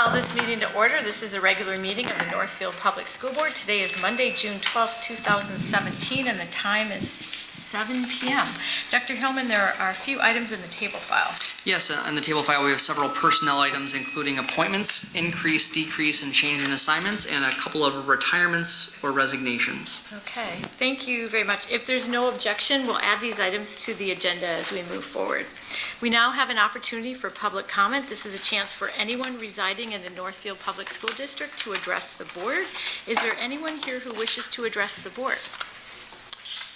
Call this meeting to order. This is a regular meeting of the Northfield Public School Board. Today is Monday, June 12th, 2017, and the time is 7 p.m. Dr. Hillman, there are a few items in the table file. Yes, in the table file we have several personnel items, including appointments, increase, decrease, and change in assignments, and a couple of retirements or resignations. Okay, thank you very much. If there's no objection, we'll add these items to the agenda as we move forward. We now have an opportunity for public comment. This is a chance for anyone residing in the Northfield Public School District to address the board. Is there anyone here who wishes to address the board?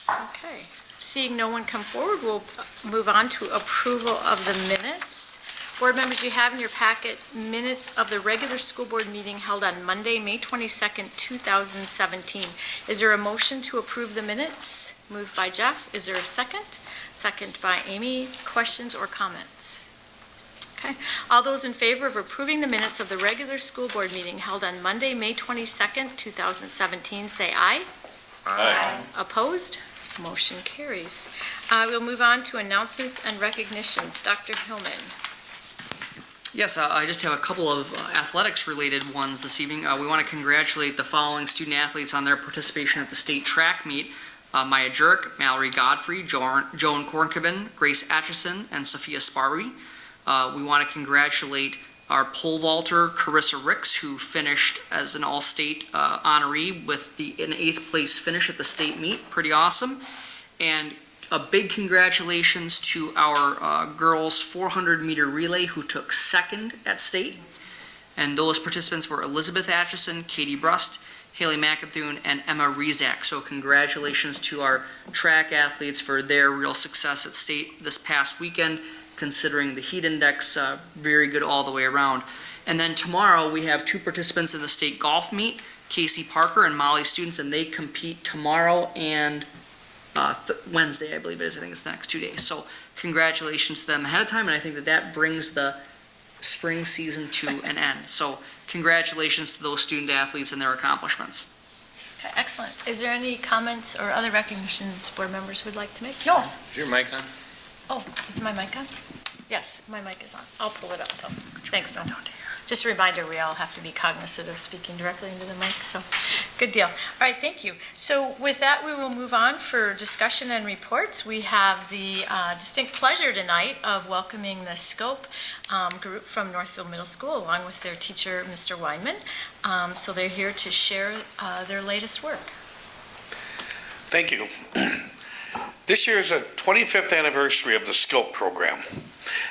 Okay. Seeing no one come forward, we'll move on to approval of the minutes. Board members, you have in your packet minutes of the regular school board meeting held on Monday, May 22nd, 2017. Is there a motion to approve the minutes? Moved by Jeff. Is there a second? Second by Amy. Questions or comments? Okay. All those in favor of approving the minutes of the regular school board meeting held on Monday, May 22nd, 2017, say aye. Aye. Opposed? Motion carries. We'll move on to announcements and recognitions. Dr. Hillman. Yes, I just have a couple of athletics-related ones this evening. We want to congratulate the following student athletes on their participation at the state track meet. Maya Jurek, Mallory Godfrey, Joan Kornkoven, Grace Atchison, and Sophia Sparby. We want to congratulate our pole vaulter, Carissa Ricks, who finished as an all-state honoree with an 8th place finish at the state meet. Pretty awesome. And a big congratulations to our girls 400-meter relay who took second at state. And those participants were Elizabeth Atchison, Katie Brust, Haley McAthune, and Emma Rezak. So congratulations to our track athletes for their real success at state this past weekend, considering the heat index, very good all the way around. And then tomorrow we have 2 participants in the state golf meet, Casey Parker and Molly Students, and they compete tomorrow and Wednesday, I believe it is. I think it's the next 2 days. So congratulations to them ahead of time, and I think that brings the spring season to an end. So congratulations to those student athletes and their accomplishments. Okay, excellent. Is there any comments or other recognitions board members would like to make? No. Is your mic on? Oh, is my mic on? Yes, my mic is on. I'll pull it up though. Thanks, though. Just a reminder, we all have to be cognizant of speaking directly into the mic, so good deal. All right, thank you. So with that, we will move on for discussion and reports. We have the distinct pleasure tonight of welcoming the SCOPE group from Northfield Middle School, along with their teacher, Mr. Weinman. So they're here to share their latest work. Thank you. This year is the 25th anniversary of the SCOPE program.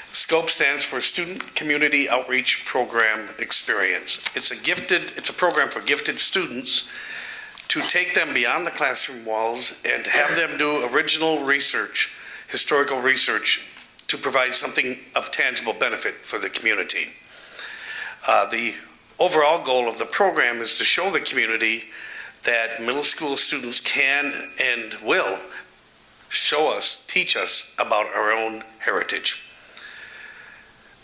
SCOPE stands for Student Community Outreach Program Experience. It's a program for gifted students to take them beyond the classroom walls and to have them do original research, historical research, to provide something of tangible benefit for the community. The overall goal of the program is to show the community that middle school students can and will teach us about our own heritage.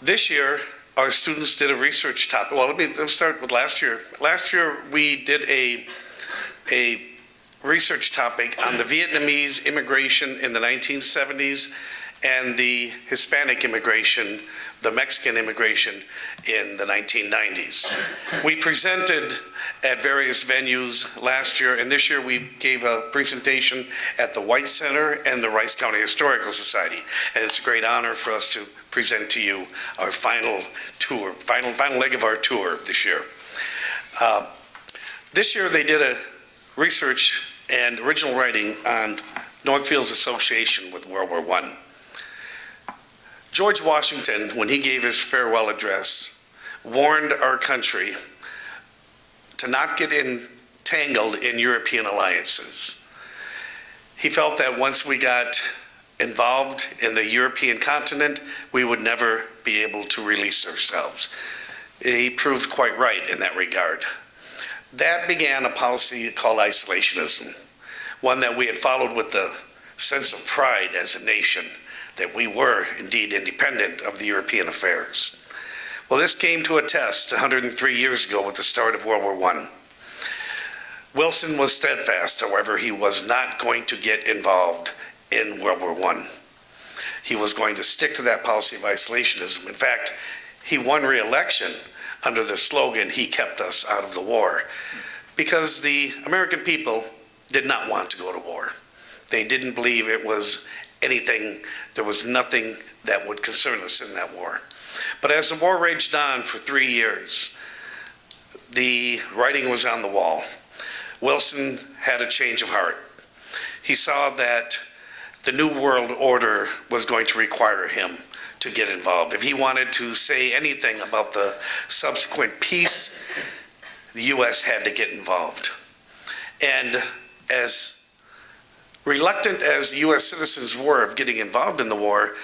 This year, our students did a research topic. Well, let's start with last year. Last year, we did a research topic on the Vietnamese immigration in the 1970s and the Hispanic immigration, the Mexican immigration in the 1990s. We presented at various venues last year, and this year we gave a presentation at the White Center and the Rice County Historical Society. And it's a great honor for us to present to you our final leg of our tour this year. This year they did a research and original writing on Northfield's association with World War I. George Washington, when he gave his farewell address, warned our country to not get entangled in European alliances. He felt that once we got involved in the European continent, we would never be able to release ourselves. He proved quite right in that regard. That began a policy called isolationism, one that we had followed with the sense of pride as a nation, that we were indeed independent of the European affairs. Well, this came to a test 103 years ago with the start of World War I. Wilson was steadfast, however, he was not going to get involved in World War I. He was going to stick to that policy of isolationism. In fact, he won re-election under the slogan, "He kept us out of the war," because the American people did not want to go to war. They didn't believe it was anything, there was nothing that would concern us in that war. But as the war raged on for 3 years, the writing was on the wall. Wilson had a change of heart. He saw that the New World Order was going to require him to get involved. If he wanted to say anything about the subsequent peace, the U.S. had to get involved. And as reluctant as U.S. citizens were of getting involved in the war,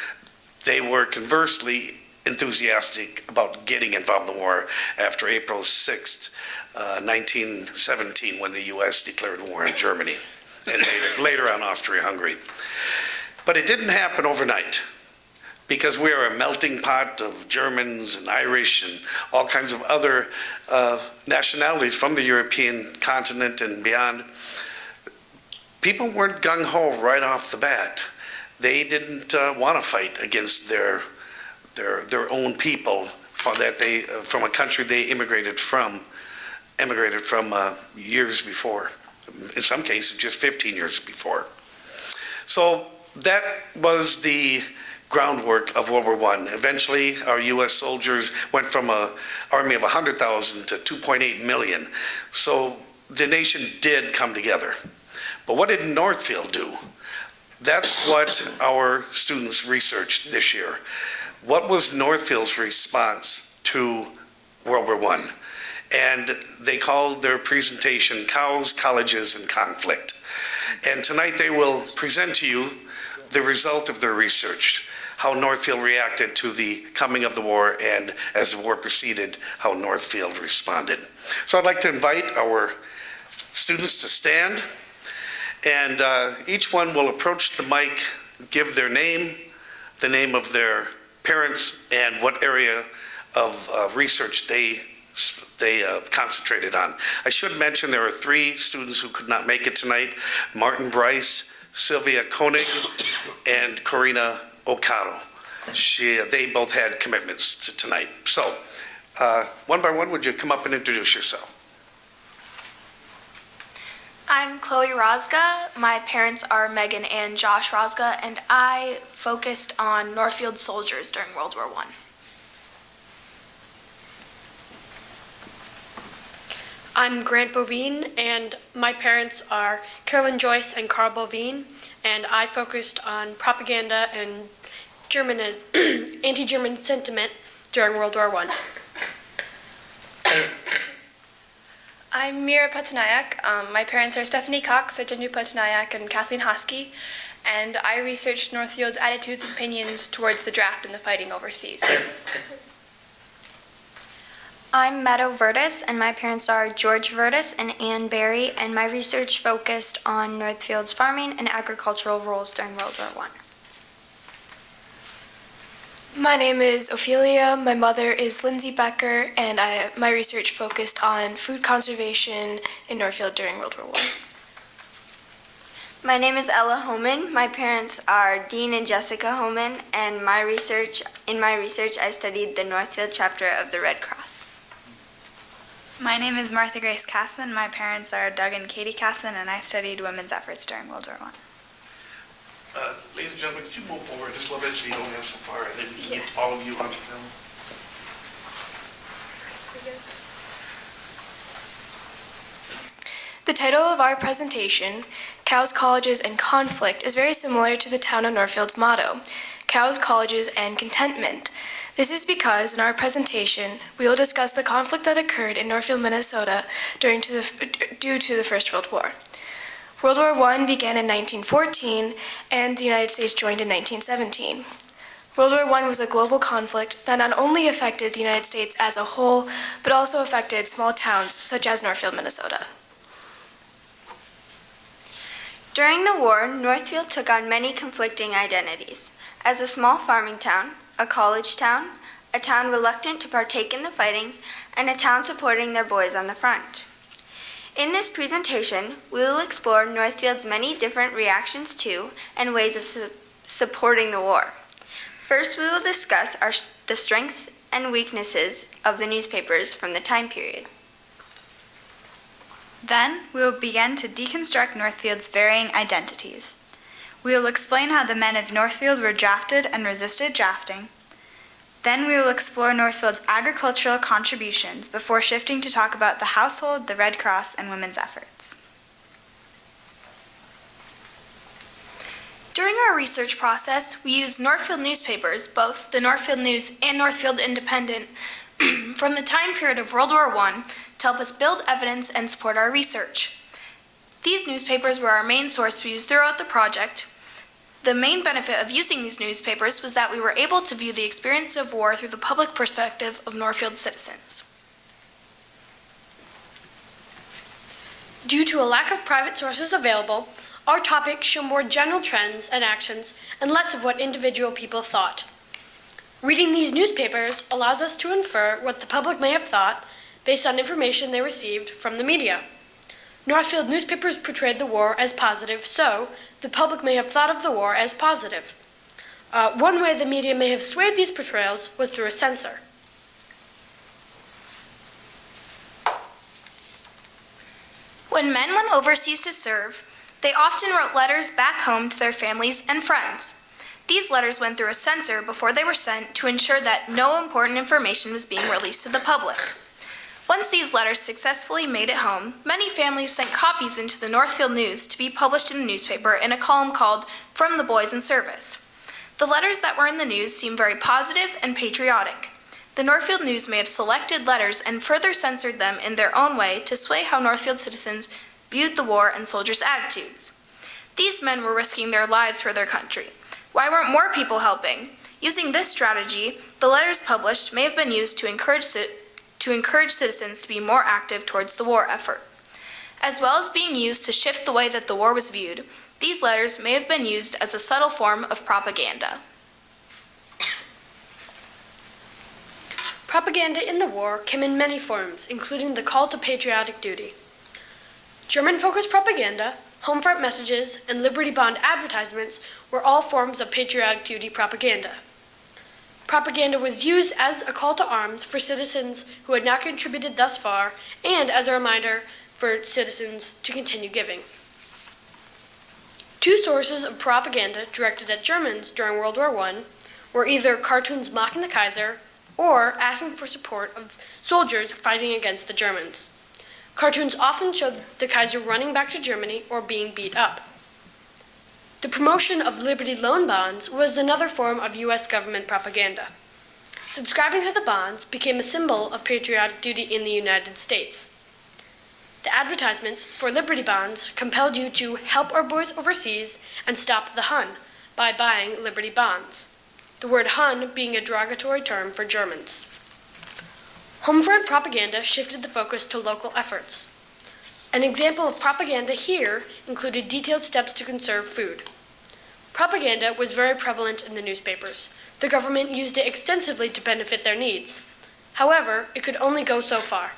they were conversely enthusiastic about getting involved in the war after April 6th, 1917, when the U.S. declared war on Germany, and later on Austria-Hungary. But it didn't happen overnight, because we are a melting pot of Germans and Irish and all kinds of other nationalities from the European continent and beyond. People weren't gung-ho right off the bat. They didn't want to fight against their own people from a country they immigrated from years before. In some cases, just 15 years before. So that was the groundwork of World War I. Eventually, our U.S. soldiers went from an army of 100,000 to 2.8 million. So the nation did come together. But what did Northfield do? That's what our students researched this year. What was Northfield's response to World War I? And they called their presentation Cows, Colleges, and Conflict. And tonight they will present to you the result of their research, how Northfield reacted to the coming of the war, and as the war proceeded, how Northfield responded. So I'd like to invite our students to stand, and each one will approach the mic, give their name, the name of their parents, and what area of research they concentrated on. I should mention there are 3 students who could not make it tonight: Martin Bryce, Sylvia Koenig, and Corina Okado. They both had commitments to tonight. So, one by one, would you come up and introduce yourself? I'm Chloe Rosga. My parents are Megan and Josh Rosga, and I focused on Northfield soldiers during World War I. I'm Grant Bovine, and my parents are Carolyn Joyce and Carl Bovine, and I focused on propaganda and anti-German sentiment during World War I. I'm Mira Patanayak. My parents are Stephanie Cox, Sajanu Patanayak, and Kathleen Hosky, and I researched Northfield's attitudes and opinions towards the draft and the fighting overseas. I'm Meadow Vertis, and my parents are George Vertis and Ann Berry, and my research focused on Northfield's farming and agricultural roles during World War I. My name is Ophelia. My mother is Lindsay Becker, and my research focused on food conservation in Northfield during World War I. My name is Ella Homan. My parents are Dean and Jessica Homan, and in my research I studied the Northfield chapter of the Red Cross. My name is Martha Grace Casson. My parents are Doug and Katie Casson, and I studied women's efforts during World War I. Ladies and gentlemen, could you move over just a little bit so you don't have so far, and then we can get all of you on the film? The title of our presentation, Cows, Colleges, and Conflict, is very similar to the town of Northfield's motto, Cows, Colleges, and Contentment. This is because in our presentation, we will discuss the conflict that occurred in Northfield, Minnesota due to the First World War. World War I began in 1914, and the United States joined in 1917. World War I was a global conflict that not only affected the United States as a whole, but also affected small towns such as Northfield, Minnesota. During the war, Northfield took on many conflicting identities. As a small farming town, a college town, a town reluctant to partake in the fighting, and a town supporting their boys on the front. In this presentation, we will explore Northfield's many different reactions to and ways of supporting the war. First, we will discuss the strengths and weaknesses of the newspapers from the time period. Then, we will begin to deconstruct Northfield's varying identities. We will explain how the men of Northfield were drafted and resisted drafting. Then we will explore Northfield's agricultural contributions before shifting to talk about the household, the Red Cross, and women's efforts. During our research process, we used Northfield newspapers, both the Northfield News and Northfield Independent, from the time period of World War I to help us build evidence and support our research. These newspapers were our main source we used throughout the project. The main benefit of using these newspapers was that we were able to view the experience of war through the public perspective of Northfield citizens. Due to a lack of private sources available, our topics show more general trends and actions and less of what individual people thought. Reading these newspapers allows us to infer what the public may have thought based on information they received from the media. Northfield newspapers portrayed the war as positive, so the public may have thought of the war as positive. One way the media may have swayed these portrayals was through a censor. When men went overseas to serve, they often wrote letters back home to their families and friends. These letters went through a censor before they were sent to ensure that no important information was being released to the public. Once these letters successfully made it home, many families sent copies into the Northfield News to be published in a newspaper in a column called From the Boys in Service. The letters that were in the news seemed very positive and patriotic. The Northfield News may have selected letters and further censored them in their own way to sway how Northfield citizens viewed the war and soldiers' attitudes. These men were risking their lives for their country. Why weren't more people helping? Using this strategy, the letters published may have been used to encourage citizens to be more active towards the war effort. As well as being used to shift the way that the war was viewed, these letters may have been used as a subtle form of propaganda. Propaganda in the war came in many forms, including the call to patriotic duty. German-focused propaganda, home front messages, and Liberty Bond advertisements were all forms of patriotic duty propaganda. Propaganda was used as a call to arms for citizens who had not contributed thus far, and as a reminder for citizens to continue giving. Two sources of propaganda directed at Germans during World War I were either cartoons mocking the Kaiser or asking for support of soldiers fighting against the Germans. Cartoons often showed the Kaiser running back to Germany or being beat up. The promotion of Liberty Loan bonds was another form of U.S. government propaganda. Subscribing to the bonds became a symbol of patriotic duty in the United States. The advertisements for Liberty bonds compelled you to help our boys overseas and stop the Hun by buying Liberty bonds, the word Hun being a derogatory term for Germans. Homefront propaganda shifted the focus to local efforts. An example of propaganda here included detailed steps to conserve food. Propaganda was very prevalent in the newspapers. The government used it extensively to benefit their needs. However, it could only go so far.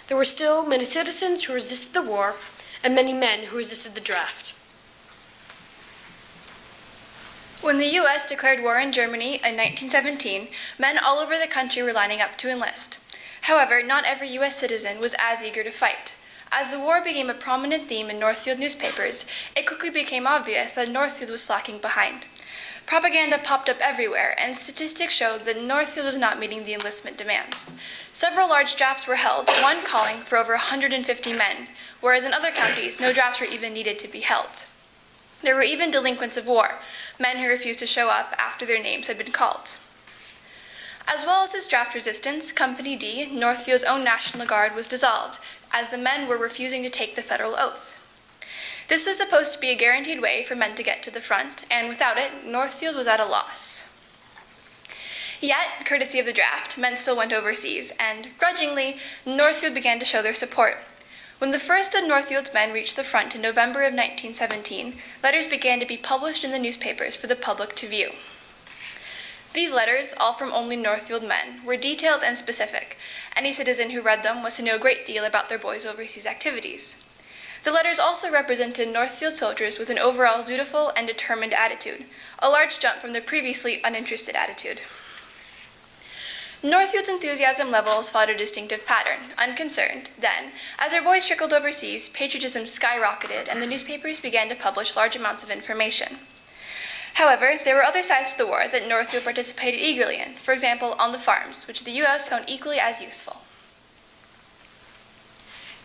There were still many citizens who resisted the war and many men who resisted the draft. When the U.S. declared war in Germany in 1917, men all over the country were lining up to enlist. However, not every U.S. citizen was as eager to fight. As the war became a prominent theme in Northfield newspapers, it quickly became obvious that Northfield was slacking behind. Propaganda popped up everywhere, and statistics showed that Northfield was not meeting the enlistment demands. Several large drafts were held, one calling for over 150 men, whereas in other counties, no drafts were even needed to be held. There were even delinquents of war, men who refused to show up after their names had been called. As well as this draft resistance, Company D, Northfield's own National Guard, was dissolved, as the men were refusing to take the federal oath. This was supposed to be a guaranteed way for men to get to the front, and without it, Northfield was at a loss. Yet, courtesy of the draft, men still went overseas, and, grudgingly, Northfield began to show their support. When the first of Northfield's men reached the front in November of 1917, letters began to be published in the newspapers for the public to view. These letters, all from only Northfield men, were detailed and specific. Any citizen who read them was to know a great deal about their boys' overseas activities. The letters also represented Northfield soldiers with an overall dutiful and determined attitude, a large jump from the previously uninterested attitude. Northfield's enthusiasm levels followed a distinctive pattern. Unconcerned, then, as our boys trickled overseas, patriotism skyrocketed and the newspapers began to publish large amounts of information. However, there were other sides to the war that Northfield participated eagerly in, for example, on the farms, which the U.S. found equally as useful.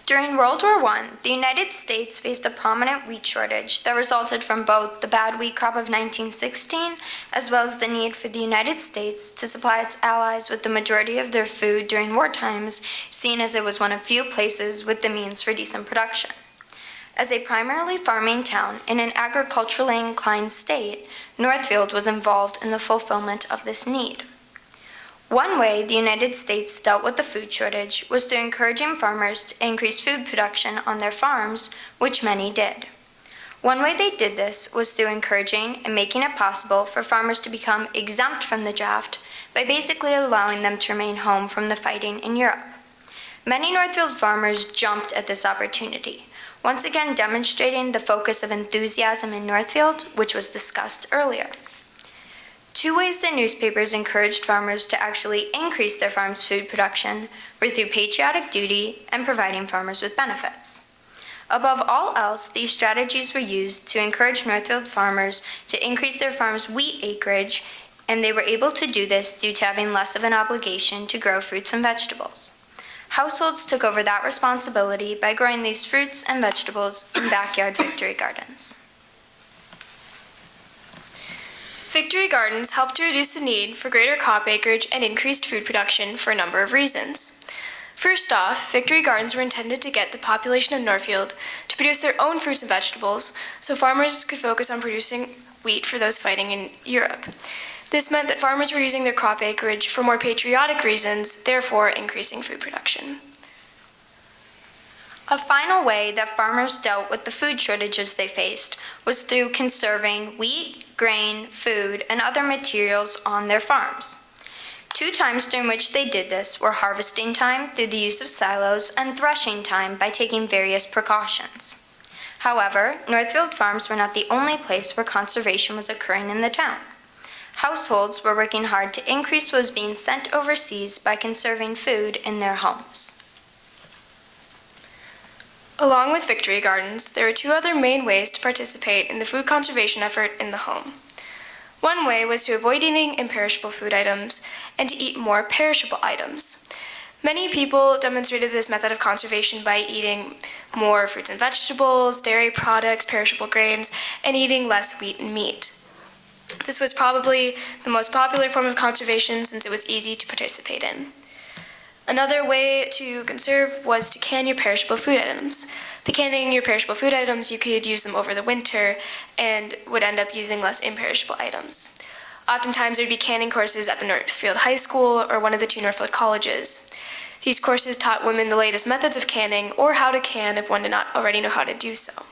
During World War I, the United States faced a prominent wheat shortage that resulted from both the bad wheat crop of 1916 as well as the need for the United States to supply its allies with the majority of their food during war times, seen as it was one of few places with the means for decent production. As a primarily farming town in an agriculturally inclined state, Northfield was involved in the fulfillment of this need. One way the United States dealt with the food shortage was through encouraging farmers to increase food production on their farms, which many did. One way they did this was through encouraging and making it possible for farmers to become exempt from the draft by basically allowing them to remain home from the fighting in Europe. Many Northfield farmers jumped at this opportunity, once again demonstrating the focus of enthusiasm in Northfield, which was discussed earlier. Two ways that newspapers encouraged farmers to actually increase their farm's food production were through patriotic duty and providing farmers with benefits. Above all else, these strategies were used to encourage Northfield farmers to increase their farm's wheat acreage, and they were able to do this due to having less of an obligation to grow fruits and vegetables. Households took over that responsibility by growing these fruits and vegetables in backyard victory gardens. Victory gardens helped to reduce the need for greater crop acreage and increased food production for a number of reasons. First off, victory gardens were intended to get the population of Northfield to produce their own fruits and vegetables so farmers could focus on producing wheat for those fighting in Europe. This meant that farmers were using their crop acreage for more patriotic reasons, therefore increasing food production. A final way that farmers dealt with the food shortages they faced was through conserving wheat, grain, food, and other materials on their farms. Two times during which they did this were harvesting time through the use of silos and threshing time by taking various precautions. However, Northfield farms were not the only place where conservation was occurring in the town. Households were working hard to increase what was being sent overseas by conserving food in their homes. Along with victory gardens, there are two other main ways to participate in the food conservation effort in the home. One way was to avoid eating imperishable food items and to eat more perishable items. Many people demonstrated this method of conservation by eating more fruits and vegetables, dairy products, perishable grains, and eating less wheat and meat. This was probably the most popular form of conservation since it was easy to participate in. Another way to conserve was to can your perishable food items. By canning your perishable food items, you could use them over the winter and would end up using less imperishable items. Oftentimes, there would be canning courses at the Northfield High School or one of the two Northfield colleges. These courses taught women the latest methods of canning or how to can if one did not already know how to do so.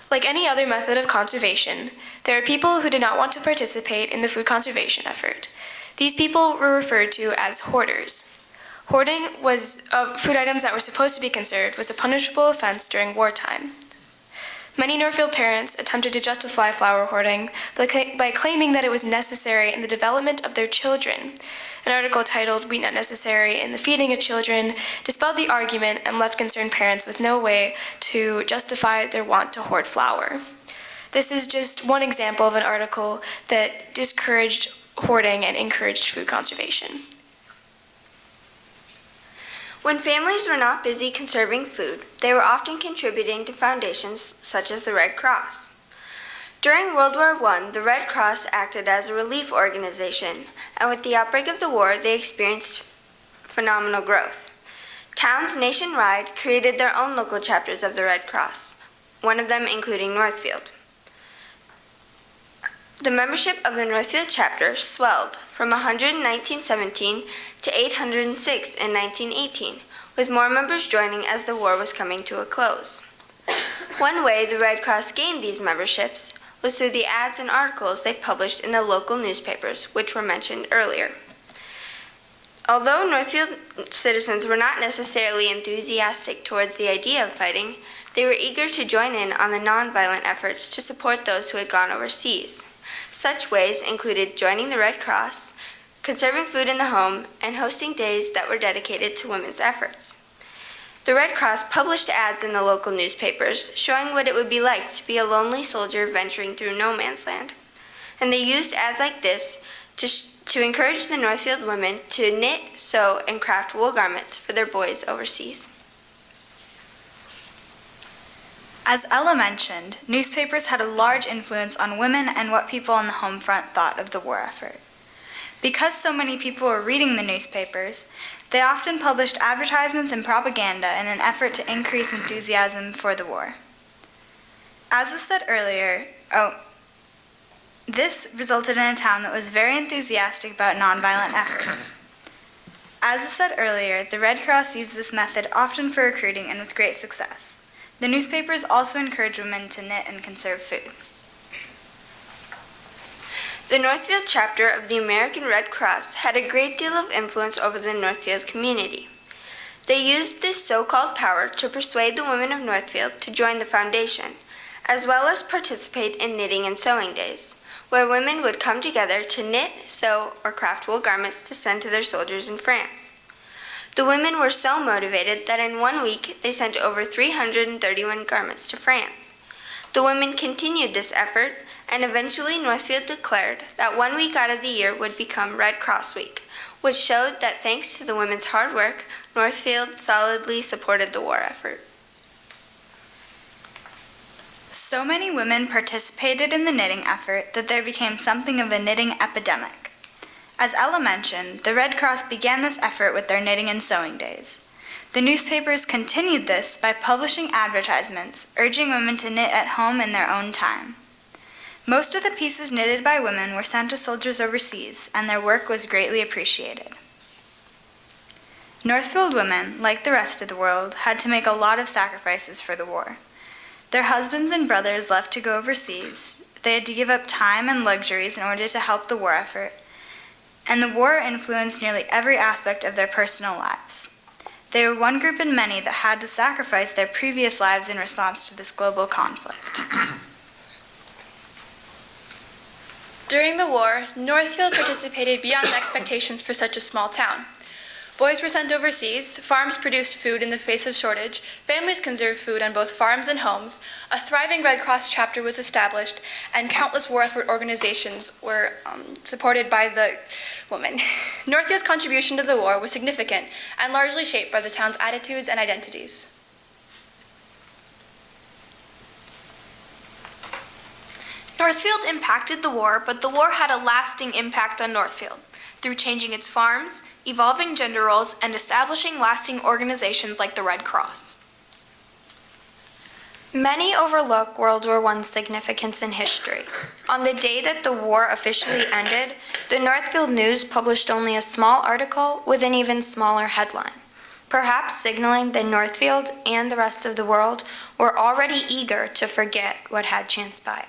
Like any other method of conservation, there are people who did not want to participate in the food conservation effort. These people were referred to as hoarders. Hoarding of food items that were supposed to be conserved was a punishable offense during wartime. Many Northfield parents attempted to justify flour hoarding by claiming that it was necessary in the development of their children. An article titled "Wheat Not Necessary in the Feeding of Children" dispelled the argument and left concerned parents with no way to justify their want to hoard flour. This is just one example of an article that discouraged hoarding and encouraged food conservation. When families were not busy conserving food, they were often contributing to foundations such as the Red Cross. During World War I, the Red Cross acted as a relief organization, and with the outbreak of the war, they experienced phenomenal growth. Towns nationwide created their own local chapters of the Red Cross, one of them including Northfield. The membership of the Northfield chapter swelled from 100 in 1917 to 806 in 1918, with more members joining as the war was coming to a close. One way the Red Cross gained these memberships was through the ads and articles they published in the local newspapers, which were mentioned earlier. Although Northfield citizens were not necessarily enthusiastic towards the idea of fighting, they were eager to join in on the nonviolent efforts to support those who had gone overseas. Such ways included joining the Red Cross, conserving food in the home, and hosting days that were dedicated to women's efforts. The Red Cross published ads in the local newspapers showing what it would be like to be a lonely soldier venturing through no man's land. And they used ads like this to encourage the Northfield women to knit, sew, and craft wool garments for their boys overseas. As Ella mentioned, newspapers had a large influence on women and what people on the home front thought of the war effort. Because so many people were reading the newspapers, they often published advertisements and propaganda in an effort to increase enthusiasm for the war. As was said earlier, this resulted in a town that was very enthusiastic about nonviolent efforts. As was said earlier, the Red Cross used this method often for recruiting and with great success. The newspapers also encouraged women to knit and conserve food. The Northfield chapter of the American Red Cross had a great deal of influence over the Northfield community. They used this so-called power to persuade the women of Northfield to join the foundation, as well as participate in knitting and sewing days, where women would come together to knit, sew, or craft wool garments to send to their soldiers in France. The women were so motivated that in 1 week they sent over 331 garments to France. The women continued this effort, and eventually Northfield declared that 1 week out of the year would become Red Cross Week, which showed that thanks to the women's hard work, Northfield solidly supported the war effort. So many women participated in the knitting effort that there became something of a knitting epidemic. As Ella mentioned, the Red Cross began this effort with their knitting and sewing days. The newspapers continued this by publishing advertisements urging women to knit at home in their own time. Most of the pieces knitted by women were sent to soldiers overseas, and their work was greatly appreciated. Northfield women, like the rest of the world, had to make a lot of sacrifices for the war. Their husbands and brothers left to go overseas. They had to give up time and luxuries in order to help the war effort, and the war influenced nearly every aspect of their personal lives. They were one group in many that had to sacrifice their previous lives in response to this global conflict. During the war, Northfield participated beyond expectations for such a small town. Boys were sent overseas, farms produced food in the face of shortage, families conserved food on both farms and homes, a thriving Red Cross chapter was established, and countless war effort organizations were supported by the women. Northfield's contribution to the war was significant and largely shaped by the town's attitudes and identities. Northfield impacted the war, but the war had a lasting impact on Northfield through changing its farms, evolving gender roles, and establishing lasting organizations like the Red Cross. Many overlook World War I's significance in history. On the day that the war officially ended, the Northfield News published only a small article with an even smaller headline, perhaps signaling that Northfield and the rest of the world were already eager to forget what had transpired.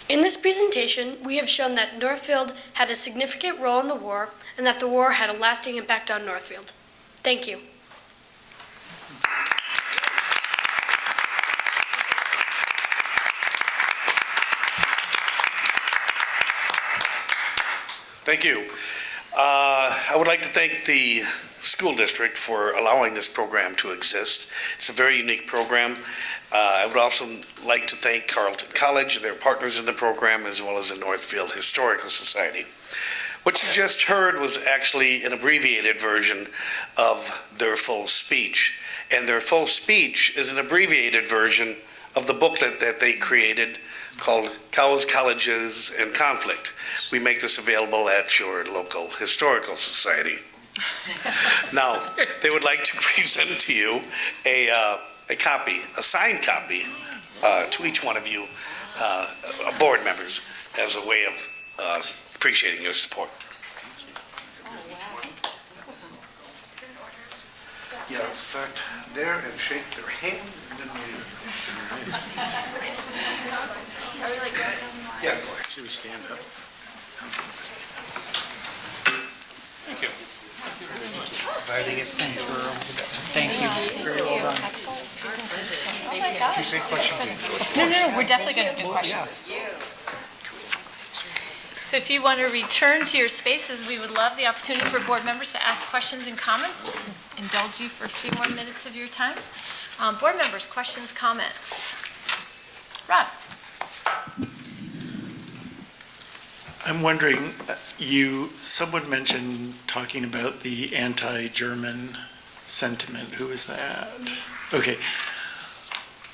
In this presentation, we have shown that Northfield had a significant role in the war and that the war had a lasting impact on Northfield. Thank you. Thank you. I would like to thank the school district for allowing this program to exist. It's a very unique program. I would also like to thank Carleton College, their partners in the program, as well as the Northfield Historical Society. What you just heard was actually an abbreviated version of their full speech. And their full speech is an abbreviated version of the booklet that they created called Cows, Colleges, and Conflict. We make this available at your local historical society. Now, they would like to present to you a copy, a signed copy, to each one of you board members as a way of appreciating your support. Yeah, start there and shake their hand, and then we... Yeah, go ahead. Should we stand up? Thank you. Inviting it. Thank you. Very well done. No, we're definitely going to do questions. So if you want to return to your spaces, we would love the opportunity for board members to ask questions and comments. Indulge you for a few more minutes of your time. Board members, questions, comments? Rob? I'm wondering, someone mentioned talking about the anti-German sentiment. Who is that? Okay.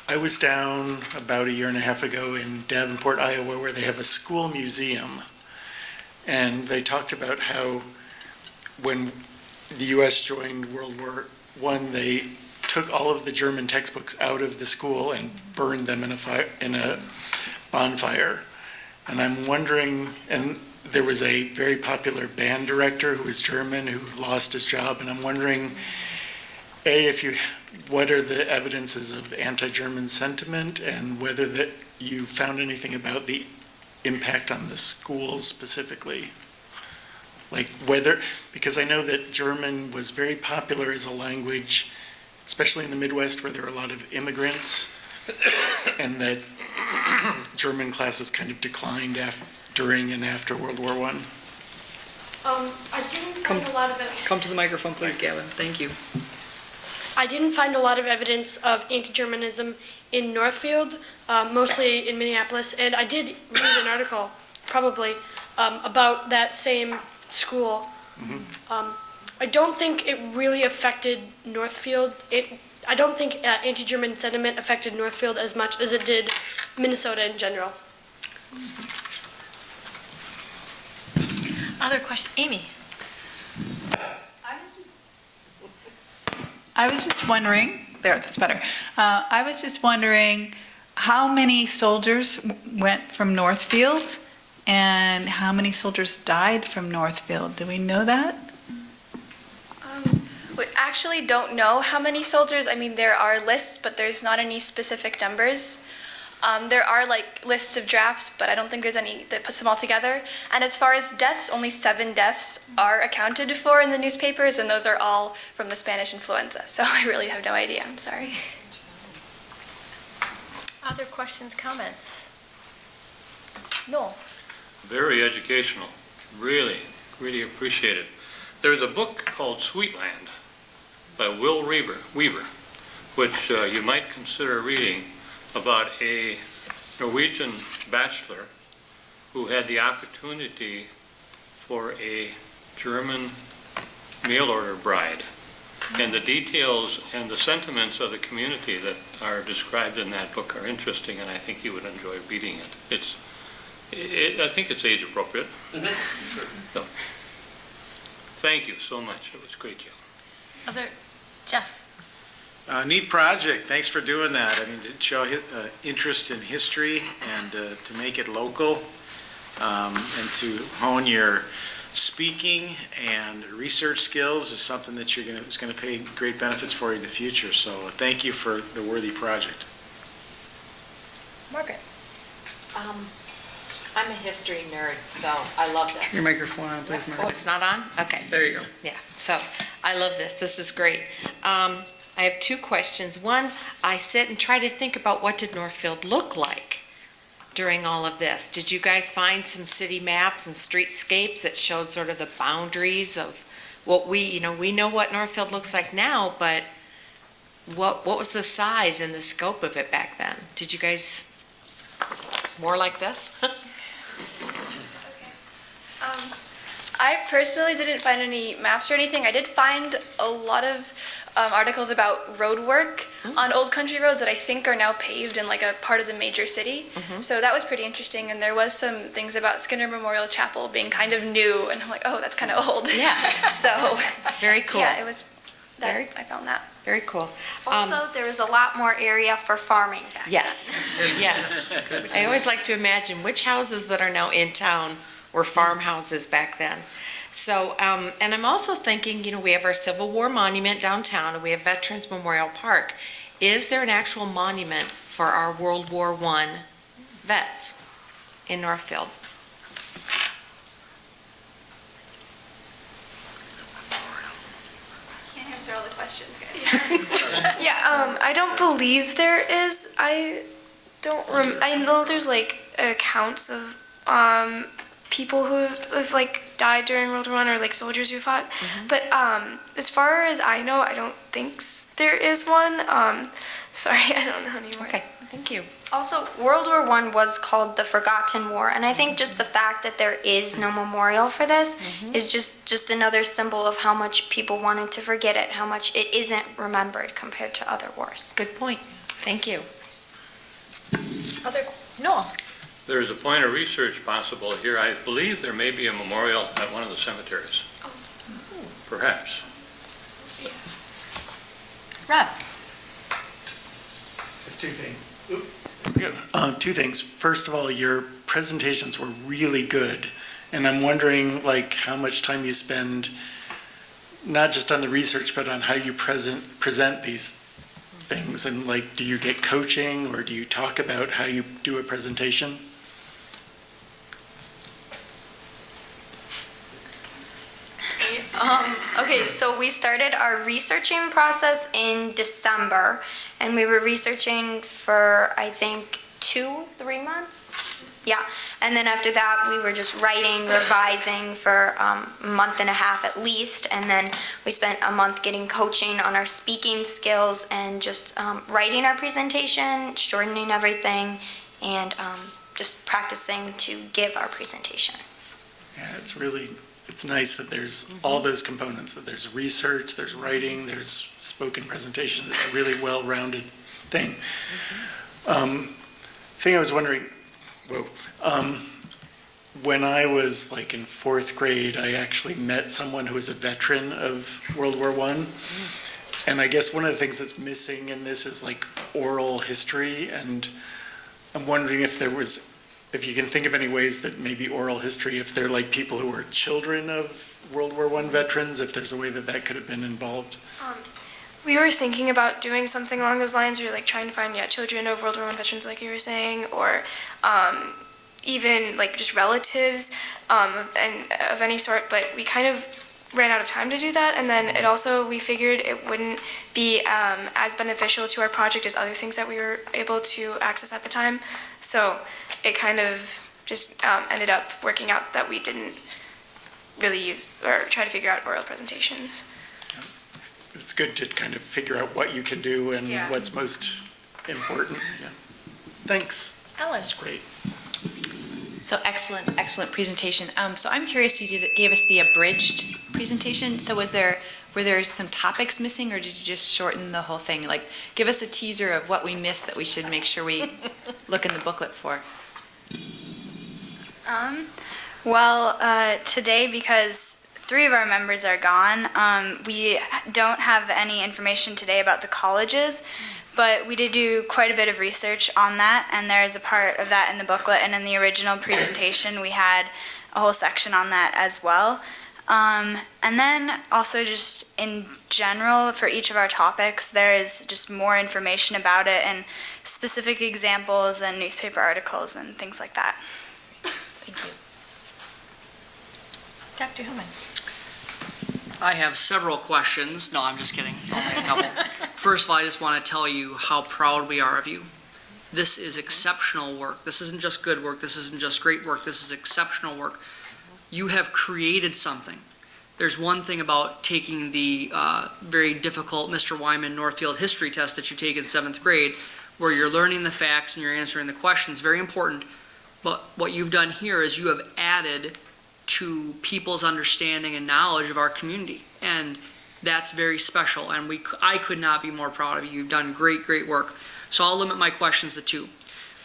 I was down about a year and a half ago in Davenport, Iowa, where they have a school museum. And they talked about how when the U.S. joined World War I, they took all of the German textbooks out of the school and burned them in a bonfire. And I'm wondering, and there was a very popular band director who was German who lost his job, and I'm wondering, what are the evidences of anti-German sentiment, and whether that you found anything about the impact on the schools specifically? Like whether, because I know that German was very popular as a language, especially in the Midwest where there are a lot of immigrants, and that German classes kind of declined during and after World War I. I didn't find a lot of it. Come to the microphone, please, Gavin. Thank you. I didn't find a lot of evidence of anti-Germanism in Northfield, mostly in Minneapolis, and I did read an article, probably, about that same school. I don't think it really affected Northfield. I don't think anti-German sentiment affected Northfield as much as it did Minnesota in general. Other question? Amy? I was just wondering, that's better. I was just wondering how many soldiers went from Northfield and how many soldiers died from Northfield. Do we know that? We actually don't know how many soldiers. I mean, there are lists, but there's not any specific numbers. There are like lists of drafts, but I don't think there's any that puts them all together. And as far as deaths, only 7 deaths are accounted for in the newspapers, and those are all from the Spanish influenza. So I really have no idea. I'm sorry. Other questions, comments? No. Very educational. Really, really appreciate it. There's a book called Sweetland by Will Weaver, which you might consider reading, about a Norwegian bachelor who had the opportunity for a German mail order bride. And the details and the sentiments of the community that are described in that book are interesting, and I think you would enjoy reading it. I think it's age appropriate. So, thank you so much. It was great, Jill. Jeff? Neat project. Thanks for doing that. I mean, to show interest in history and to make it local and to hone your speaking and research skills is something that is going to pay great benefits for you in the future. So thank you for the worthy project. Margaret? I'm a history nerd, so I love this. Turn your microphone on, please, Margaret. Oh, it's not on? Okay. There you go. Yeah, so I love this. This is great. I have 2 questions. One, I sit and try to think about what did Northfield look like during all of this. Did you guys find some city maps and streetscapes that showed sort of the boundaries of what we know what Northfield looks like now, but what was the size and the scope of it back then? Did you guys more like this? I personally didn't find any maps or anything. I did find a lot of articles about road work on old country roads that I think are now paved in like a part of the major city. So that was pretty interesting. And there was some things about Skinner Memorial Chapel being kind of new. And I'm like, oh, that's kind of old. Yeah. So very cool. Yeah, it was, I found that. Very cool. Also, there was a lot more area for farming back then. Yes. I always like to imagine which houses that are now in town were farmhouses back then. So, and I'm also thinking, we have our Civil War monument downtown, and we have Veterans Memorial Park. Is there an actual monument for our World War I vets in Northfield? Can't answer all the questions, guys. Yeah, I don't believe there is. I know there's like accounts of people who have like died during World War I or like soldiers who fought. But as far as I know, I don't think there is one. Sorry, I don't know anymore. Okay, thank you. Also, World War I was called the Forgotten War, and I think just the fact that there is no memorial for this is just another symbol of how much people wanted to forget it, how much it isn't remembered compared to other wars. Good point. Thank you. Noel? There is a point of research possible here. I believe there may be a memorial at one of the cemeteries. Perhaps. Rob? Just two things. Two things. First of all, your presentations were really good, and I'm wondering like how much time you spend not just on the research but on how you present these things, and like do you get coaching or do you talk about how you do a presentation? Okay, so we started our researching process in December, and we were researching for, I think, 2-3 months? Yeah, and then after that, we were just writing, revising for a month and a half at least, and then we spent a month getting coaching on our speaking skills and just writing our presentation, shortening everything, and just practicing to give our presentation. Yeah, it's nice that there's all those components, that there's research, there's writing, there's spoken presentation. It's a really well-rounded thing. Thing I was wondering, when I was like in 4th grade, I actually met someone who was a veteran of World War I. And I guess one of the things that's missing in this is like oral history. And I'm wondering if you can think of any ways that maybe oral history, if they're like people who are children of World War I veterans, if there's a way that could have been involved. We were thinking about doing something along those lines, or like trying to find children of World War I veterans, like you were saying, or even like just relatives and of any sort. But we kind of ran out of time to do that, and then we figured it wouldn't be as beneficial to our project as other things that we were able to access at the time. So it kind of just ended up working out that we didn't really use or try to figure out oral presentations. It's good to kind of figure out what you can do and what's most important. Yeah. Thanks. Ellen. That's great. So excellent presentation. So I'm curious, you gave us the abridged presentation. So were there some topics missing, or did you just shorten the whole thing? Like, give us a teaser of what we missed that we should make sure we look in the booklet for. Today, because 3 of our members are gone, we don't have any information today about the colleges, but we did do quite a bit of research on that, and there is a part of that in the booklet, and in the original presentation we had a whole section on that as well. And then also just in general for each of our topics, there is just more information about it and specific examples and newspaper articles and things like that. Thank you. Dr. Hillman. I have several questions. No, I'm just kidding. Only a couple. First of all, I just want to tell you how proud we are of you. This is exceptional work. This isn't just good work. This isn't just great work. This is exceptional work. You have created something. There's one thing about taking the very difficult Mr. Wyman Northfield history test that you take in 7th grade, where you're learning the facts and you're answering the questions, very important. But what you've done here is you have added to people's understanding and knowledge of our community. And that's very special. And I could not be more proud of you. You've done great work. So I'll limit my questions to 2.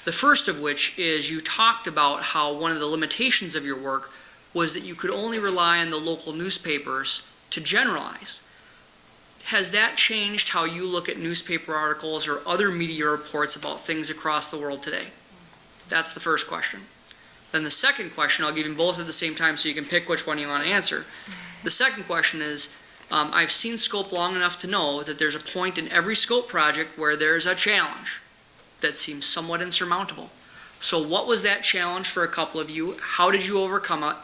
The first of which is you talked about how one of the limitations of your work was that you could only rely on the local newspapers to generalize. Has that changed how you look at newspaper articles or other media reports about things across the world today? That's the first question. Then the second question, I'll give you both at the same time so you can pick which one you want to answer. The second question is, I've seen Scope long enough to know that there's a point in every Scope project where there's a challenge that seems somewhat insurmountable. So what was that challenge for a couple of you? How did you overcome it?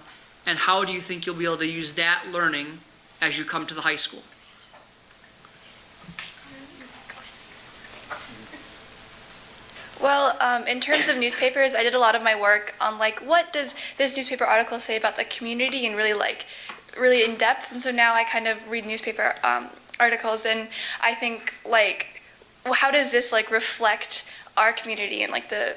And how do you think you'll be able to use that learning as you come to the high school? Well, in terms of newspapers, I did a lot of my work on like, what does this newspaper article say about the community, and really in depth. And so now I kind of read newspaper articles, and I think like, well, how does this like reflect our community and like the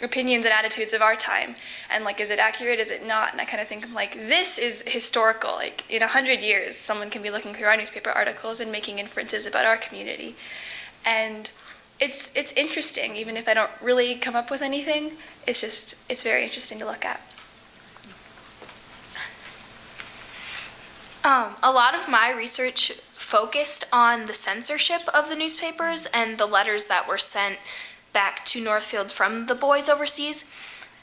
opinions and attitudes of our time, and like, is it accurate, is it not? And I kind of think like, this is historical. Like in 100 years, someone can be looking through our newspaper articles and making inferences about our community, and it's interesting. Even if I don't really come up with anything, it's very interesting to look at. A lot of my research focused on the censorship of the newspapers and the letters that were sent back to Northfield from the boys overseas.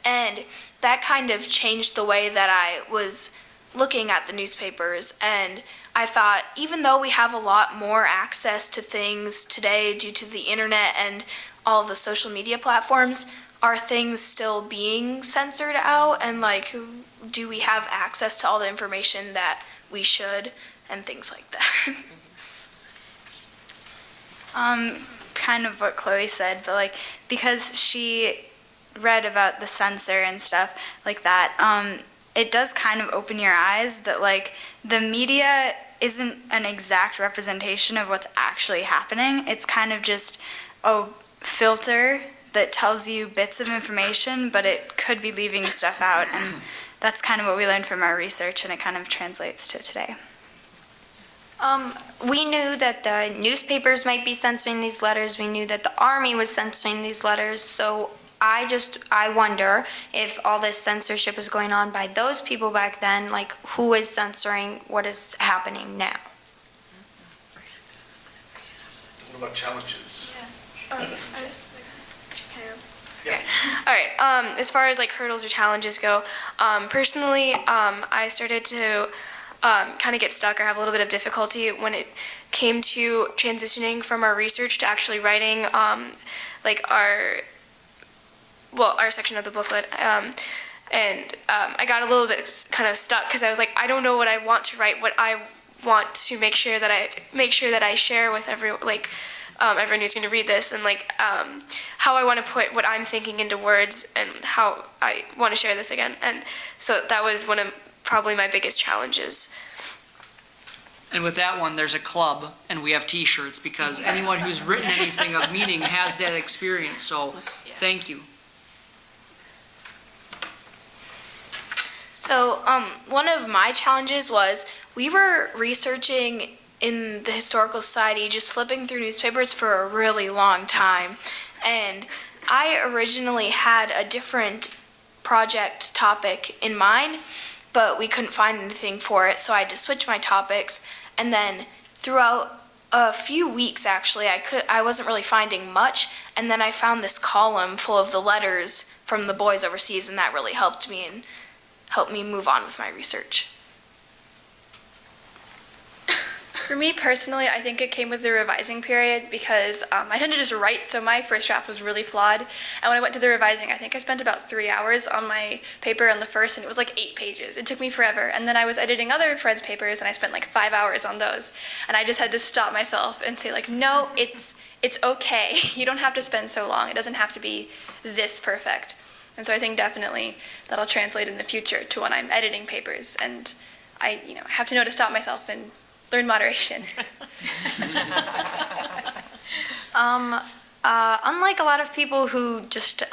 And that kind of changed the way that I was looking at the newspapers. And I thought, even though we have a lot more access to things today due to the internet and all the social media platforms, are things still being censored out? And like, do we have access to all the information that we should, and things like that? Kind of what Chloe said, but like, because she read about the censor and stuff like that, it does kind of open your eyes that like, the media isn't an exact representation of what's actually happening. It's kind of just a filter that tells you bits of information, but it could be leaving stuff out, and that's kind of what we learned from our research, and it kind of translates to today. We knew that the newspapers might be censoring these letters. We knew that the Army was censoring these letters. So I wonder if all this censorship is going on by those people back then, like who is censoring what is happening now? What about challenges? Okay. All right. As far as like hurdles or challenges go, personally, I started to kind of get stuck or have a little bit of difficulty when it came to transitioning from our research to actually writing like our section of the booklet. I got a little bit kind of stuck because I was like, I don't know what I want to write, what I want to make sure that I share with everyone who's going to read this, and like how I want to put what I'm thinking into words, and how I want to share this again. And so that was one of probably my biggest challenges. And with that one, there's a club, and we have T-shirts, because anyone who's written anything of meaning has that experience, so thank you. So one of my challenges was we were researching in the Historical Society, just flipping through newspapers for a really long time. And I originally had a different project topic in mind, but we couldn't find anything for it, so I had to switch my topics. And then throughout a few weeks, actually, I wasn't really finding much, and then I found this column full of the letters from the boys overseas, and that really helped me move on with my research. For me personally, I think it came with the revising period, because I tend to just write, so my first draft was really flawed. And when I went to the revising, I think I spent about 3 hours on my paper on the first, and it was like 8 pages. It took me forever. And then I was editing other friends' papers, and I spent like 5 hours on those. And I just had to stop myself and say like, no, it's okay. You don't have to spend so long. It doesn't have to be this perfect. And so I think definitely that'll translate in the future to when I'm editing papers. And I have to know to stop myself and learn moderation. Unlike a lot of people who just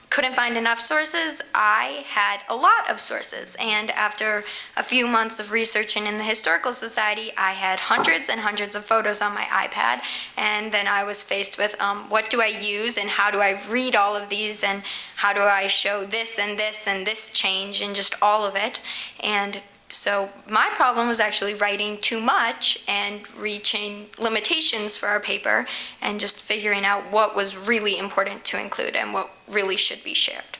couldn't find enough sources, I had a lot of sources. And after a few months of researching in the Historical Society, I had hundreds and hundreds of photos on my iPad. And then I was faced with what do I use, and how do I read all of these, and how do I show this and this and this change, and just all of it. And so my problem was actually writing too much and reaching limitations for our paper, and just figuring out what was really important to include and what really should be shared.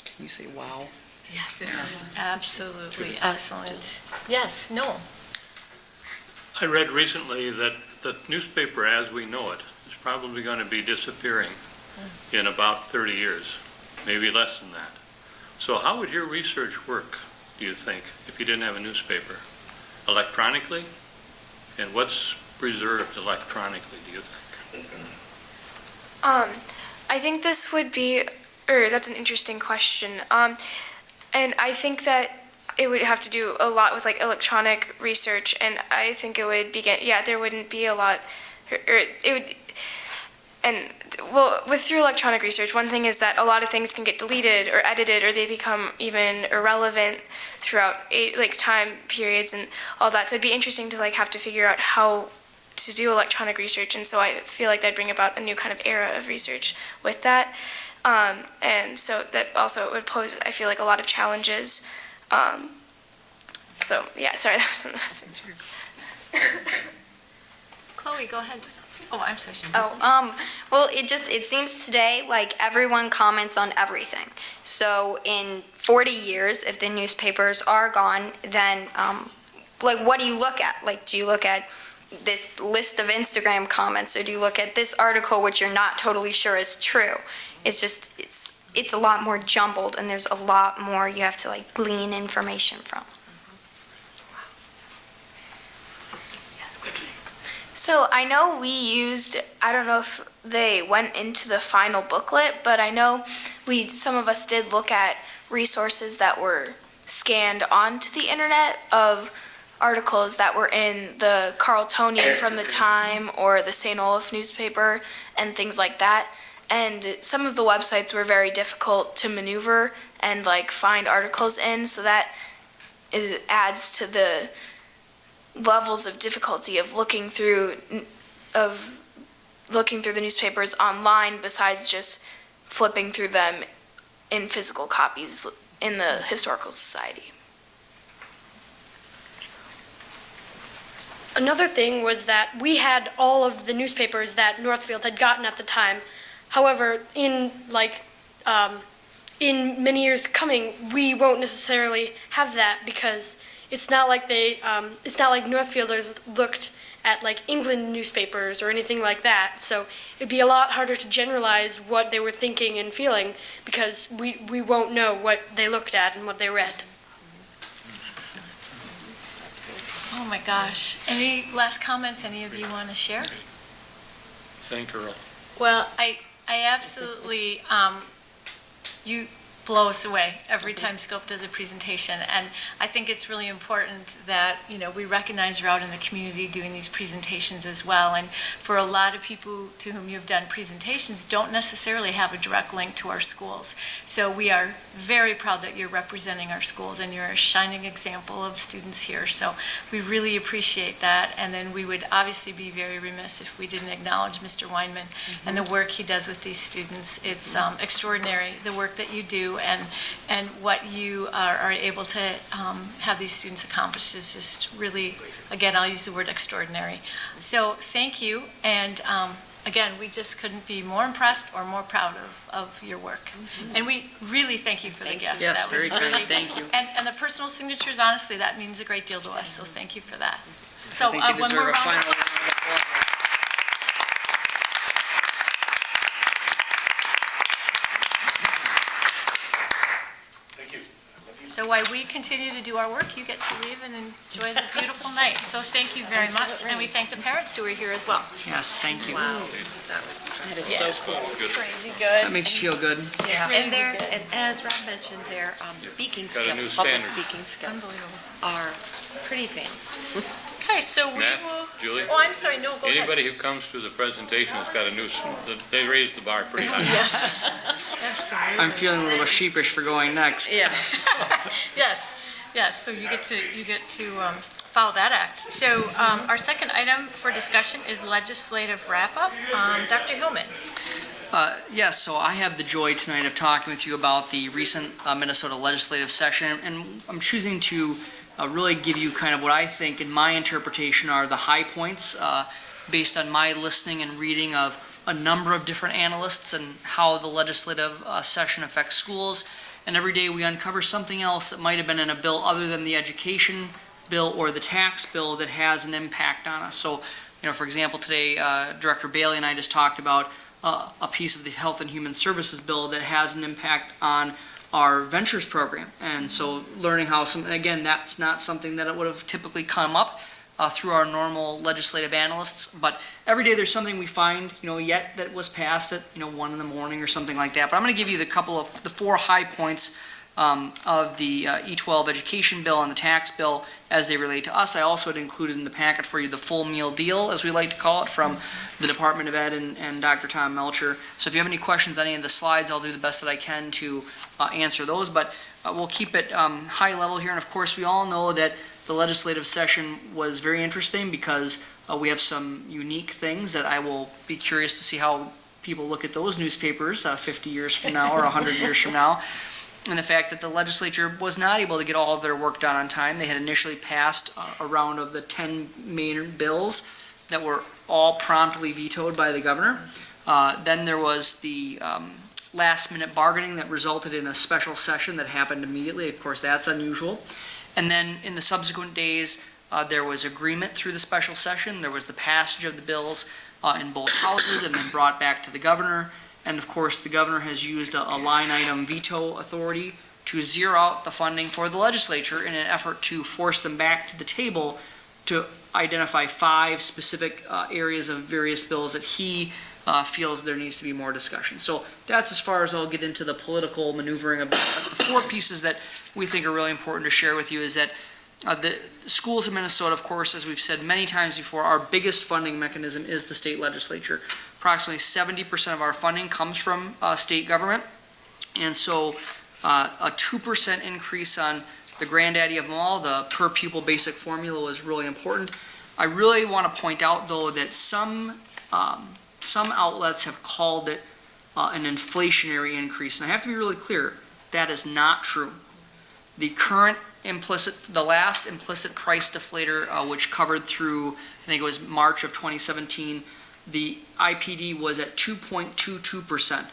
Can you say wow? Yeah, this is absolutely excellent. Yes, no. I read recently that the newspaper as we know it is probably going to be disappearing in about 30 years, maybe less than that. So how would your research work, do you think, if you didn't have a newspaper? Electronically? And what's preserved electronically, do you think? I think this would be, or that's an interesting question. And I think that it would have to do a lot with like electronic research, and I think it would begin, there wouldn't be a lot, or it would, and well, through electronic research, one thing is that a lot of things can get deleted or edited, or they become even irrelevant throughout time periods and all that. So it'd be interesting to have to figure out how to do electronic research, and so I feel like that'd bring about a new kind of era of research with that. And so that also would pose, I feel like, a lot of challenges. So yeah, sorry, that wasn't the message. Chloe, go ahead. Oh, I'm sorry. Well, it seems today like everyone comments on everything. So in 40 years, if the newspapers are gone, then what do you look at? Like, do you look at this list of Instagram comments, or do you look at this article which you're not totally sure is true? It's a lot more jumbled, and there's a lot more you have to glean information from. So I know we used, I don't know if they went into the final booklet, but I know some of us did look at resources that were scanned onto the internet of articles that were in the Carltonian from the time or the St. Olaf newspaper and things like that. And some of the websites were very difficult to maneuver and find articles in, so that adds to the levels of difficulty of looking through the newspapers online, besides just flipping through them in physical copies in the Historical Society. Another thing was that we had all of the newspapers that Northfield had gotten at the time. However, in many years coming, we won't necessarily have that, because it's not like Northfielders looked at England newspapers or anything like that. So it'd be a lot harder to generalize what they were thinking and feeling, because we won't know what they looked at and what they read. Oh my gosh. Any last comments any of you want to share? Thank Earl. Well, I absolutely, you blow us away every time Scope does a presentation. And I think it's really important that, we recognize you're out in the community doing these presentations as well. And for a lot of people to whom you've done presentations don't necessarily have a direct link to our schools. So we are very proud that you're representing our schools, and you're a shining example of students here. So we really appreciate that. And then we would obviously be very remiss if we didn't acknowledge Mr. Weinman and the work he does with these students. It's extraordinary, the work that you do, and what you are able to have these students accomplish is just really, again, I'll use the word extraordinary. So thank you, and again, we just couldn't be more impressed or more proud of your work. And we really thank you for the gift. Yes, That was very kind, really- thank you. And the personal signatures, honestly, that means a great deal to us, so thank you for that. So I think you one deserve more a round. final round of applause. So while we continue to do our work, you get to leave and enjoy the beautiful night. So thank you very much, and we thank the parents who are here as well. Yes, thank you. That is so cool. Crazy good. That makes you feel good. And as Rob mentioned, their speaking Got a new skills, public standard. speaking skills are pretty advanced. Okay, so we Matt, will, Julie? oh, I'm sorry, no, go ahead. Anybody who comes to the presentation has got a new, they raised the bar pretty high. Yes, absolutely. I'm feeling a little sheepish for going next. Yeah. Yes, so you get to follow that act. So our second item for discussion is legislative wrap-up. Dr. Hillman. Yes, so I have the joy tonight of talking with you about the recent Minnesota legislative session, and I'm choosing to really give you kind of what I think, in my interpretation, are the high points based on my listening and reading of a number of different analysts and how the legislative session affects schools. And every day we uncover something else that might have been in a bill other than the education bill or the tax bill that has an impact on us. So, for example, today Director Bailey and I just talked about a piece of the Health and Human Services bill that has an impact on our ventures program. And so learning how again, that's not something that it would have typically come up through our normal legislative analysts. But every day there's something we find, yet that was passed at, 1 in the morning or something like that. But I'm going to give you the 4 high points of the E12 education bill and the tax bill as they relate to us. I also had included in the packet for you the full meal deal, as we like to call it, from the Department of Ed and Dr. Tom Melcher. So if you have any questions on any of the slides, I'll do the best that I can to answer those. But we'll keep it high level here. And of course, we all know that the legislative session was very interesting because we have some unique things that I will be curious to see how people look at those newspapers 50 years from now or 100 years from now. And the fact that the legislature was not able to get all of their work done on time. They had initially passed a round of the 10 main bills that were all promptly vetoed by the governor. Then there was the last-minute bargaining that resulted in a special session that happened immediately. Of course, that's unusual. And then in the subsequent days, there was agreement through the special session. There was the passage of the bills in both houses and then brought back to the governor. And of course, the governor has used a line item veto authority to zero out the funding for the legislature in an effort to force them back to the table to identify 5 specific areas of various bills that he feels there needs to be more discussion. So that's as far as I'll get into the political maneuvering of that. The 4 pieces that we think are really important to share with you is that the schools in Minnesota, of course, as we've said many times before, our biggest funding mechanism is the state legislature. Approximately 70% of our funding comes from state government. And so a 2% increase on the granddaddy of them all, the per pupil basic formula, was really important. I really want to point out, though, that some outlets have called it an inflationary increase. And I have to be really clear, that is not true. The last implicit price deflator, which covered through, I think it was March of 2017, the IPD was at 2.22%.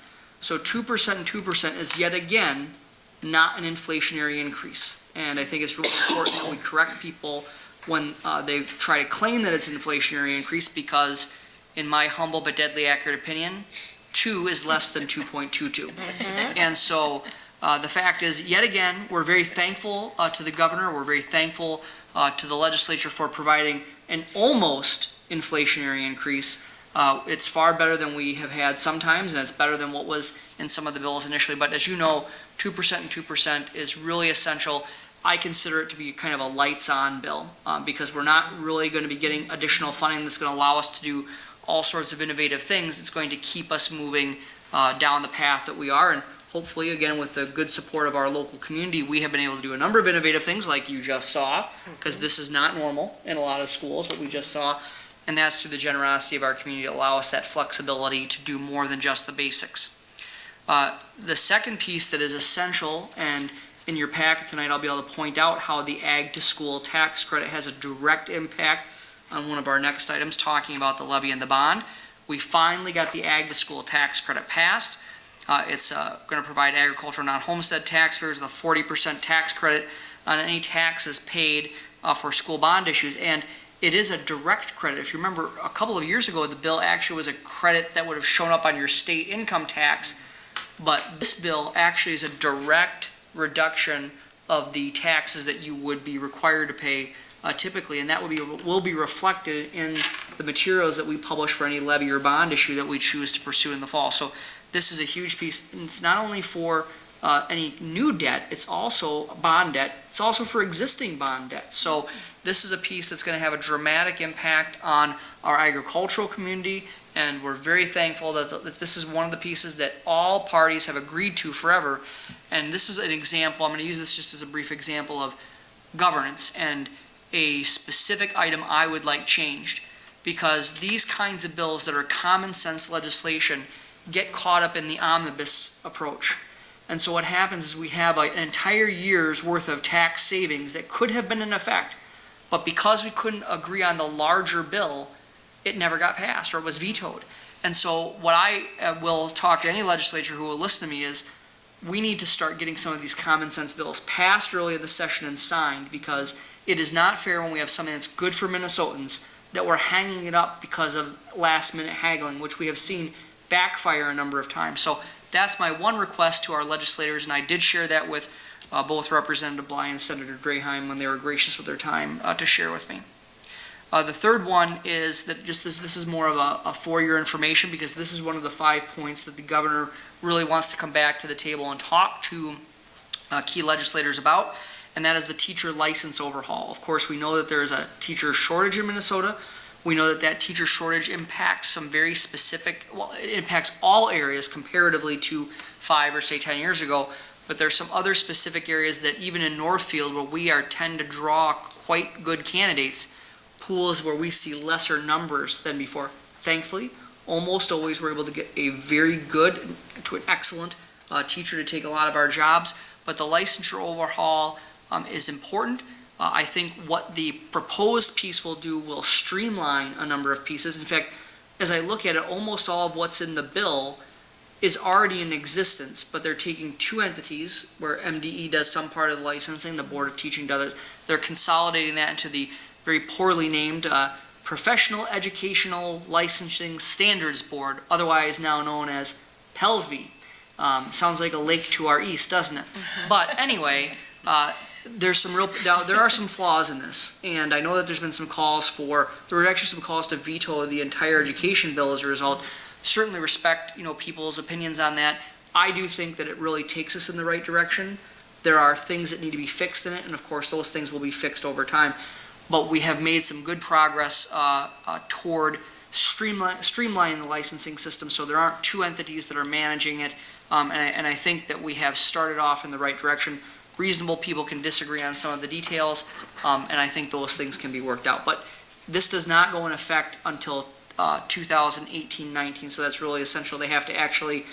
So 2% and 2% is yet again not an inflationary increase. And I think it's really important that we correct people when they try to claim that it's an inflationary increase, because in my humble but deadly accurate opinion, 2 is less than 2.22. And so the fact is, yet again, we're very thankful to the governor. We're very thankful to the legislature for providing an almost inflationary increase. It's far better than we have had sometimes, and it's better than what was in some of the bills initially. But as you know, 2% and 2% is really essential. I consider it to be kind of a lights-on bill because we're not really going to be getting additional funding that's going to allow us to do all sorts of innovative things. It's going to keep us moving down the path that we are. And hopefully, again, with the good support of our local community, we have been able to do a number of innovative things like you just saw, because this is not normal in a lot of schools, what we just saw. And that's through the generosity of our community to allow us that flexibility to do more than just the basics. The second piece that is essential, and in your packet tonight, I'll be able to point out how the Ag to School tax credit has a direct impact on one of our next items, talking about the levy and the bond. We finally got the Ag to School tax credit passed. It's going to provide agricultural non-homestead taxpayers with a 40% tax credit on any taxes paid for school bond issues. And it is a direct credit. If you remember, a couple of years ago, the bill actually was a credit that would have shown up on your state income tax. But this bill actually is a direct reduction of the taxes that you would be required to pay typically, and that will be reflected in the materials that we publish for any levy or bond issue that we choose to pursue in the fall. So this is a huge piece. And it's not only for any new debt, it's also bond debt. It's also for existing bond debt. So this is a piece that's going to have a dramatic impact on our agricultural community, and we're very thankful that this is one of the pieces that all parties have agreed to forever. And this is an example, I'm going to use this just as a brief example of governance and a specific item I would like changed, because these kinds of bills that are common sense legislation get caught up in the omnibus approach. And so what happens is we have an entire year's worth of tax savings that could have been in effect, but because we couldn't agree on the larger bill, it never got passed or it was vetoed. And so what I will talk to any legislature who will listen to me is, we need to start getting some of these common sense bills passed early in the session and signed, because it is not fair when we have something that's good for Minnesotans that we're hanging it up because of last minute haggling, which we have seen backfire a number of times. So that's my one request to our legislators, and I did share that with both Representative Bly and Senator Draheim when they were gracious with their time to share with me. The third one is that just this is more of a for-your information, because this is one of the 5 points that the governor really wants to come back to the table and talk to key legislators about, and that is the teacher license overhaul. Of course, we know that there is a teacher shortage in Minnesota. We know that that teacher shortage impacts some very specific, well, it impacts all areas comparatively to 5 or say 10 years ago, but there's some other specific areas that even in Northfield, where we tend to draw quite good candidates, pools where we see lesser numbers than before. Thankfully, almost always we're able to get a very good to an excellent teacher to take a lot of our jobs, but the licensure overhaul is important. I think what the proposed piece will do will streamline a number of pieces. In fact, as I look at it, almost all of what's in the bill is already in existence, but they're taking 2 entities where MDE does some part of the licensing, the Board of Teaching does it. They're consolidating that into the very poorly named Professional Educational Licensing Standards Board, otherwise now known as PELSB. Sounds like a lake to our east, doesn't it? But anyway, there are some flaws in this, and I know that there were actually some calls to veto the entire education bill as a result. Certainly respect, people's opinions on that. I do think that it really takes us in the right direction. There are things that need to be fixed in it, and of course, those things will be fixed over time. But we have made some good progress toward streamlining the licensing system, so there aren't 2 entities that are managing it, and I think that we have started off in the right direction. Reasonable people can disagree on some of the details, and I think those things can be worked out. But this does not go in effect until 2018-19, so that's really essential. They have to actually,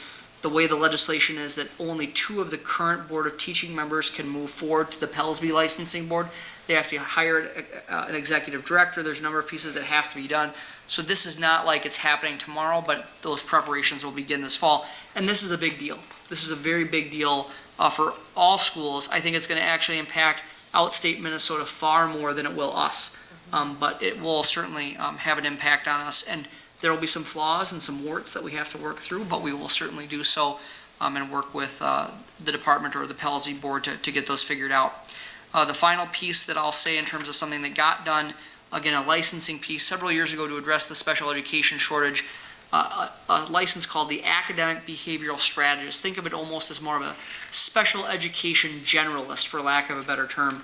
the way the legislation is, that only 2 of the current Board of Teaching members can move forward to the PELSB licensing board. They have to hire an executive director. There's a number of pieces that have to be done. So this is not like it's happening tomorrow, but those preparations will begin this fall. And this is a big deal. This is a very big deal for all schools. I think it's going to actually impact outstate Minnesota far more than it will us. But it will certainly have an impact on us. And there will be some flaws and some warts that we have to work through, but we will certainly do so and work with the department or the PELSB board to get those figured out. The final piece that I'll say in terms of something that got done, again, a licensing piece several years ago to address the special education shortage, a license called the Academic Behavioral Strategist. Think of it almost as more of a special education generalist, for lack of a better term.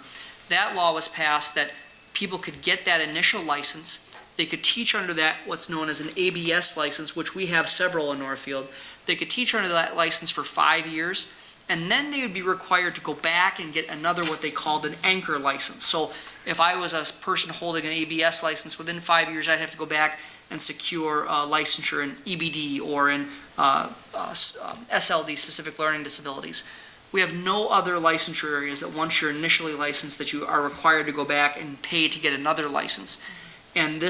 That law was passed that people could get that initial license. They could teach under that, what's known as an ABS license, which we have several in Northfield. They could teach under that license for 5 years, and then they would be required to go back and get another, what they called an anchor license. So if I was a person holding an ABS license, within 5 years, I'd have to go back and secure licensure in EBD or in SLD, specific learning disabilities. We have no other licensure areas that once you're initially licensed that you are required to go back and pay to get another license. And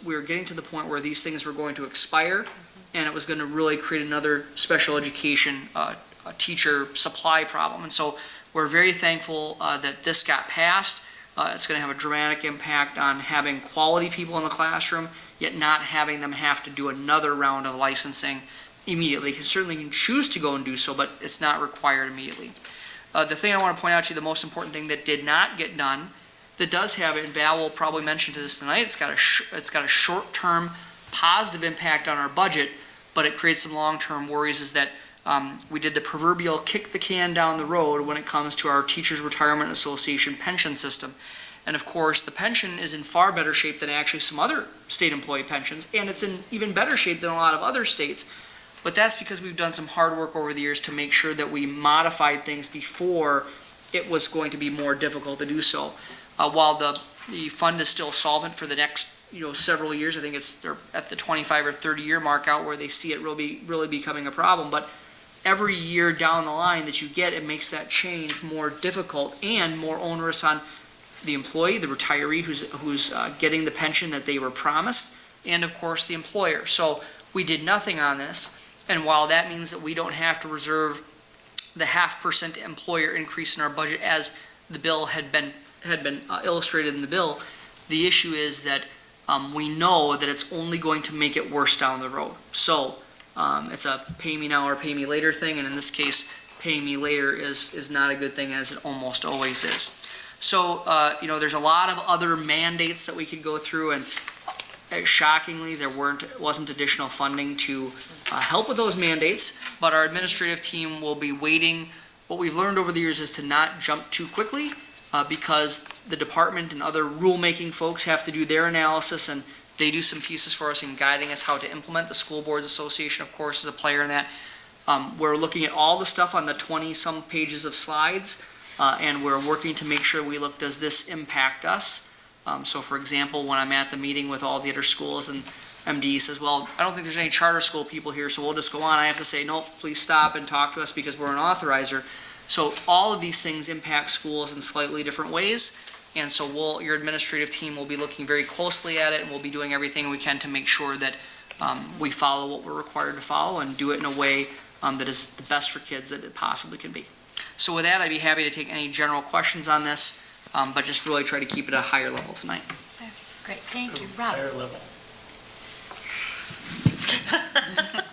we were getting to the point where these things were going to expire, and it was going to really create another special education teacher supply problem. And so we're very thankful that this got passed. It's going to have a dramatic impact on having quality people in the classroom, yet not having them have to do another round of licensing immediately. You certainly can choose to go and do so, but it's not required immediately. The thing I want to point out to you, the most important thing that did not get done, that does have it, and Val will probably mention to this tonight, it's got a short-term positive impact on our budget, but it creates some long-term worries, is that we did the proverbial kick the can down the road when it comes to our Teachers Retirement Association pension system. And of course, the pension is in far better shape than actually some other state employee pensions, and it's in even better shape than a lot of other states. But that's because we've done some hard work over the years to make sure that we modified things before it was going to be more difficult to do so. While the fund is still solvent for the next several years, I think they're at the 25 or 30 year mark out where they see it really becoming a problem. But every year down the line that you get, it makes that change more difficult and more onerous on the employee, the retiree who's getting the pension that they were promised, and of course the employer. So we did nothing on this, and while that means that we don't have to reserve the 0.5% employer increase in our budget as the bill had been illustrated in the bill, the issue is that we know that it's only going to make it worse down the road. So it's a pay me now or pay me later thing, and in this case, pay me later is not a good thing, as it almost always is. So, there's a lot of other mandates that we could go through, and shockingly, there wasn't additional funding to help with those mandates, but our administrative team will be waiting. What we've learned over the years is to not jump too quickly, because the department and other rulemaking folks have to do their analysis, and they do some pieces for us in guiding us how to implement. The School Boards Association, of course, is a player in that. We're looking at all the stuff on the 20-some pages of slides, and we're working to make sure we look, does this impact us? So for example, when I'm at the meeting with all the other schools and MD says, well, I don't think there's any charter school people here, so we'll just go on. I have to say, nope, please stop and talk to us because we're an authorizer. So all of these things impact schools in slightly different ways. And so your administrative team will be looking very closely at it, and we'll be doing everything we can to make sure that we follow what we're required to follow and do it in a way that is the best for kids that it possibly can be. So with that, I'd be happy to take any general questions on this, but just really try to keep it at a higher level tonight. Great, thank you. Rob? Higher level.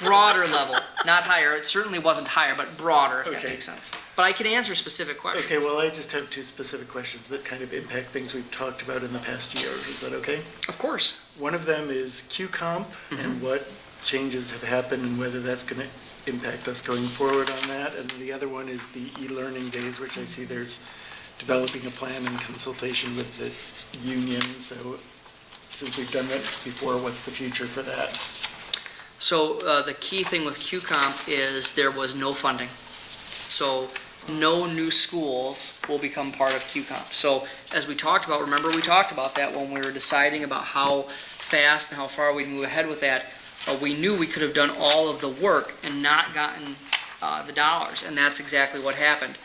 Broader level, not higher. It certainly wasn't higher, but broader, if that Okay. makes sense. But I can answer specific questions. Okay, well, I just have two specific questions that kind of impact things we've talked about in the past year. Is that okay? Of course. One of them is QComp and what changes have happened and whether that's going to impact us going forward on that. And the other one is the e-learning days, which I see there's developing a plan in consultation with the union. So since we've done that before, what's the future for that? So the key thing with QComp is there was no funding. So no new schools will become part of QComp. So as we talked about, remember we talked about that when we were deciding about how fast and how far we'd move ahead with that. We knew we could have done all of the work and not gotten the dollars, and that's exactly what happened.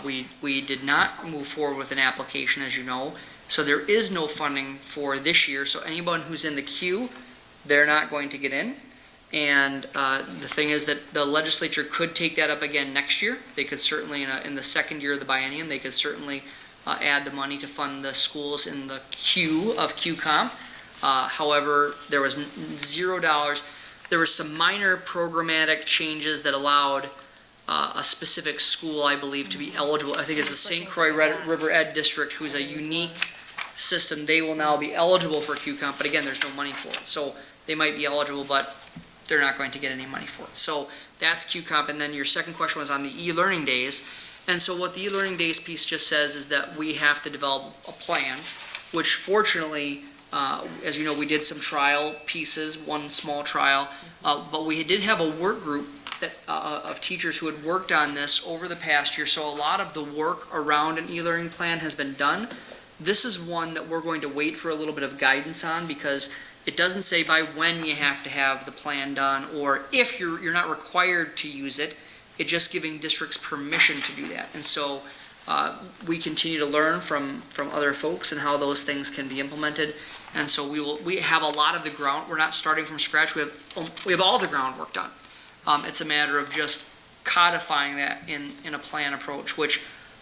We did not move forward with an application, as you know, so there is no funding for this year. So anyone who's in the queue, they're not going to get in. And the thing is that the legislature could take that up again next year. They could certainly, in the second year of the biennium, they could certainly add the money to fund the schools in the queue of QComp. However, there was $0. There were some minor programmatic changes that allowed a specific school, I believe, to be eligible. I think it's the St. Croix River Ed District, who's a unique system. They will now be eligible for QComp, but again, there's no money for it. So they might be eligible, but they're not going to get any money for it. So that's QComp. And then your second question was on the e-learning days. And so what the e-learning days piece just says is that we have to develop a plan, which fortunately, as you know, we did some trial pieces, one small trial, but we did have a work group that, of teachers who had worked on this over the past year. So a lot of the work around an e-learning plan has been done. This is one that we're going to wait for a little bit of guidance on, because it doesn't say by when you have to have the plan done, or if you're not required to use it. It's just giving districts permission to do that. And so we continue to learn from other folks and how those things can be implemented. And so we have a lot of the ground. We're not starting from scratch. We have all the groundwork done. It's a matter of just codifying that in a plan approach, which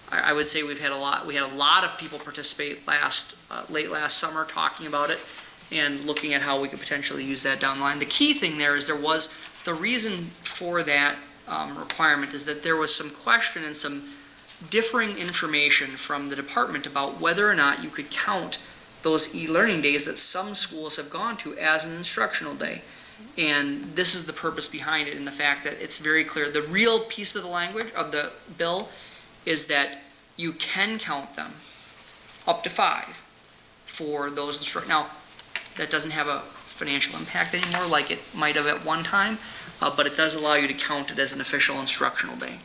I would say we had a lot of people participate late last summer talking about it and looking at how we could potentially use that down the line. The key thing there is the reason for that requirement is that there was some question and some differing information from the department about whether or not you could count those e-learning days that some schools have gone to as an instructional day. And this is the purpose behind it, in the fact that it's very clear. The real piece of the language of the bill is that you can count them up to 5 for those Now, that doesn't have a financial impact anymore like it might have at one time, but it does allow you to count it as an official instructional day.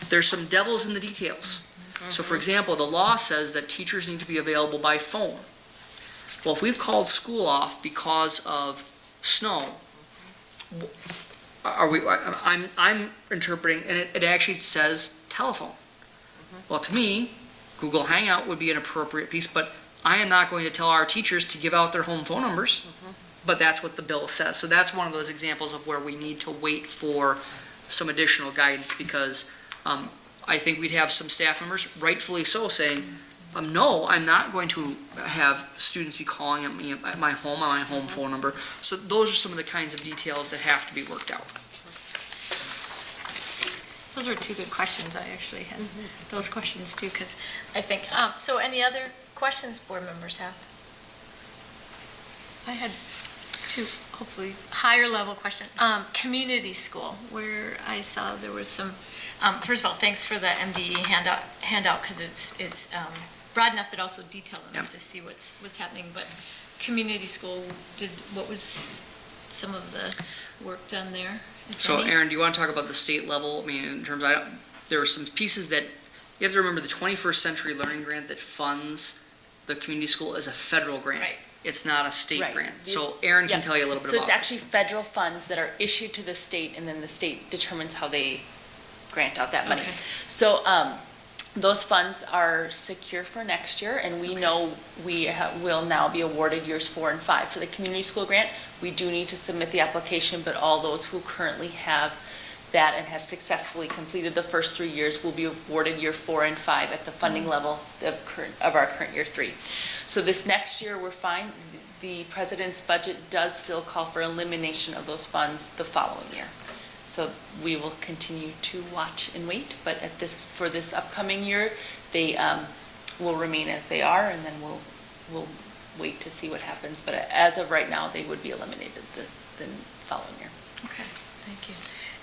There's some devils in the details. So for example, the law says that teachers need to be available by phone. Well, if we've called school off because of snow, I'm interpreting, and it actually says telephone. Well, to me, Google Hangout would be an appropriate piece, but I am not going to tell our teachers to give out their home phone numbers, but that's what the bill says. So that's one of those examples of where we need to wait for some additional guidance, because I think we'd have some staff members, rightfully so, saying, no, I'm not going to have students be calling at me at my home on my home phone number. So those are some of the kinds of details that have to be worked out. Those were two good questions. I actually had those questions too, because I think, so any other questions board members have? I had two, hopefully, higher level questions. Community school, where I saw there was some, first of all, thanks for the MDE handout, because it's broad enough but also detailed enough to see what's happening. But community school, what was some of the work done there? So Aaron, do you want to talk about the state level? I mean, in terms of, there were some pieces that, you have to remember the 21st Century Learning Grant that funds the community school is a federal grant. Right. It's not a state Right. grant. So Aaron can Yep. tell you a little bit So about it's actually this. federal funds that are issued to the state, and then the state determines how they grant out that money. Okay. So those funds are secure for next year, and we know we will now be awarded years 4 and 5 for the community school grant. We do need to submit the application, but all those who currently have that and have successfully completed the first 3 years will be awarded year 4 and 5 at the funding level of our current year 3. So this next year, we're fine. The president's budget does still call for elimination of those funds the following year. So we will continue to watch and wait, but for this upcoming year, they will remain as they are, and then we'll wait to see what happens. But as of right now, they would be eliminated the following year. Okay, thank you.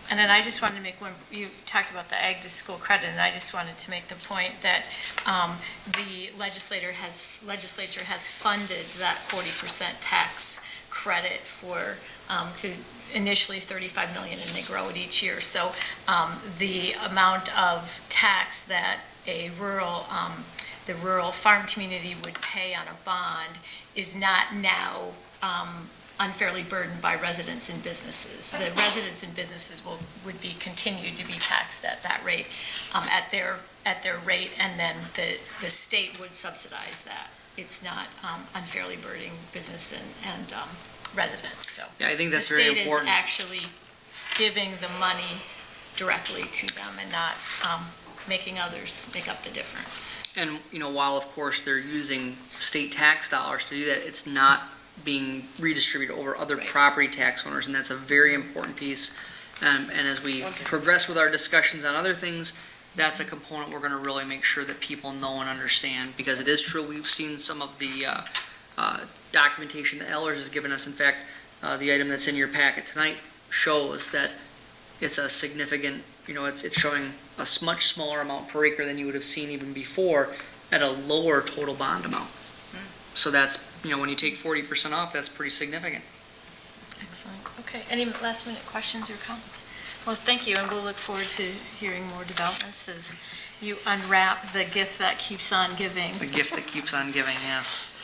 And then I just wanted to make one, you talked about the ag to school credit, and I just wanted to make the point that the legislature has funded that 40% tax credit for, to initially 35 million, and they grow it each year. So the amount of tax that the rural farm community would pay on a bond is not now unfairly burdened by residents and businesses. The residents and businesses would be continued to be taxed at that rate, at their rate, and then the state would subsidize that. It's not unfairly burdening business and residents, so. Yeah, I think that's very important. The state is actually giving the money directly to them and not making others make up the difference. And, while of course they're using state tax dollars to do that, it's not being redistributed over other property tax owners, and that's a very important piece. And as we progress with our discussions on other things, that's a component we're going to really make sure that people know and understand, because it is true, we've seen some of the documentation that Ellers has given us. In fact, the item that's in your packet tonight shows that it's a significant, it's showing a much smaller amount per acre than you would have seen even before at a lower total bond amount. So that's, when you take 40% off, that's pretty significant. Excellent. Okay, any last minute questions or comments? Well, thank you, and we'll look forward to hearing more developments as you unwrap the gift that keeps on giving. The gift that keeps on giving, yes.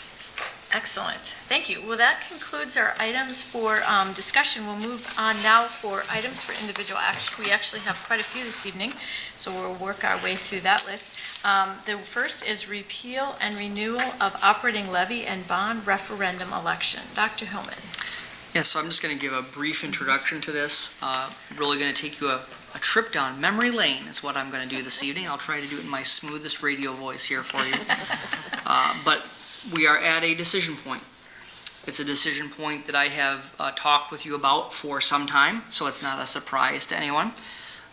Excellent. Thank you. Well, that concludes our items for discussion. We'll move on now for items for individual action. We actually have quite a few this evening, so we'll work our way through that list. The first is repeal and renewal of operating levy and bond referendum election. Dr. Hillman. Yeah, so I'm just going to give a brief introduction to this. Really going to take you a trip down memory lane is what I'm going to do this evening. I'll try to do it in my smoothest radio voice here for you. But we are at a decision point. It's a decision point that I have talked with you about for some time, so it's not a surprise to anyone.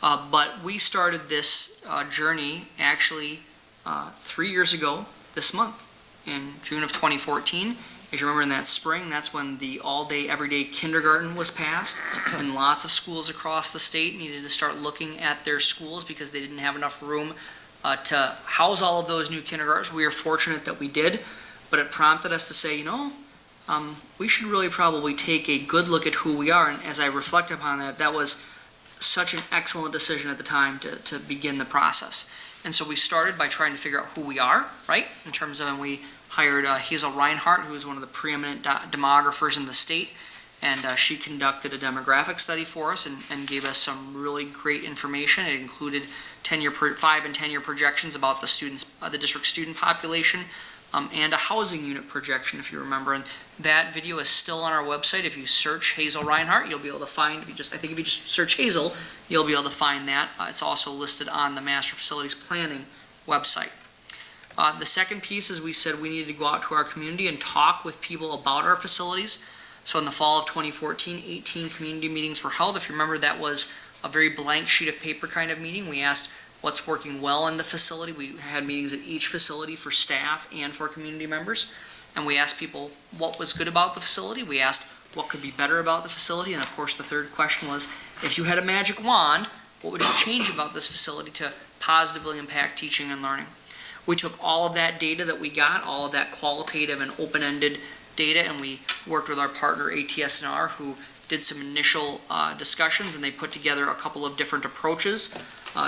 But we started this journey actually 3 years ago this month, in June of 2014. As you remember, in that spring, that's when the all-day, everyday kindergarten was passed, and lots of schools across the state needed to start looking at their schools because they didn't have enough room to house all of those new kindergartens. We are fortunate that we did, but it prompted us to say, we should really probably take a good look at who we are. And as I reflect upon that, that was such an excellent decision at the time to begin the process. And so we started by trying to figure out who we are, right? In terms of, and we hired Hazel Reinhardt, who is one of the preeminent demographers in the state, and she conducted a demographic study for us and gave us some really great information. It included 5 and 10-year projections about the district student population, and a housing unit projection, if you remember. And that video is still on our website. If you search Hazel Reinhardt, you'll be able to find, if you just search Hazel, you'll be able to find that. It's also listed on the Master Facilities Planning website. The second piece is we said we needed to go out to our community and talk with people about our facilities. So in the fall of 2014, 18 community meetings were held. If you remember, that was a very blank sheet of paper kind of meeting. We asked what's working well in the facility. We had meetings at each facility for staff and for community members. And we asked people what was good about the facility. We asked what could be better about the facility. And of course, the third question was, if you had a magic wand, what would you change about this facility to positively impact teaching and learning? We took all of that data that we got, all of that qualitative and open-ended data, and we worked with our partner ATS&R, who did some initial discussions, and they put together a couple of different approaches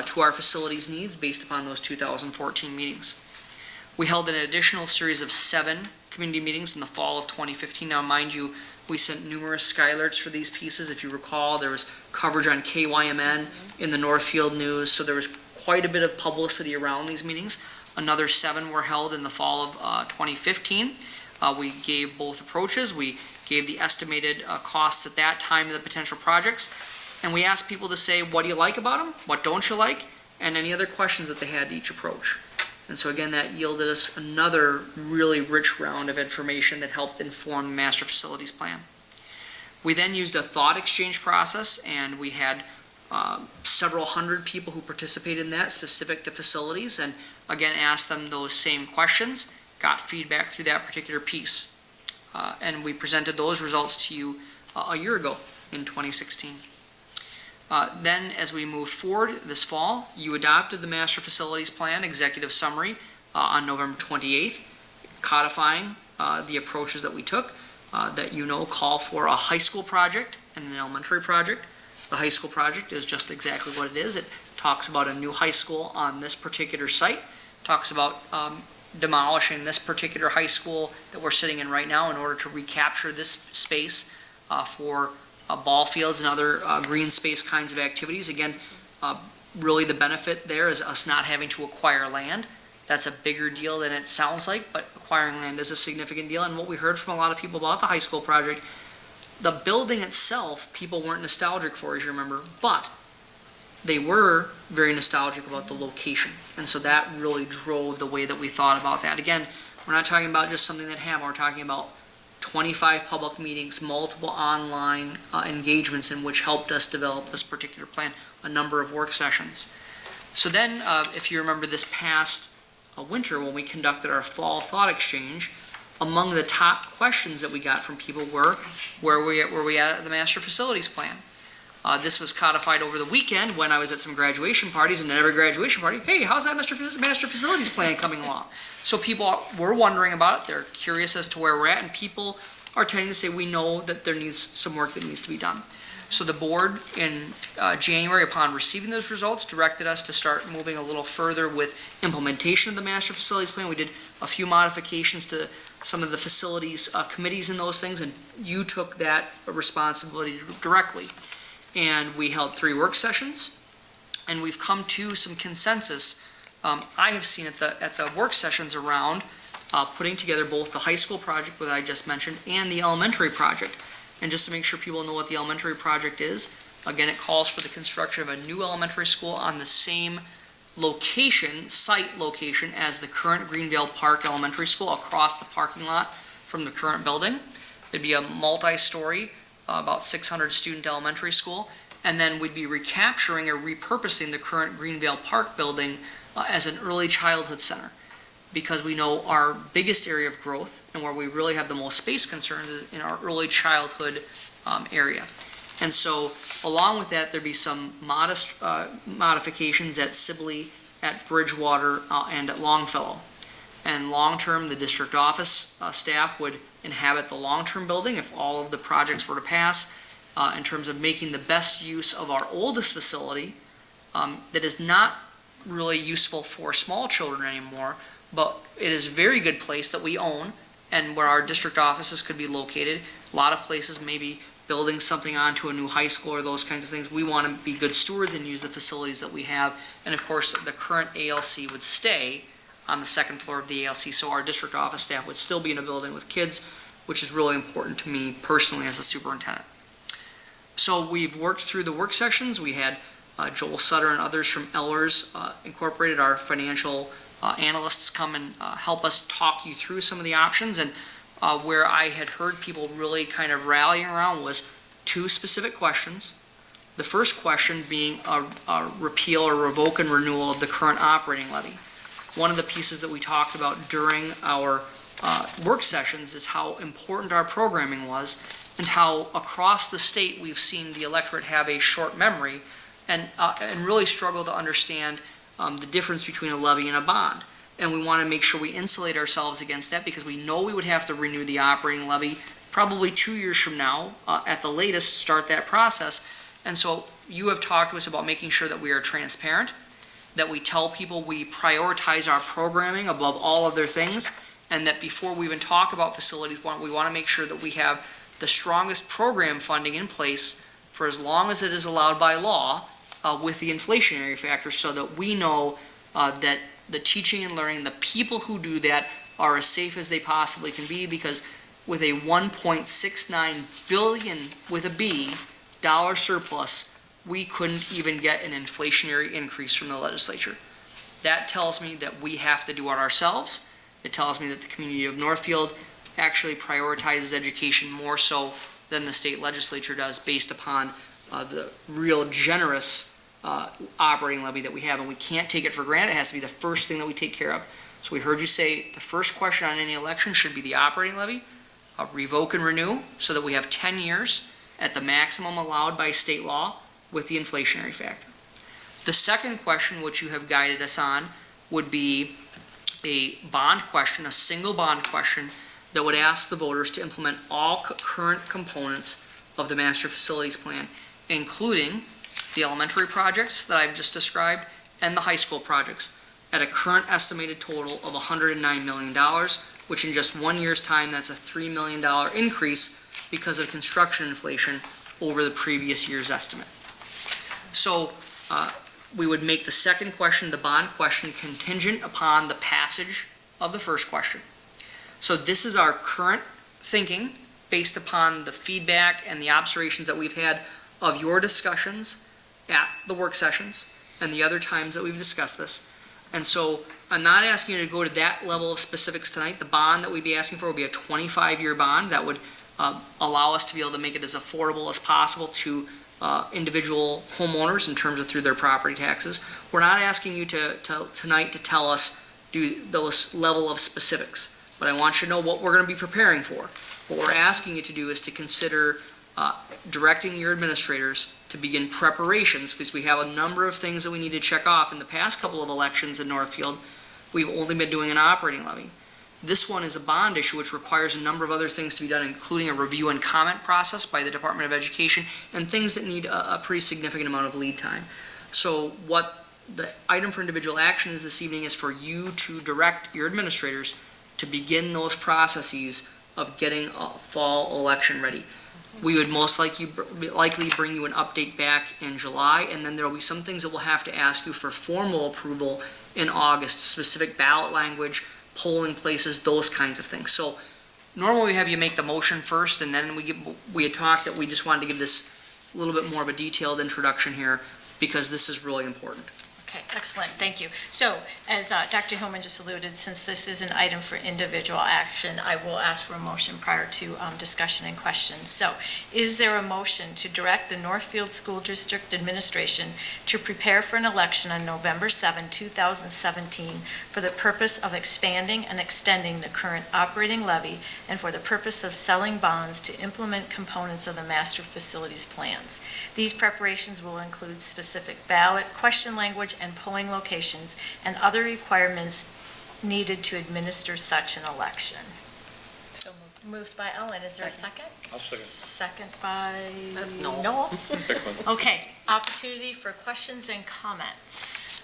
to our facilities needs based upon those 2014 meetings. We held an additional series of 7 community meetings in the fall of 2015. Now, mind you, we sent numerous skylarts for these pieces. If you recall, there was coverage on KYMN in the Northfield News, so there was quite a bit of publicity around these meetings. Another 7 were held in the fall of 2015. We gave both approaches. We gave the estimated costs at that time of the potential projects, and we asked people to say, what do you like about them? What don't you like? And any other questions that they had to each approach. And so again, that yielded us another really rich round of information that helped inform the master facilities plan. We then used a thought exchange process, and we had several hundred people who participated in that specific to facilities, and again asked them those same questions, got feedback through that particular piece. And we presented those results to you a year ago in 2016. Then, as we moved forward this fall, you adopted the Master Facilities Plan Executive Summary on November 28th, codifying the approaches that we took that call for a high school project and an elementary project. The high school project is just exactly what it is. It talks about a new high school on this particular site, talks about demolishing this particular high school that we're sitting in right now in order to recapture this space for ball fields and other green space kinds of activities. Again, really the benefit there is us not having to acquire land. That's a bigger deal than it sounds like, but acquiring land is a significant deal. And what we heard from a lot of people about the high school project, the building itself, people weren't nostalgic for, as you remember, but they were very nostalgic about the location. And so that really drove the way that we thought about that. Again, we're not talking about just something that happened. We're talking about 25 public meetings, multiple online engagements in which helped us develop this particular plan, a number of work sessions. So then, if you remember this past winter when we conducted our fall thought exchange, among the top questions that we got from people were, where were we at the Master Facilities Plan? This was codified over the weekend when I was at some graduation parties, and at every graduation party, hey, how's that Master Facilities Plan coming along? So people were wondering about it, they're curious as to where we're at, and people are tending to say, we know that there needs some work that needs to be done. So the board in January, upon receiving those results, directed us to start moving a little further with implementation of the Master Facilities Plan. We did a few modifications to some of the facilities committees and those things, and you took that responsibility directly. And we held 3 work sessions, and we've come to some consensus. I have seen at the work sessions around putting together both the high school project that I just mentioned and the elementary project. And just to make sure people know what the elementary project is, again, it calls for the construction of a new elementary school on the same site location as the current Greenvale Park Elementary School, across the parking lot from the current building. It'd be a multi-story, about 600 student elementary school, and then we'd be recapturing or repurposing the current Greenvale Park building as an early childhood center, because we know our biggest area of growth and where we really have the most space concerns is in our early childhood area. And so along with that, there'd be some modest modifications at Sibley, at Bridgewater, and at Longfellow. And long-term, the district office staff would inhabit the long-term building if all of the projects were to pass, in terms of making the best use of our oldest facility that is not really useful for small children anymore, but it is a very good place that we own and where our district offices could be located. A lot of places maybe building something onto a new high school or those kinds of things. We want to be good stewards and use the facilities that we have. And of course, the current ALC would stay on the 2nd floor of the ALC, so our district office staff would still be in a building with kids, which is really important to me personally as the superintendent. So we've worked through the work sessions. We had Joel Sutter and others from Ehlers Incorporated, our financial analysts, come and help us talk you through some of the options. And where I had heard people really kind of rallying around was 2 specific questions. The The first question being a repeal or revoke and renewal of the current operating levy. One of the pieces that we talked about during our work sessions is how important our programming was and how across the state we've seen the electorate have a short memory and really struggle to understand the difference between a levy and a bond. And we want to make sure we insulate ourselves against that because we know we would have to renew the operating levy probably 2 years from now, at the latest, start that process. And so you have talked to us about making sure that we are transparent, that we tell people we prioritize our programming above all other things, and that before we even talk about facilities, we want to make sure that we have the strongest program funding in place for as long as it is allowed by law with the inflationary factor so that we know that the teaching and learning, the people who do that are as safe as they possibly can be because with a $1.69 billion with a B dollar surplus, we couldn't even get an inflationary increase from the legislature. That tells me that we have to do it ourselves. It tells me that the community of Northfield actually prioritizes education more so than the state legislature does based upon the real generous operating levy that we have, and we can't take it for granted. It has to be the first thing that we take care of. So we heard you say the first question on any election should be the operating levy, revoke and renew, so that we have 10 years at the maximum allowed by state law with the inflationary factor. The second question, which you have guided us on, would be a bond question, a single bond question that would ask the voters to implement all current components of the master facilities plan, including the elementary projects that I've just described and the high school projects at a current estimated total of $109 million, which in just 1 year's time, that's a $3 million increase because of construction inflation over the previous year's estimate. So we would make the second question, the bond question, contingent upon the passage of the first question. So this is our current thinking based upon the feedback and the observations that we've had of your discussions at the work sessions and the other times that we've discussed this. And so I'm not asking you to go to that level of specifics tonight. The bond that we'd be asking for would be a 25-year bond that would allow us to be able to make it as affordable as possible to individual homeowners in terms of through their property taxes. We're not asking you tonight to tell us do those level of specifics, but I want you to know what we're going to be preparing for. What we're asking you to do is to consider directing your administrators to begin preparations because we have a number of things that we need to check off. In the past couple of elections in Northfield, we've only been doing an operating levy. This one is a bond issue which requires a number of other things to be done, including a review and comment process by the Department of Education and things that need a pretty significant amount of lead time. So what the item for individual action is this evening is for you to direct your administrators to begin those processes of getting a fall election ready. We would most likely bring you an update back in July, and then there will be some things that we'll have to ask you for formal approval in August, specific ballot language, polling places, those kinds of things. So normally we have you make the motion first, and then we had talked that we just wanted to give this a little bit more of a detailed introduction here because this is really important. Okay, excellent, thank you. So, as Dr. Hillman just alluded, since this is an item for individual action, I will ask for a motion prior to discussion and questions. So, is there a motion to direct the Northfield School District Administration to prepare for an election on November 7, 2017 for the purpose of expanding and extending the current operating levy and for the purpose of selling bonds to implement components of the master facilities plans? These preparations will include specific ballot, question language, and polling locations, and other requirements needed to administer such an election. So moved by Ellen, is there a second? I'll second. Second by No. Noel? Pick one. Okay, opportunity for questions and comments.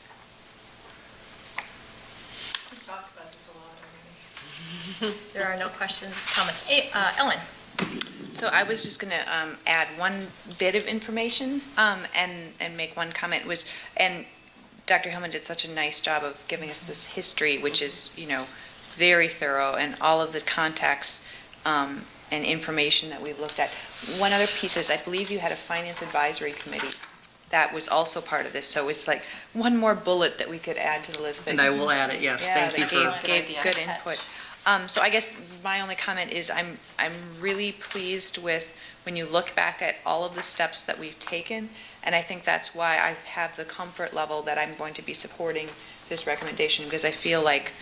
We talked about this a lot already. There are no questions, comments. Ellen? So I was just going to add one bit of information and make one comment and Dr. Hillman did such a nice job of giving us this history, which is, very thorough and all of the context and information that we looked at. One other piece is I believe you had a finance advisory committee that was also part of this. So it's like one more bullet that we could add to the list. And I will add it, yes. Yeah, Thank you for. gave good input. So I guess my only comment is I'm really pleased with when you look back at all of the steps that we've taken And I think that's why I have the comfort level that I'm going to be supporting this recommendation, because I feel like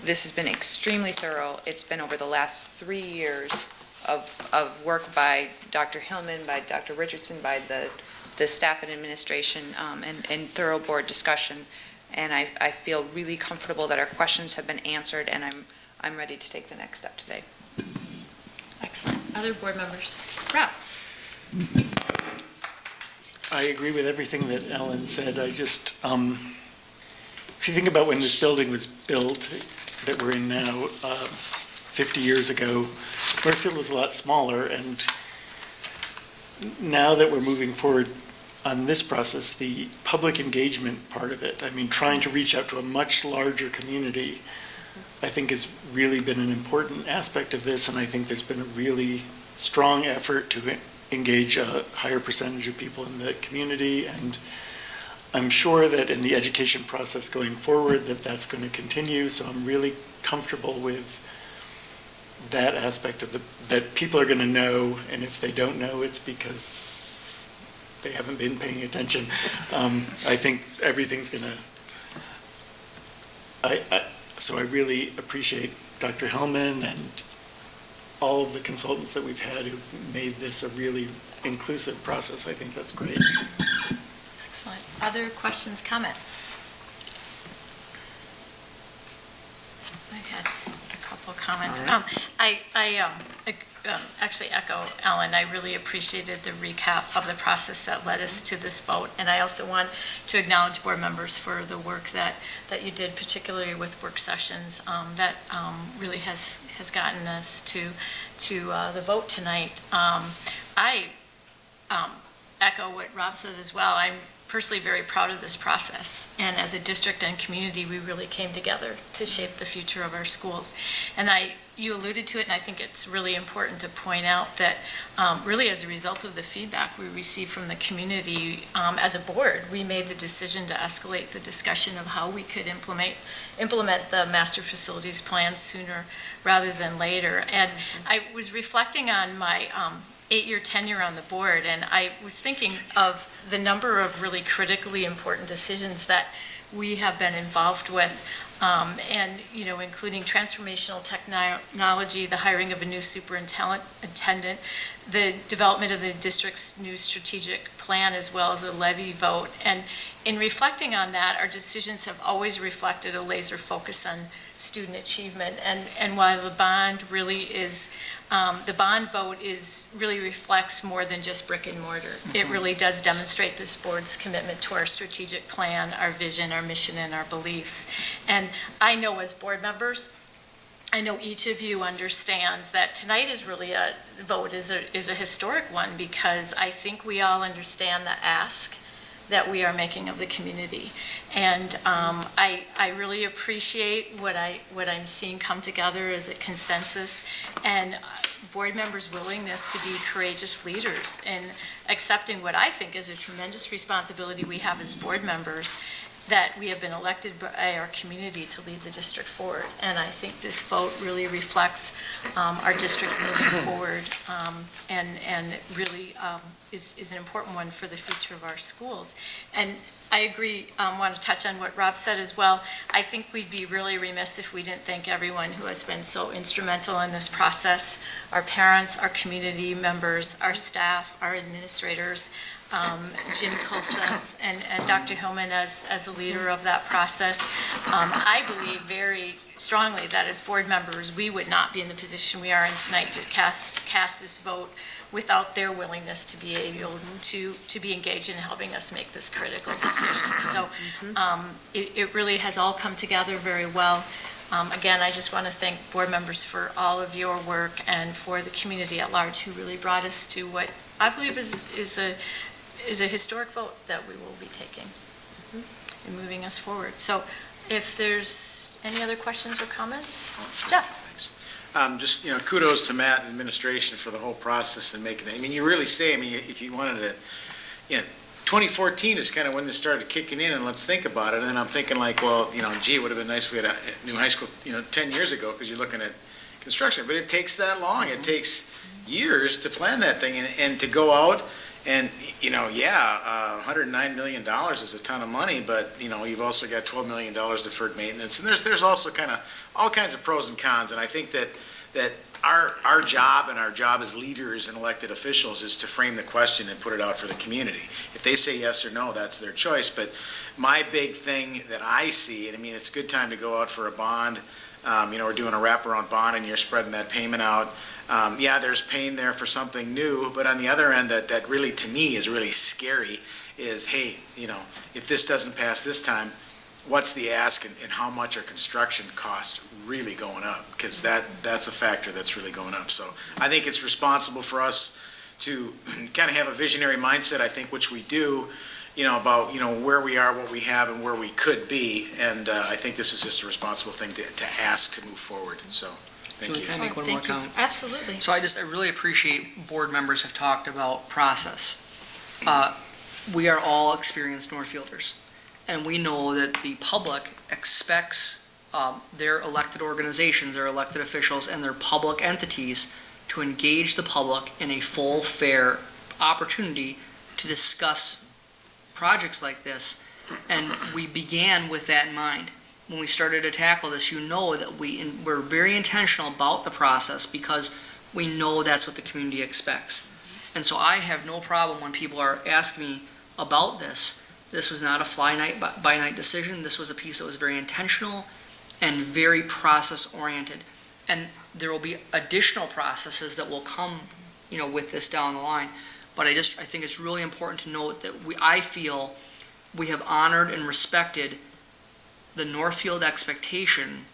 this has been extremely thorough. It's been over the last 3 years of work by Dr. Hillman, by Dr. Richardson, by the staff and administration, and thorough board discussion. And I feel really comfortable that our questions have been answered, and I'm ready to take the next step today. Excellent. Other board members? Rob? I agree with everything that Ellen said. I just, if you think about when this building was built, that we're in now, 50 years ago, Northfield was a lot smaller, and now that we're moving forward on this process, the public engagement part of it, I mean, trying to reach out to a much larger community, I think has really been an important aspect of this, and I think there's been a really strong effort to engage a higher percentage of people in the community, and I'm sure that in the education process going forward that that's going to continue, so I'm really comfortable with that aspect of that people are going to know, and if they don't know, it's because they haven't been paying attention. I think everything's going to, so I really appreciate Dr. Hillman and all of the consultants that we've had who've made this a really inclusive process. I think that's great. Excellent. Other questions, comments? I had a couple of comments. I actually echo Ellen. I really appreciated the recap of the process that led us to this vote. And I also want to acknowledge board members for the work that you did, particularly with work sessions, that really has gotten us to the vote tonight. I echo what Rob says as well. I'm personally very proud of this process. And as a district and community, we really came together to shape the future of our schools. And you alluded to it, and I think it's really important to point out that really as a result of the feedback we received from the community, as a board, we made the decision to escalate the discussion of how we could implement the master facilities plan sooner rather than later. And I was reflecting on my 8-year tenure on the board, and I was thinking of the number of really critically important decisions that we have been involved with, and, including transformational technology, the hiring of a new superintendent, the development of the district's new strategic plan, as well as a levy vote. And in reflecting on that, our decisions have always reflected a laser focus on student achievement. And while the bond really is, the bond vote really reflects more than just brick and mortar. It really does demonstrate this board's commitment to our strategic plan, our vision, our mission, and our beliefs. And I know as board members, I know each of you understands that tonight is really a vote is a historic one, because I think we all understand the ask that we are making of the community. And I really appreciate what I'm seeing come together as a consensus, and board members' willingness to be courageous leaders in accepting what I think is a tremendous responsibility we have as board members, that we have been elected by our community to lead the district forward. And I think this vote really reflects our district moving forward, and really is an important one for the future of our schools. And I agree, want to touch on what Rob said as well. I think we'd be really remiss if we didn't thank everyone who has been so instrumental in this process: our parents, our community members, our staff, our administrators, Jim Kulseth and Dr. Hillman as a leader of that process. I believe very strongly that as board members, we would not be in the position we are in tonight to cast this vote without their willingness to be able to be engaged in helping us make this critical decision. So it really has all come together very well. Again, I just want to thank board members for all of your work, and for the community at large who really brought us to what I believe is a historic vote that we will be taking and moving us forward. So if there's any other questions or comments? Jeff? Just, kudos to Matt and administration for the whole process and making it. I mean, you really say, if you wanted to, 2014 is kind of when this started kicking in, and let's think about it. And then I'm thinking like, well, it would have been nice if we had a new high school, 10 years ago, because you're looking at construction. But it takes that long. It takes years to plan that thing, and to go out And, $109 million is a ton of money, but, you've also got $12 million deferred maintenance. And there's also kind of all kinds of pros and cons. And I think that our job and our job as leaders and elected officials is to frame the question and put it out for the community. If they say yes or no, that's their choice. But my big thing that I see, and it's a good time to go out for a bond. We're doing a wraparound bond and you're spreading that payment out. There's pain there for something new, but on the other end, that really, to me, is really scary is, hey, if this doesn't pass this time, what's the ask and how much are construction costs really going up? Because that's a factor that's really going up. So I think it's responsible for us to kind of have a visionary mindset, I think, which we do, about, where we are, what we have, and where we could be. And I think this is just a responsible thing to ask to move forward. So, thank you. Can I make one more comment? Absolutely. So I really appreciate board members have talked about process. We are all experienced Northfielders, and we know that the public expects their elected organizations, their elected officials, and their public entities to engage the public in a full, fair opportunity to discuss projects like this. And we began with that in mind. When we started to tackle this, that we're very intentional about the process because we know that's what the community expects. And so I have no problem when people are asking me about this. This was not a fly-by-night decision. This was a piece that was very intentional and very process-oriented. And there will be additional processes that will come, with this down the line. But I think it's really important to note that I feel we have honored and respected the Northfield expectation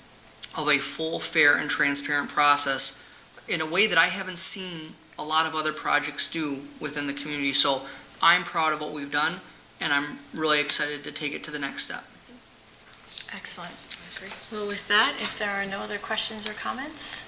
of a full, fair, and transparent process in a way that I haven't seen a lot of other projects do within the community. So I'm proud of what we've done, and I'm really excited to take it to the next step. Excellent. Well, with that, if there are no other questions or comments,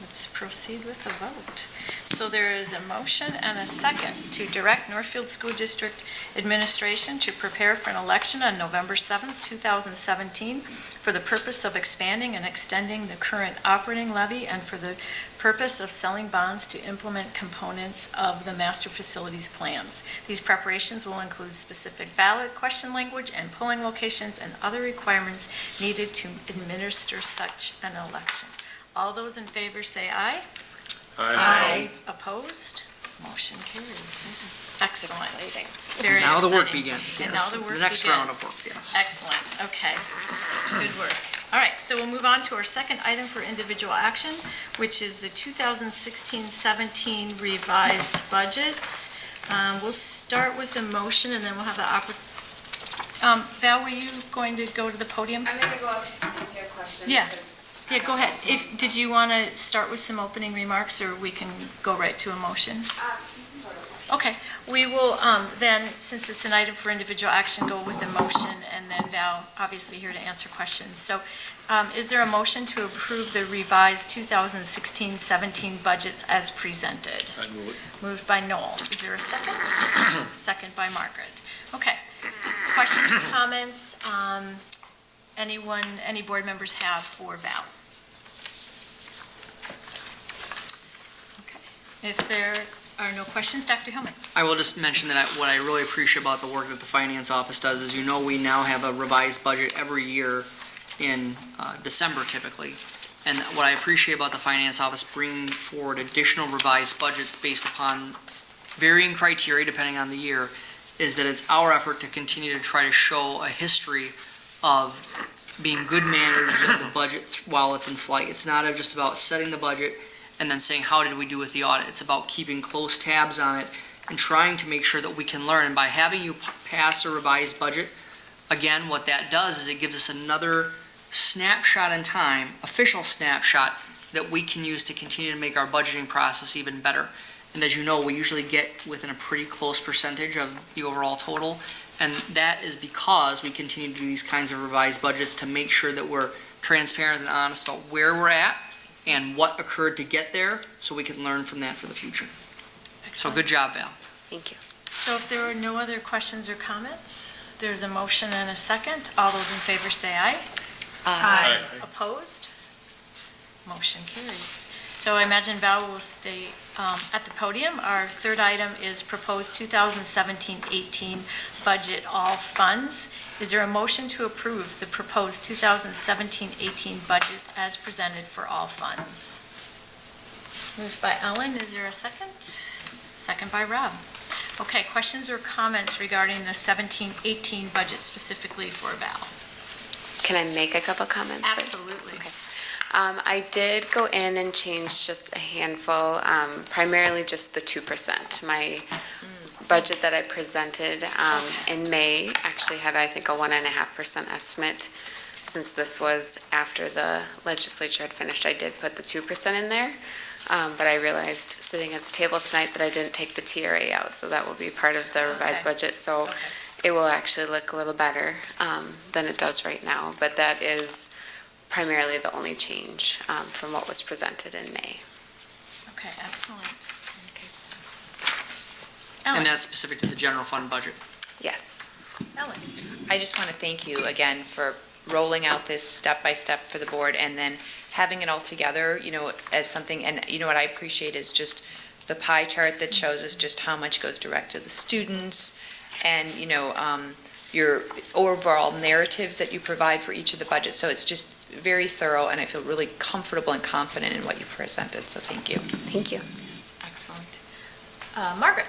let's proceed with the vote. So there is a motion and a second to direct Northfield School District Administration to prepare for an election on November 7th, 2017 for the purpose of expanding and extending the current operating levy and for the purpose of selling bonds to implement components of the master facilities plans. These preparations will include specific ballot question language and polling locations and other requirements needed to administer such an election. All those in favor say aye. Aye. Opposed? Motion carries. Excellent. Exciting. Very Now the work exciting. begins, And yes. now the work The next round of begins. work, yes. Excellent, okay. Good work. All right, so we'll move on to our second item for individual action, which is the 2016-17 revised budgets. We'll start with the motion, and then we'll have the Val, were you going to go to the podium? I'm going to go up to answer your questions. Yeah. Yeah, go ahead. Did you want to start with some opening remarks, or we can go right to a motion? Okay, we will then, since it's an item for individual action, go with the motion, and then Val, obviously here to answer questions. So is there a motion to approve the revised 2016-17 budgets as presented? I move it. Moved by Noel. Is there a second? Second by Margaret. Okay. Questions, comments, any board members have for Val? Okay. If there are no questions, Dr. Hillman. I will just mention that what I really appreciate about the work that the finance office does is, we now have a revised budget every year in December typically. And what I appreciate about the finance office bringing forward additional revised budgets based upon varying criteria depending on the year is that it's our effort to continue to try to show a history of being good managers of the budget while it's in flight. It's not just about setting the budget and then saying, how did we do with the audit? It's about keeping close tabs on it and trying to make sure that we can learn. And by having you pass a revised budget, again, what that does is it gives us another snapshot in time, official snapshot, that we can use to continue to make our budgeting process even better. And as you know, we usually get within a pretty close percentage of the overall total. And that is because we continue to do these kinds of revised budgets to make sure that we're transparent and honest about where we're at and what occurred to get there, so we can learn from that for the future. So good job, Val. Thank you. So if there are no other questions or comments, there's a motion and a second. All those in favor say aye. Aye. Opposed? Motion carries. So I imagine Val will stay at the podium. Our third item is proposed 2017-18 budget all funds. Is there a motion to approve the proposed 2017-18 budget as presented for all funds? Moved by Ellen, is there a second? Second by Rob. Okay, questions or comments regarding the 17-18 budget specifically for Val? Can I make a couple comments first? Absolutely. Okay. I did go in and change just a handful, primarily just the 2%. My budget that I presented in May actually had, I think, a 1.5% estimate. Since this was after the legislature had finished, I did put the 2% in there. But I realized sitting at the table tonight that I didn't take the TRA out, so that will be part of the revised budget. So it will actually look a little better than it does right now. But that is primarily the only change from what was presented in May. Okay, excellent. And that's specific to the general fund budget. Yes. Ellen? I just want to thank you again for rolling out this step-by-step for the board and then having it all together, as something, and what I appreciate is just the pie chart that shows us just how much goes direct to the students and, your overall narratives that you provide for each of the budgets. So it's just very thorough and I feel really comfortable and confident in what you presented. So thank you. Thank you. Excellent. Margaret?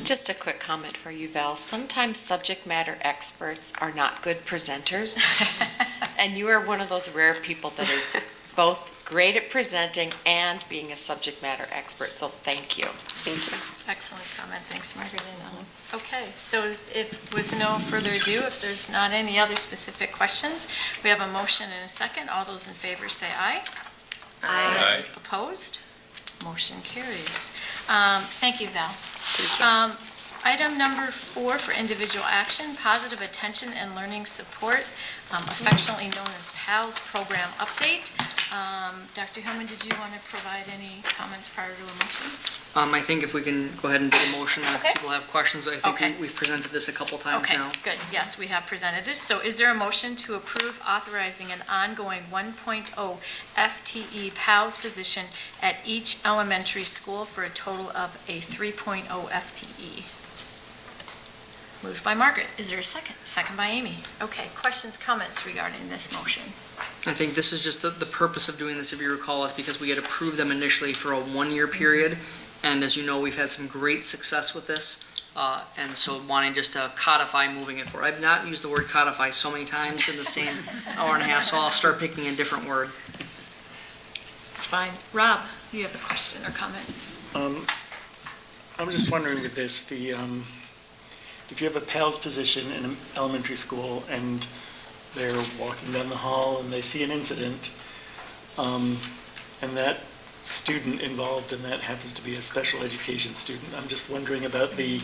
Just a quick comment for you, Val. Sometimes subject matter experts are not good presenters, and you are one of those rare people that is both great at presenting and being a subject matter expert, so thank you. Thank you. Excellent comment. Thanks, Margaret and Ellen. Okay, so with no further ado, if there's not any other specific questions, we have a motion and a second. All those in favor say aye. Aye. Opposed? Motion carries. Thank you, Val. Thank you. Item number 4 for individual action, positive attention and learning support, affectionately known as PALS program update. Dr. Hillman, did you want to provide any comments prior to a motion? I think if we can go ahead and do the motion, and if people have questions, I think Okay. we've presented this a couple times now. Okay, good. Yes, we have presented this. So is there a motion to approve authorizing an ongoing 1.0 FTE PALS position at each elementary school for a total of a 3.0 FTE? Moved by Margaret. Is there a second? Second by Amy. Okay, questions, comments regarding this motion? I think this is just the purpose of doing this, if you recall, is because we had approved them initially for a one-year period. And as you know, we've had some great success with this. And so wanting just to codify moving it forward. I've not used the word codify so many times in the same hour and a half, so I'll start picking a different word. It's fine. Rob, you have a question or comment? I'm just wondering with this, if you have a PALS position in an elementary school and they're walking down the hall and they see an incident, and that student involved in that happens to be a special education student, I'm just wondering about the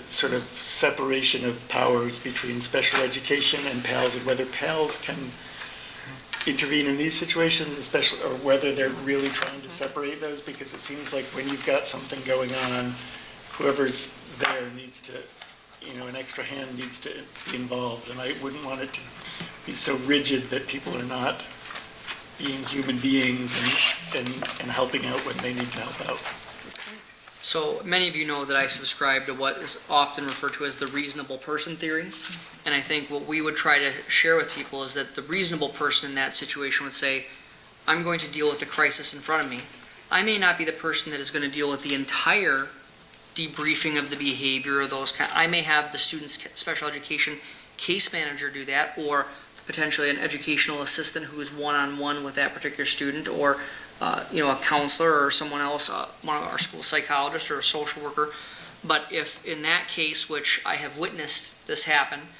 sort of separation of powers between special education and PALS, and whether PALS can intervene in these situations, especially, or whether they're really trying to separate those, because it seems like when you've got something going on, whoever's there needs to, an extra hand needs to be involved, and I wouldn't want it to be so rigid that people are not being human beings and helping out when they need to help out. So many of you know that I subscribe to what is often referred to as the reasonable person theory. And I think what we would try to share with people is that the reasonable person in that situation would say, I'm going to deal with the crisis in front of me. I may not be the person that is going to deal with the entire debriefing of the behavior or those kind. I may have the student's special education case manager do that, or potentially an educational assistant who is one-on-one with that particular student, or a counselor or someone else, one of our school psychologists or a social worker. But if in that case, which I have witnessed this happen,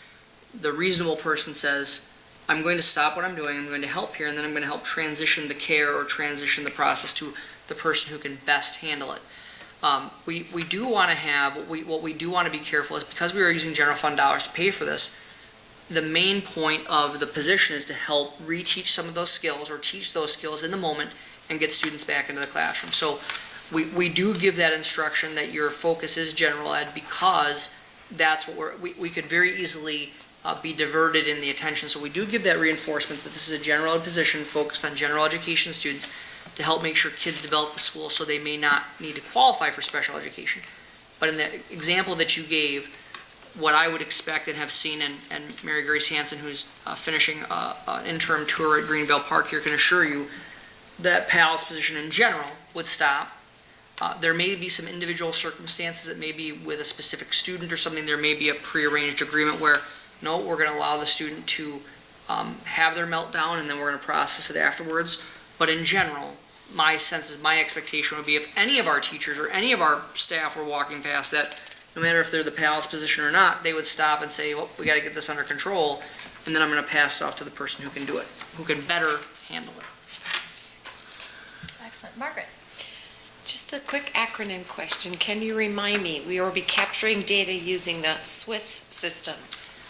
the reasonable person says, I'm going to stop what I'm doing, I'm going to help here, and then I'm going to help transition the care or transition the process to the person who can best handle it. We do want to have, what we do want to be careful is, because we are using general fund dollars to pay for this, the main point of the position is to help reteach some of those skills or teach those skills in the moment and get students back into the classroom. So we do give that instruction that your focus is general ed, because that's what we could very easily be diverted in the attention. So we do give that reinforcement that this is a general ed position focused on general education students to help make sure kids develop the school so they may not need to qualify for special education. But in the example that you gave, what I would expect and have seen, and Mary Grace Hansen, who's finishing an interim tour at Greenville Park here, can assure you that PAL's position in general would stop. There may be some individual circumstances that may be with a specific student or something. There may be a prearranged agreement where, no, we're going to allow the student to have their meltdown and then we're going to process it afterwards. But in general, my sense is, my expectation would be if any of our teachers or any of our staff were walking past that, no matter if they're the PAL's position or not, they would stop and say, well, we got to get this under control, and then I'm going to pass it off to the person who can do it, who can better handle it. Excellent. Margaret? Just a quick acronym question. Can you remind me, we will be capturing data using the SWIS system.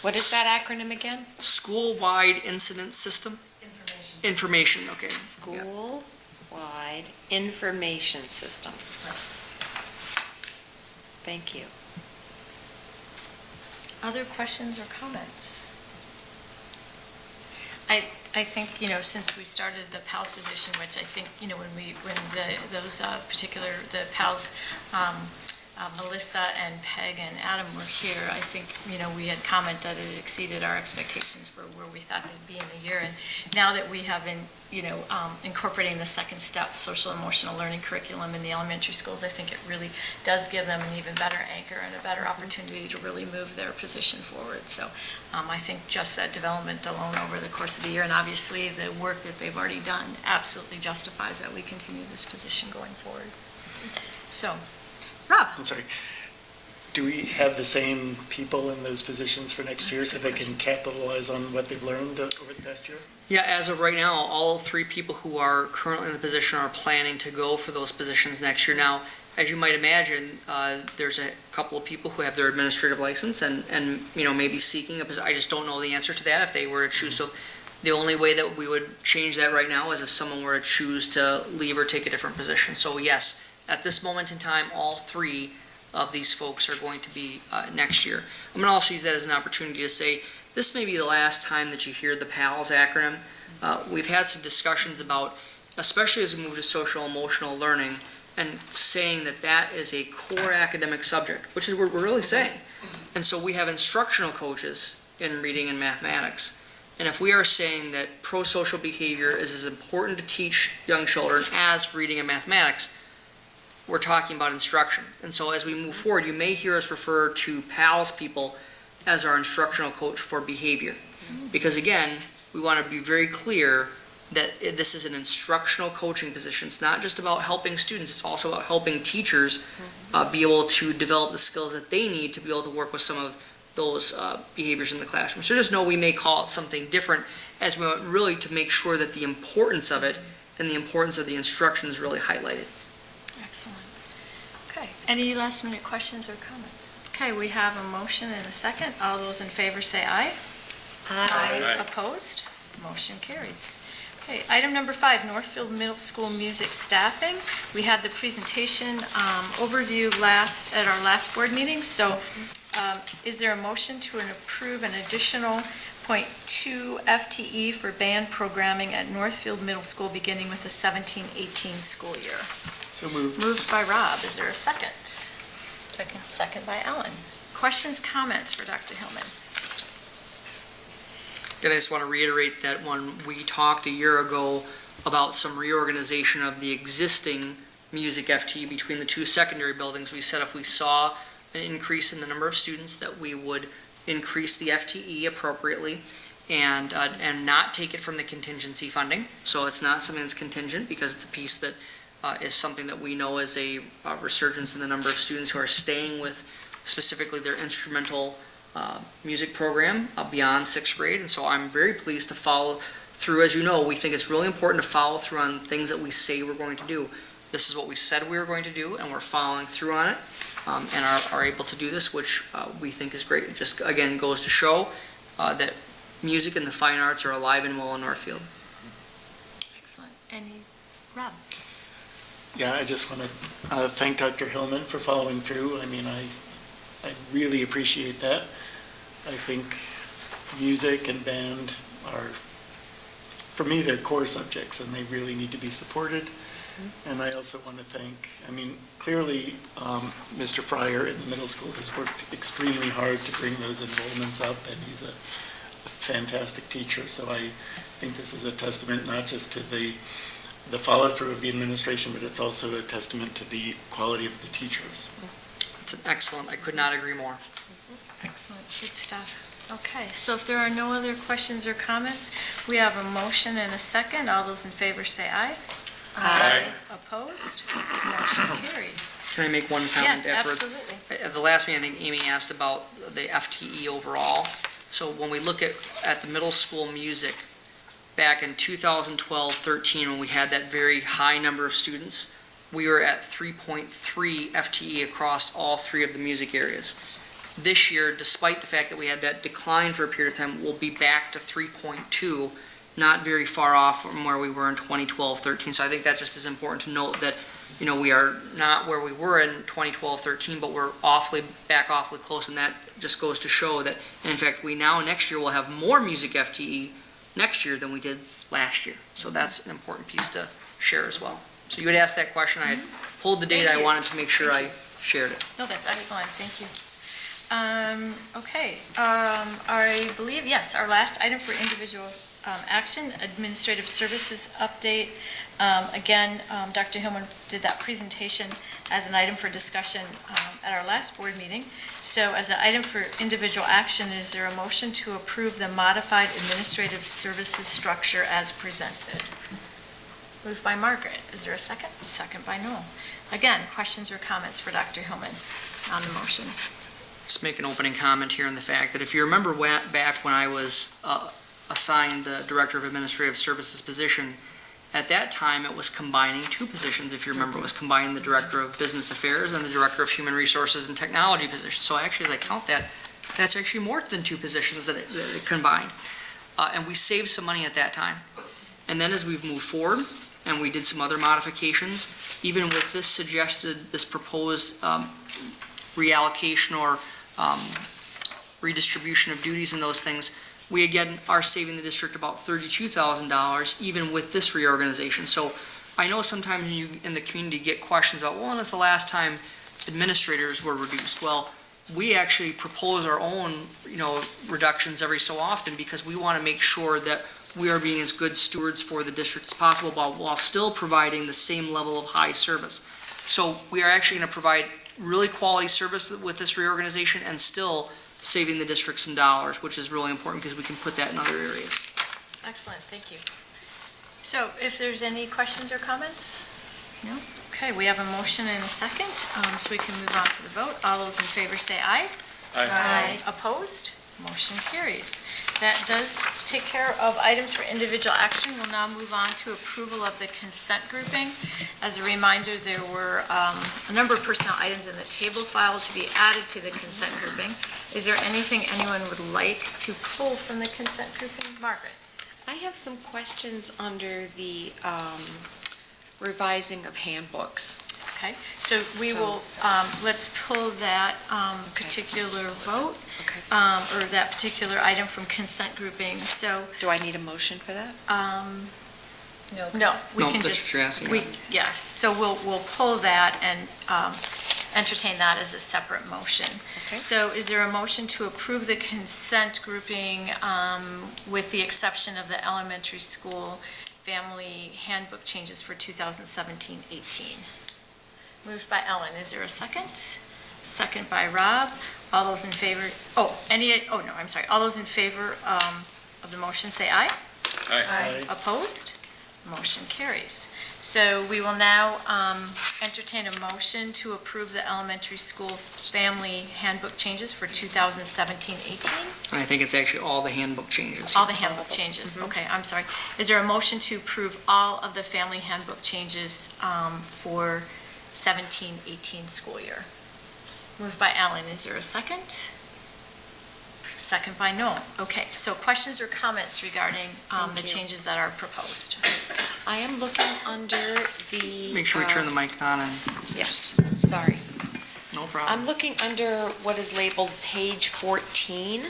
What is that acronym again? School-wide incident system? Information, okay. School-wide information system. Thank you. Other questions or comments? I think, since we started the PALS position, which I think, when those particular, the PALS, Melissa and Peg and Adam were here, I think, we had commented that it exceeded our expectations for where we thought they'd be in a year. And now that we have been, incorporating the second step, social emotional learning curriculum in the elementary schools, I think it really does give them an even better anchor and a better opportunity to really move their position forward. So I think just that development alone over the course of the year, and obviously the work that they've already done, absolutely justifies that we continue this position going forward. So, Rob? I'm sorry. Do we have the same people in those positions for next year so they can capitalize on what they've learned over the past year? Yeah, as of right now, all three people who are currently in the position are planning to go for those positions next year. Now, as you might imagine, there's a couple of people who have their administrative license and maybe seeking a position. I just don't know the answer to that if they were to choose. So the only way that we would change that right now is if someone were to choose to leave or take a different position. So yes, at this moment in time, all three of these folks are going to be next year. I'm going to also use that as an opportunity to say, this may be the last time that you hear the PALS acronym. We've had some discussions about, especially as we move to social emotional learning, and saying that that is a core academic subject, which is what we're really saying. And so we have instructional coaches in reading and mathematics. And if we are saying that pro-social behavior is as important to teach young children as reading and mathematics, we're talking about instruction. And so as we move forward, you may hear us refer to PALS people as our instructional coach for behavior. Because again, we want to be very clear that this is an instructional coaching position. It's not just about helping students, it's also about helping teachers be able to develop the skills that they need to be able to work with some of those behaviors in the classroom. So just know we may call it something different as we want really to make sure that the importance of it and the importance of the instruction is really highlighted. Excellent. Okay, any last minute questions or comments? Okay, we have a motion and a second. All those in favor say aye. Aye. Opposed? Motion carries. Okay, item number 5, Northfield Middle School music staffing. We had the presentation overview at our last board meeting, so is there a motion to approve an additional .2 FTE for band programming at Northfield Middle School beginning with the 17-18 school year? So moved. Moved by Rob. Is there a second? Second. Second by Ellen. Questions, comments for Dr. Hillman? And I just want to reiterate that when we talked a year ago about some reorganization of the existing music FTE between the two secondary buildings, we said if we saw an increase in the number of students that we would increase the FTE appropriately and not take it from the contingency funding. So it's not something that's contingent because it's a piece that is something that we know is a resurgence in the number of students who are staying with specifically their instrumental music program beyond 6th grade. And so I'm very pleased to follow through. As you know, we think it's really important to follow through on things that we say we're going to do. This is what we said we were going to do, and we're following through on it and are able to do this, which we think is great. It just, again, goes to show that music and the fine arts are alive and well in Northfield. Excellent. Any, Rob? Yeah, I just want to thank Dr. Hillman for following through. I mean, I really appreciate that. I think music and band are, for me, they're core subjects, and they really need to be supported. And I also want to thank, clearly, Mr. Fryer in the middle school has worked extremely hard to bring those enrollments up, and he's a fantastic teacher. So I think this is a testament not just to the follow-through of the administration, but it's also a testament to the quality of the teachers. It's an excellent, I could not agree more. Excellent, good stuff. Okay, so if there are no other questions or comments, we have a motion and a second. All those in favor say aye. Aye. Opposed? Motion carries. Can I make one comment Yes, afterwards? absolutely. At the last meeting, I think Amy asked about the FTE overall. So when we look at the middle school music, back in 2012-13, when we had that very high number of students, we were at 3.3 FTE across all three of the music areas. This year, despite the fact that we had that decline for a period of time, we'll be back to 3.2, not very far off from where we were in 2012-13. So I think that just is important to note that, we are not where we were in 2012-13, but we're awfully close, and that just goes to show that, and in fact, we now next year will have more music FTE next year than we did last year. So that's an important piece to share as well. So you had asked that question, I had pulled the data, I wanted to make sure I shared it. No, that's excellent, thank you. Okay, I believe, yes, our last item for individual action, administrative services update. Again, Dr. Hillman did that presentation as an item for discussion at our last board meeting. So as an item for individual action, is there a motion to approve the modified administrative services structure as presented? Moved by Margaret. Is there a second? Second by Noel. Again, questions or comments for Dr. Hillman on the motion? Just make an opening comment here on the fact that if you remember back when I was assigned the Director of Administrative Services position, at that time it was combining two positions. If you remember, it was combining the Director of Business Affairs and the Director of Human Resources and Technology position. So actually, as I count that, that's actually more than two positions that it combined. And we saved some money at that time. And then as we've moved forward, and we did some other modifications, even with this proposed reallocation or redistribution of duties and those things, we again are saving the district about $32,000 even with this reorganization. So I know sometimes you in the community get questions about, well, when was the last time administrators were reduced? Well, we actually propose our own, reductions every so often because we want to make sure that we are being as good stewards for the district as possible while still providing the same level of high service. So we are actually going to provide really quality service with this reorganization and still saving the district some dollars, which is really important because we can put that in other areas. Excellent, thank you. So if there's any questions or comments? No? Okay, we have a motion and a second, so we can move on to the vote. All those in favor say aye. Aye. Opposed? Motion carries. That does take care of items for individual action. We'll now move on to approval of the consent grouping. As a reminder, there were a number of personnel items in the table file to be added to the consent grouping. Is there anything anyone would like to pull from the consent grouping? Margaret? I have some questions under the revising of handbooks. Okay, so we will, let's pull that particular vote, or that particular item from consent grouping, so. Do I need a motion for that? No, we No, can that's just. what you're asking about. Yes, so we'll pull that and entertain that as a separate motion. Okay. So is there a motion to approve the consent grouping with the exception of the elementary school family handbook changes for 2017-18? Moved by Ellen. Is there a second? Second by Rob. All those in favor, all those in favor of the motion say aye. Aye. Opposed? Motion carries. So we will now entertain a motion to approve the elementary school family handbook changes for 2017-18. And I think it's actually all the handbook changes. All the handbook changes, okay, I'm sorry. Is there a motion to approve all of the family handbook changes for 17-18 school year? Moved by Alan, is there a second? Second by Noel. Okay, so questions or comments regarding the changes that are proposed? I am looking under the. Make sure we turn the mic on and, Yes, sorry. no problem. I'm looking under what is labeled page 14.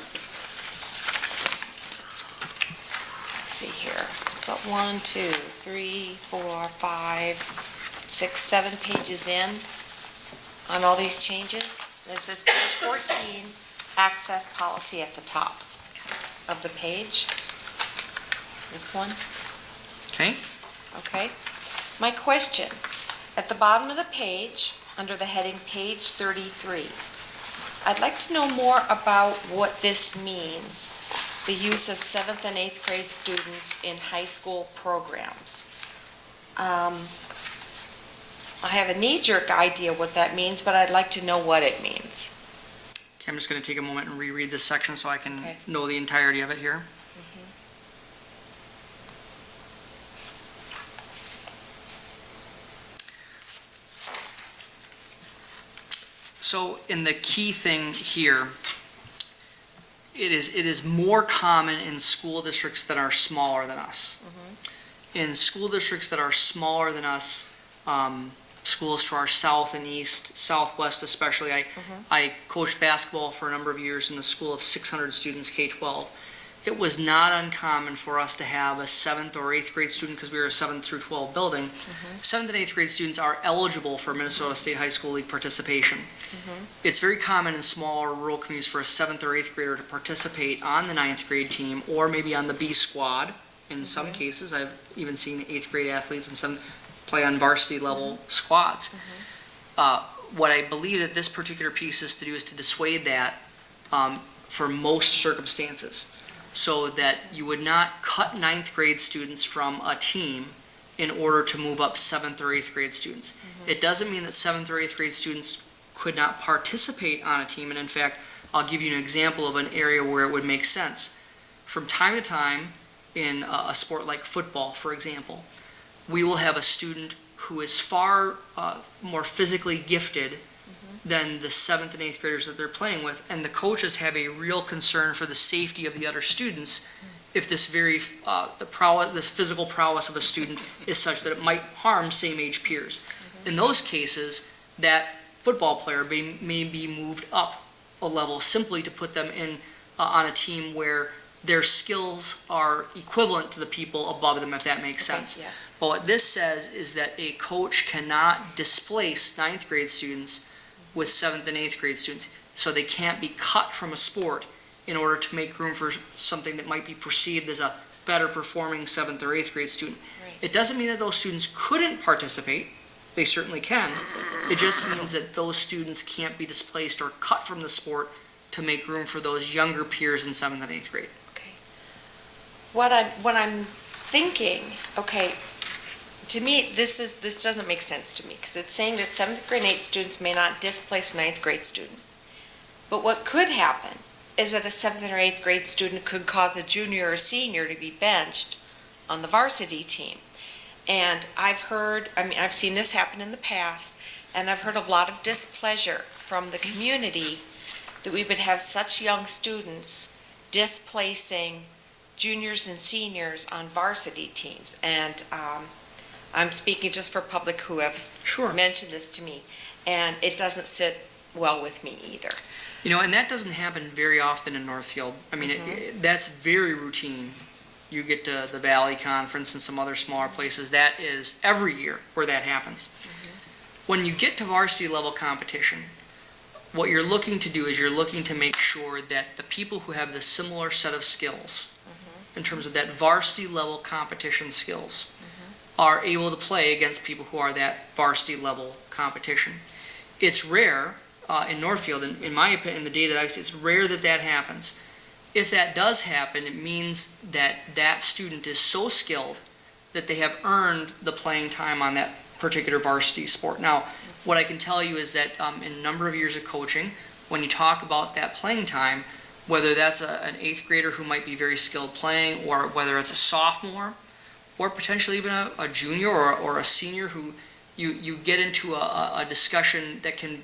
here. But 1, 2, 3, 4, 5, 6, 7 pages in on all these changes. This is page 14, access policy at the top of the page. This one. Okay. Okay. My question, at the bottom of the page, under the heading page 33, I'd like to know more about what this means, the use of 7th and 8th grade students in high school programs. I have a knee-jerk idea what that means, but I'd like to know what it means. Okay, I'm just going to take a moment and reread this section so I can Okay. know the entirety of it here. So, in the key thing here, it is more common in school districts that are smaller than us. In school districts that are smaller than us, schools to our south and east, southwest especially. I coached basketball for a number of years in a school of 600 students, K-12. It was not uncommon for us to have a 7th or 8th grade student, because we were a 7th through 12 building. 7th and 8th grade students are eligible for Minnesota State High School League participation. It's very common in smaller rural communities for a 7th or 8th grader to participate on the 9th grade team, or maybe on the B squad. In some cases, I've even seen 8th grade athletes and some play on varsity level squads. What I believe that this particular piece is to do is to dissuade that for most circumstances, so that you would not cut 9th grade students from a team in order to move up 7th or 8th grade students. It doesn't mean that 7th or 8th grade students could not participate on a team, and in fact, I'll give you an example of an area where it would make sense. From time to time, in a sport like football, for example, we will have a student who is far more physically gifted than the 7th and 8th graders that they're playing with, and the coaches have a real concern for the safety of the other students if this this physical prowess of a student is such that it might harm same-age peers. In those cases, that football player may be moved up a level simply to put them in on a team where their skills are equivalent to the people above them, if that makes sense. Yes. But what this says is that a coach cannot displace 9th grade students with 7th and 8th grade students, so they can't be cut from a sport in order to make room for something that might be perceived as a better performing 7th or 8th grade student. Right. It doesn't mean that those students couldn't participate. They certainly can. It just means that those students can't be displaced or cut from the sport to make room for those younger peers in 7th and 8th grade. What I'm thinking, okay, to me, this doesn't make sense to me, because it's saying that 7th grade and 8th students may not displace a 9th grade student. But what could happen is that a 7th or 8th grade student could cause a junior or senior to be benched on the varsity team. And I've seen this happen in the past, and I've heard a lot of displeasure from the community that we would have such young students displacing juniors and seniors on varsity teams. And I'm speaking just for public who have mentioned this to me, and it doesn't sit well with me either. You know, and that doesn't happen very often in Northfield. I mean, that's very routine. You get to the Valley Conference and some other smaller places, that is every year where that happens. When you get to varsity level competition, what you're looking to do is you're looking to make sure that the people who have the similar set of skills, in terms of that varsity level competition skills, are able to play against people who are that varsity level competition. It's rare in Northfield, in my opinion, in the data that I've seen, it's rare that that happens. If that does happen, it means that that student is so skilled that they have earned the playing time on that particular varsity sport. Now, what I can tell you is that in a number of years of coaching, when you talk about that playing time, whether that's an 8th grader who might be very skilled playing, or whether it's a sophomore, or potentially even a junior or a senior who you get into a discussion that can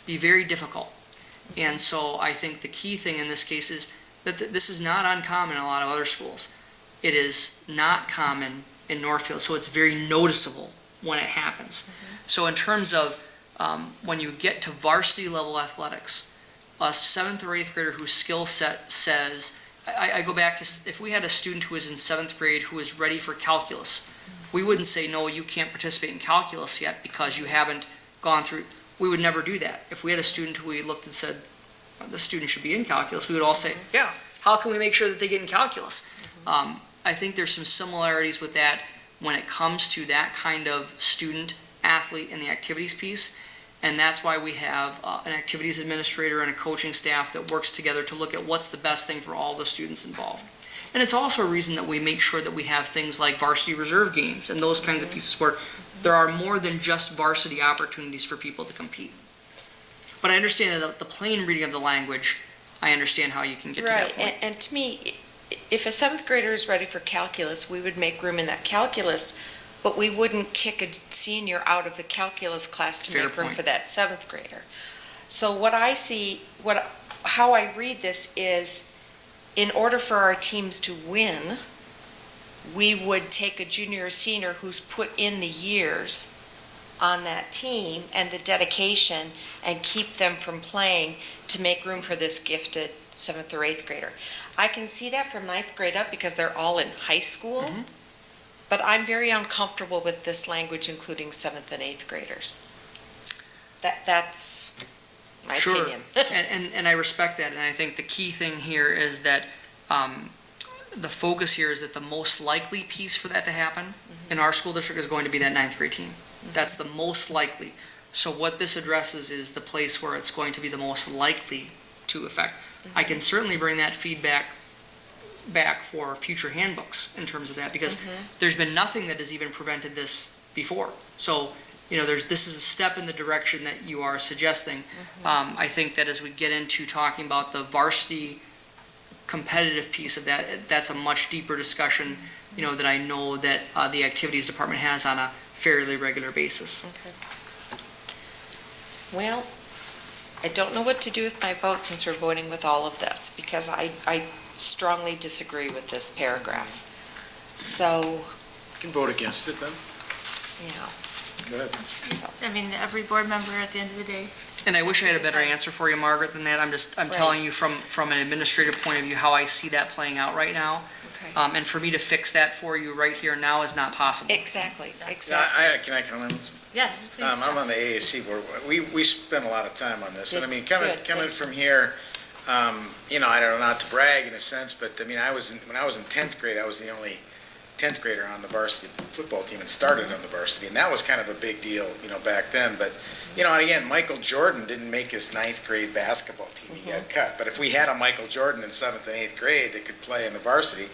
be very difficult. And so I think the key thing in this case is that this is not uncommon in a lot of other schools. It is not common in Northfield, so it's very noticeable when it happens. So in terms of when you get to varsity level athletics, a 7th or 8th grader whose skill set says I go back to, if we had a student who was in 7th grade who was ready for calculus, we wouldn't say, no, you can't participate in calculus yet because you haven't gone through, we would never do that. If we had a student who we looked and said, the student should be in calculus, we would all say, yeah, how can we make sure that they get in calculus? I think there's some similarities with that when it comes to that kind of student, athlete, and the activities piece. And that's why we have an activities administrator and a coaching staff that works together to look at what's the best thing for all the students involved. And it's also a reason that we make sure that we have things like varsity reserve games and those kinds of pieces where there are more than just varsity opportunities for people to compete. But I understand that the plain reading of the language, I understand how you can get to that point. Right, and to me, if a 7th grader is ready for calculus, we would make room in that calculus, but we wouldn't kick a senior out of the calculus class to Fair make room point. for that 7th grader. So what I see, how I read this is, in order for our teams to win, we would take a junior or senior who's put in the years on that team and the dedication and keep them from playing to make room for this gifted 7th or 8th grader. I can see that from 9th grade up because they're all in high school, but I'm very uncomfortable with this language including 7th and 8th graders. That's my Sure. opinion. And I respect that, and I think the key thing here is that the focus here is that the most likely piece for that to happen in our school district is going to be that 9th grade team. That's the most likely. So what this addresses is the place where it's going to be the most likely to affect. I can certainly bring that feedback back for future handbooks in terms of that, because there's been nothing that has even prevented this before. So, this is a step in the direction that you are suggesting. I think that as we get into talking about the varsity competitive piece of that, that's a much deeper discussion, that I know that the activities department has on a fairly regular basis. Well, I don't know what to do with my vote since we're voting with all of this, because I strongly disagree with this paragraph. So, You can vote against it then. yeah. Go ahead. I mean, every board member at the end of the day. And I wish I had a better answer for you, Margaret, than that. I'm telling you from an administrative point of view, how I see that playing out right now. Okay. And for me to fix that for you right here now is not possible. Exactly. Can I comment on this? Yes, please. I'm on the AAC board. We spend a lot of time on this. And I mean, Good. coming from here, I don't know, not to brag in a sense, but I mean, when I was in 10th grade, I was the only 10th grader on the varsity football team and started on the varsity. And that was kind of a big deal, back then. But, and again, Michael Jordan didn't make his 9th grade basketball team. He got cut. But if we had a Michael Jordan in 7th and 8th grade that could play in the varsity,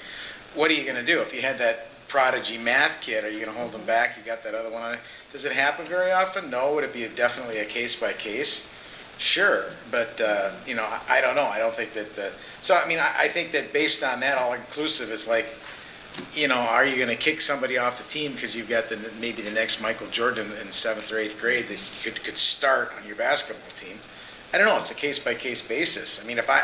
what are you going to do? If you had that prodigy math kid, are you going to hold him back? You got that other one on it. Does it happen very often? No. Would it be definitely a case by case? Sure. But, I don't know. I don't think that so, I mean, I think that based on that all inclusive, it's like, are you going to kick somebody off the team because you've got maybe the next Michael Jordan in 7th or 8th grade that you could start on your basketball team? I don't know. It's a case by case basis. I mean, if I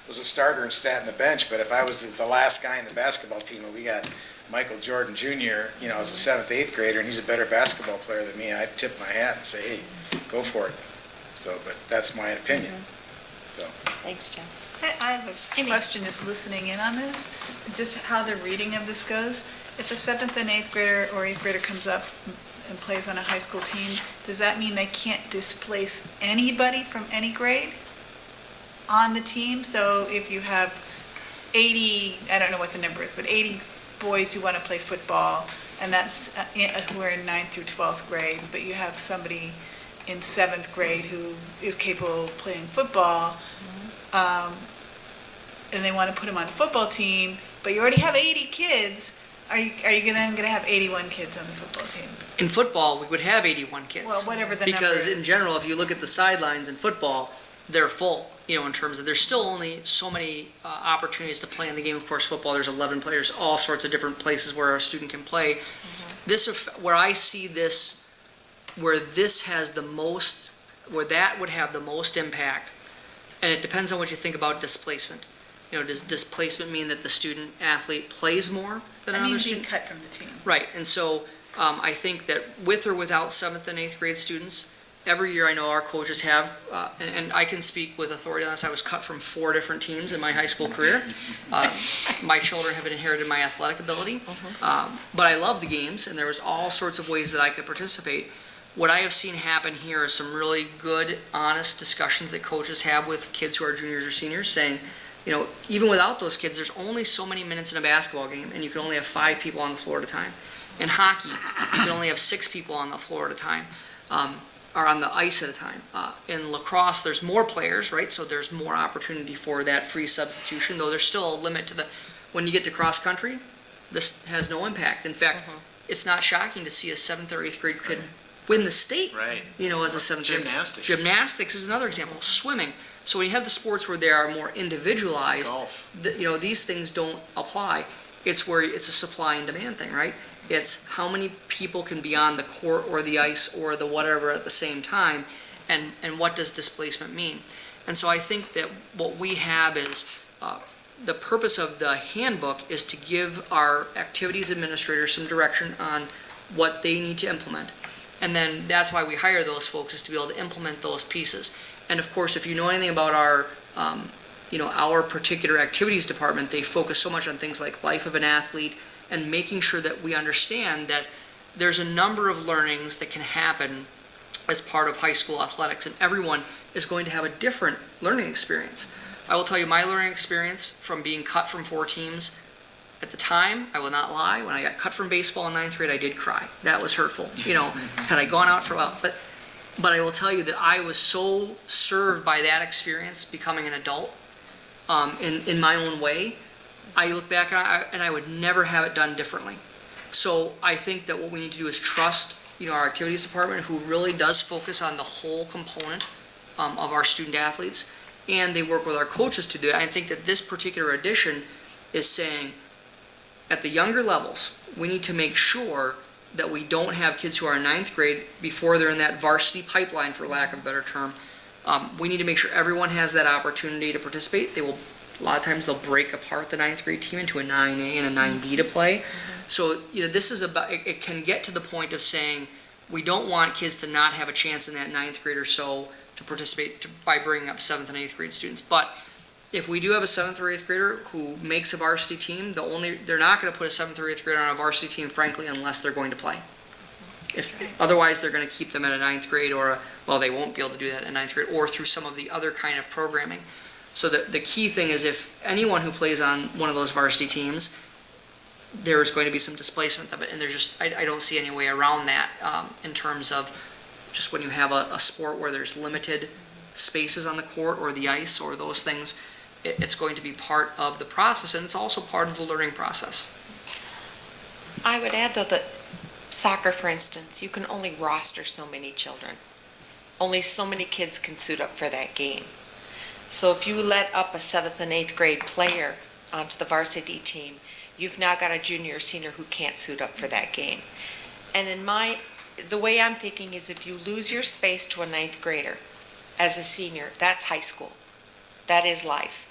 was a starter and sat in the bench, but if I was the last guy in the basketball team and we got Michael Jordan Jr., as a 7th, 8th grader and he's a better basketball player than me, I'd tip my hat and say, hey, go for it. So, but that's my opinion. So. Thanks, Jen. I have a question just listening in on this, just how the reading of this goes. If a 7th and 8th grader or 8th grader comes up and plays on a high school team, does that mean they can't displace anybody from any grade on the team? So if you have 80, I don't know what the number is, but 80 boys who want to play football, and that's who are in 9th through 12th grade, but you have somebody in 7th grade who is capable of playing football, and they want to put them on the football team, but you already have 80 kids, are you then going to have 81 kids on the football team? In football, we would have 81 kids. Well, whatever the number Because is. in general, if you look at the sidelines in football, they're full, in terms of, there's still only so many opportunities to play in the game. Of course, football, there's 11 players, all sorts of different places where a student can play. Where I see this, where that would have the most impact, and it depends on what you think about displacement. Does displacement mean that the student athlete plays more than I another mean, student? being cut from the team. Right, and so I think that with or without 7th and 8th grade students, every year I know our coaches have, and I can speak with authority on this, I was cut from 4 different teams in my high school career. My children have inherited my athletic ability, but I love the games, and there was all sorts of ways that I could participate. What I have seen happen here is some really good, honest discussions that coaches have with kids who are juniors or seniors, saying, you know, even without those kids, there's only so many minutes in a basketball game, and you can only have 5 people on the floor at a time. In hockey, you can only have 6 people on the floor at a time, or on the ice at a time. In lacrosse, there's more players, right? So there's more opportunity for that free substitution, though there's still a limit to when you get to cross country, this has no impact. In fact, it's not shocking to see a 7th or 8th grade kid win the state, Right. you know, as a 7th grade. Gymnastics. Gymnastics is another example. Swimming. So when you have the sports where they are more individualized, Golf. you know, these things don't apply. It's where it's a supply and demand thing, right? It's how many people can be on the court or the ice or the whatever at the same time, and what does displacement mean? And so I think that what we have is, the purpose of the handbook is to give our activities administrators some direction on what they need to implement. And then that's why we hire those folks, is to be able to implement those pieces. And of course, if you know anything about our particular activities department, they focus so much on things like life of an athlete and making sure that we understand that there's a number of learnings that can happen as part of high school athletics, and everyone is going to have a different learning experience. I will tell you my learning experience from being cut from 4 teams. At the time, I will not lie, when I got cut from baseball in 9th grade, I did cry. That was hurtful. You know, had I gone out for a while, but I will tell you that I was so served by that experience becoming an adult, in my own way. I look back and I would never have it done differently. So I think that what we need to do is trust, you know, our activities department, who really does focus on the whole component of our student athletes, and they work with our coaches to do it. I think that this particular edition is saying, at the younger levels, we need to make sure that we don't have kids who are in 9th grade before they're in that varsity pipeline, for lack of a better term. We need to make sure everyone has that opportunity to participate. A lot of times they'll break apart the 9th grade team into a 9A and a 9B to play. So, you know, this is about, it can get to the point of saying, we don't want kids to not have a chance in that 9th grade or so to participate by bringing up 7th and 8th grade students. But if we do have a 7th or 8th grader who makes a varsity team, they're not going to put a 7th or 8th grader on a varsity team, frankly, unless they're going to play. Otherwise, they're going to keep them at a 9th grade, they won't be able to do that in 9th grade, or through some of the other kind of programming. So the key thing is, if anyone who plays on one of those varsity teams, there's going to be some displacement of it, and I don't see any way around that, in terms of just when you have a sport where there's limited spaces on the court or the ice or those things, it's going to be part of the process, and it's also part of the learning process. I would add, though, that soccer, for instance, you can only roster so many children. Only so many kids can suit up for that game. So if you let up a 7th and 8th grade player onto the varsity team, you've now got a junior or senior who can't suit up for that game. And the way I'm thinking is, if you lose your space to a 9th grader as a senior, that's high school. That is life.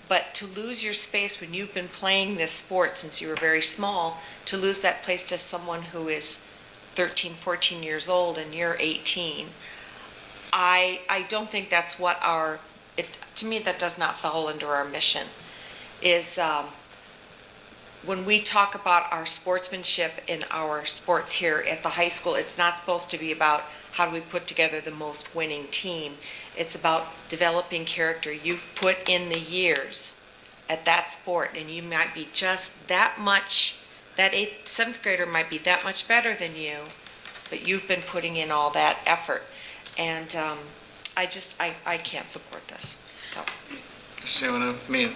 But to lose your space when you've been playing this sport since you were very small, to lose that place to someone who is 13, 14 years old and you're 18, I don't think that's what to me, that does not fall under our mission. When we talk about our sportsmanship in our sports here at the high school, it's not supposed to be about how do we put together the most winning team. It's about developing character. You've put in the years at that sport, and you might be just that much, that 7th grader might be that much better than you, but you've been putting in all that effort. And I can't support this, so. See what I mean?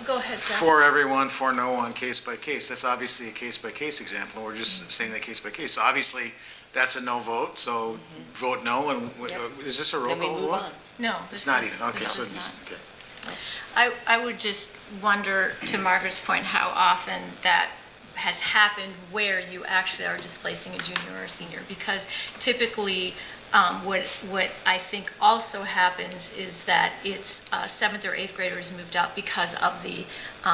Go ahead, Jeff. For everyone, for no one, case by case. That's obviously a case-by-case example. We're just saying that case by case. So obviously, that's a no vote, so vote no, and is this a roll call? Then we move on. No, It's not even, okay. this So is just- not. okay. I would just wonder, to Margaret's point, how often that has happened where you actually are displacing a junior or a senior, because typically What I think also happens is that it's 7th or 8th graders moved up because of the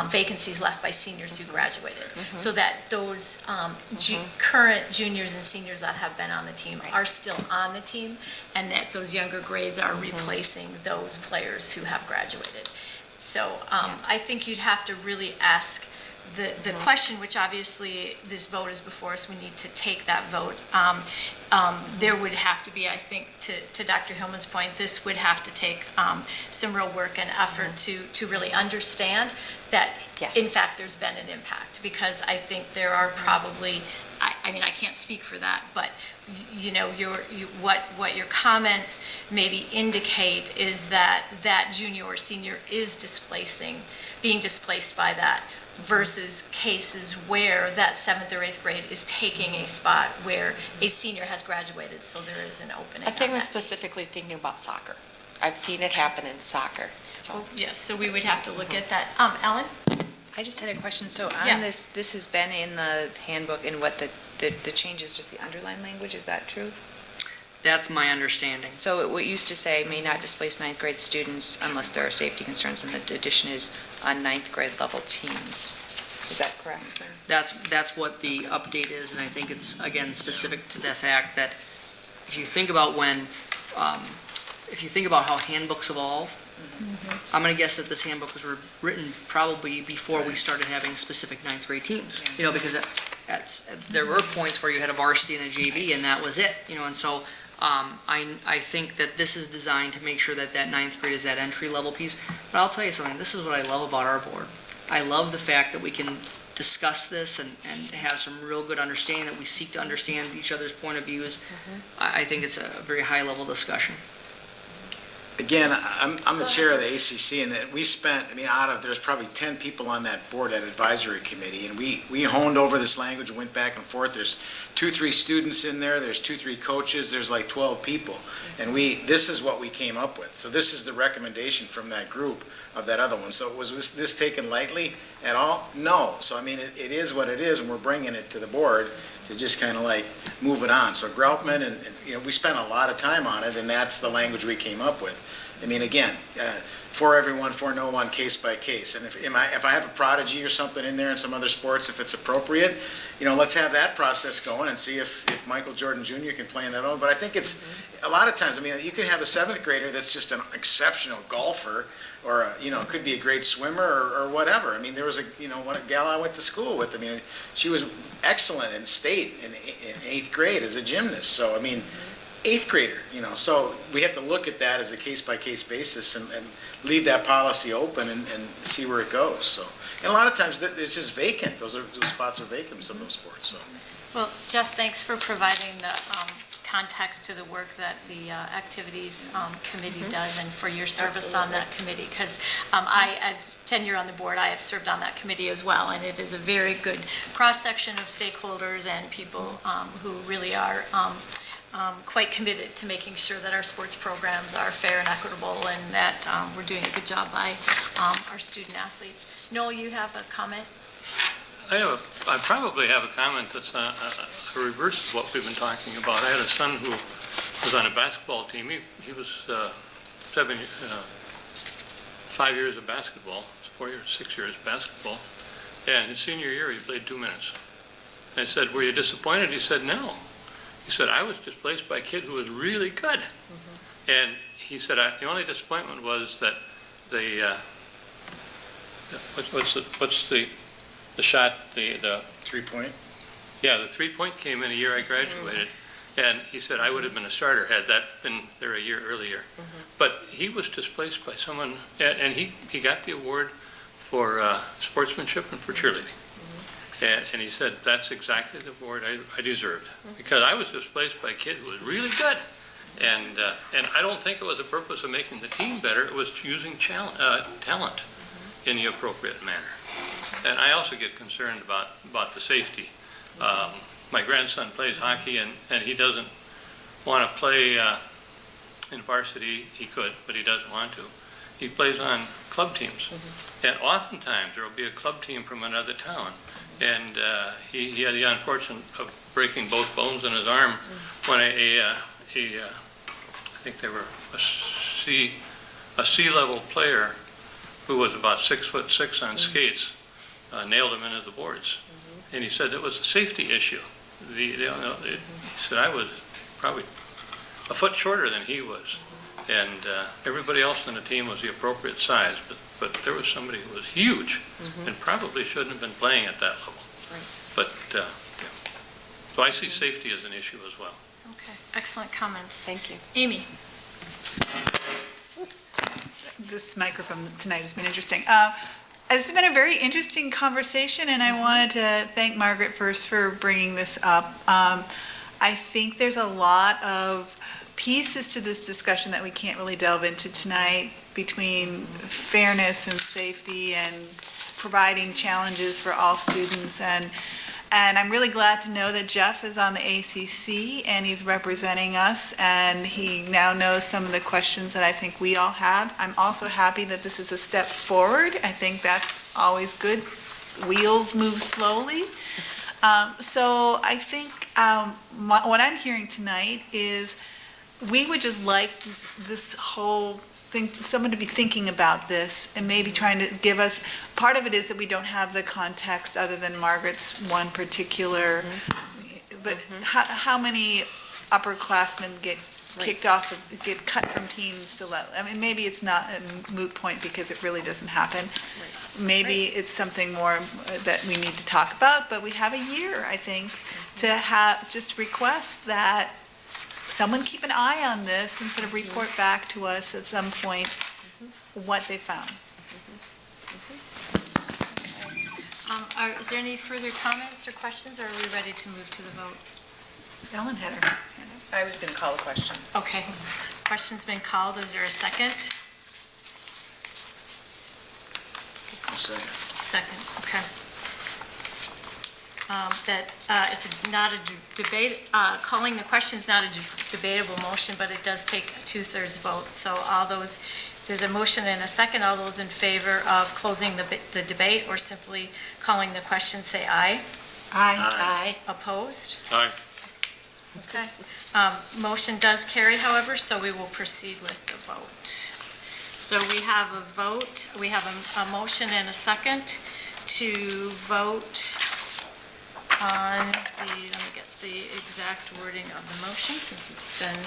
vacancies left by seniors who graduated. So that those current juniors and seniors that have been on the team are still on the team, and that those younger grades are replacing those players who have graduated. So I think you'd have to really ask the question, which obviously this vote is before us, we need to take that vote. There would have to be, I think, to Dr. Hillman's point, this would have to take some real work and effort to really understand that, in fact, there's been an impact. Because I think there are probably, I mean, I can't speak for that, but you know, what your comments maybe indicate is that that junior or senior is being displaced by that, versus cases where that 7th or 8th grade is taking a spot where a senior has graduated, so there is an opening. I think I'm specifically thinking about soccer. I've seen it happen in soccer, so. Yes, so we would have to look at that. Ellen? I just had a question. So Yeah. on this has been in the handbook, and what the change is just the underlined language, is that true? That's my understanding. So it used to say may not displace 9th grade students unless there are safety concerns, and the addition is on 9th grade level teams. Is that correct? That's what the update is, and I think it's, again, specific to the fact that if you think about how handbooks evolve, I'm going to guess that this handbook was written probably before we started having specific 9th grade teams, you know, because there were points where you had a varsity and a JV, and that was it, you know, and so I think that this is designed to make sure that 9th grade is that entry-level piece. But I'll tell you something, this is what I love about our board. I love the fact that we can discuss this and have some real good understanding, that we seek to understand each other's point of views. I think it's a very high-level discussion. Again, I'm the chair of the ACC, and that we spent, I mean, there's probably 10 people on that board, that advisory committee, and we honed over this language, went back and forth. There's 2-3 students in there, there's 2-3 coaches, there's like 12 people. And this is what we came up with. So this is the recommendation from that group of that other one. So was this taken lightly at all? No. So I mean, it is what it is, and we're bringing it to the board to just kind of like move it on. So Groutman, and you know, we spent a lot of time on it, and that's the language we came up with. I mean, again, for everyone, for no one, case by case. And if I have a prodigy or something in there in some other sports, if it's appropriate, you know, let's have that process going and see if Michael Jordan Jr. can play in that own. But I think it's a lot of times, I mean, you could have a 7th grader that's just an exceptional golfer, or, you know, could be a great swimmer or whatever. I mean, there was a gal I went to school with, I mean, she was excellent in state in 8th grade as a gymnast. So, I mean, 8th grader, you know, so we have to look at that as a case-by-case basis and leave that policy open and see where it goes, so. And a lot of times, it's just vacant, those spots are vacant in some of those sports, so. Well, Jeff, thanks for providing the context to the work that the Activities Committee does, and for your service on that committee, because I, as tenure on the board, I have served on that committee as well, and it is a very good cross-section of stakeholders and people who really are quite committed to making sure that our sports programs are fair and equitable, and that we're doing a good job by our student athletes. Noel, you have a comment? I probably have a comment that's a reverse of what we've been talking about. I had a son who was on a basketball team. He was 5 years of basketball, 6 years of basketball, and his senior year he played 2 minutes. And I said, "Were you disappointed?" He said, "No." He said, "I was displaced by a kid who was really good." And he said, "The only disappointment was that what's the shot, the 3-point? Yeah, the 3-point came in a year I graduated." And he said, "I would have been a starter had that been there a year earlier." But he was displaced by someone, and he got the award for sportsmanship and for cheerleading. And he said, "That's exactly the award I deserved, because I was displaced by a kid who was really good." And I don't think it was the purpose of making the team better. It was using talent in the appropriate manner. And I also get concerned about the safety. My grandson plays hockey, and he doesn't want to play in varsity. He could, but he doesn't want to. He plays on club teams. And oftentimes there will be a club team from another town. And he had the unfortunate of breaking both bones in his arm when a think they were a sea-level player who was about 6'6" on skates, nailed him into the boards. And he said it was a safety issue. He said I was probably a foot shorter than he was. And everybody else on the team was the appropriate size, but there was somebody who was huge and probably shouldn't have been playing at that level. But, yeah. So I see safety as an issue as well. Okay, excellent comments. Thank you. Amy? This microphone tonight has been interesting. It's been a very interesting conversation, and I wanted to thank Margaret first for bringing this up. I think there's a lot of pieces to this discussion that we can't really delve into tonight between fairness and safety and providing challenges for all students. And I'm really glad to know that Jeff is on the ACC and he's representing us, and he now knows some of the questions that I think we all had. I'm also happy that this is a step forward. I think that's always good. Wheels move slowly. So I think what I'm hearing tonight is we would just like this whole thing, someone to be thinking about this and maybe trying to give us, part of it is that we don't have the context other than Margaret's one particular, but how many upperclassmen get kicked off, get cut from teams to let, I mean, maybe it's not a moot point because it really doesn't happen. Maybe it's something more that we need to talk about, but we have a year, I think, to have, just request that someone keep an eye on this and sort of report back to us at some point what they found. Is there any further comments or questions, or are we ready to move to the vote? Ellen had her hand up. I was going to call a question. Okay. Question's been called. Is there a second? Second, okay. It's not a debate, calling the question is not a debatable motion, but it does take a 2/3 vote. So all those, there's a motion and a second. All those in favor of closing the debate or simply calling the question, say aye. Aye. Opposed? Aye. Okay. Motion does carry, however, so we will proceed with the vote. So we have a vote, we have a motion and a second to vote on the, let me get the exact wording of the motion since it's been,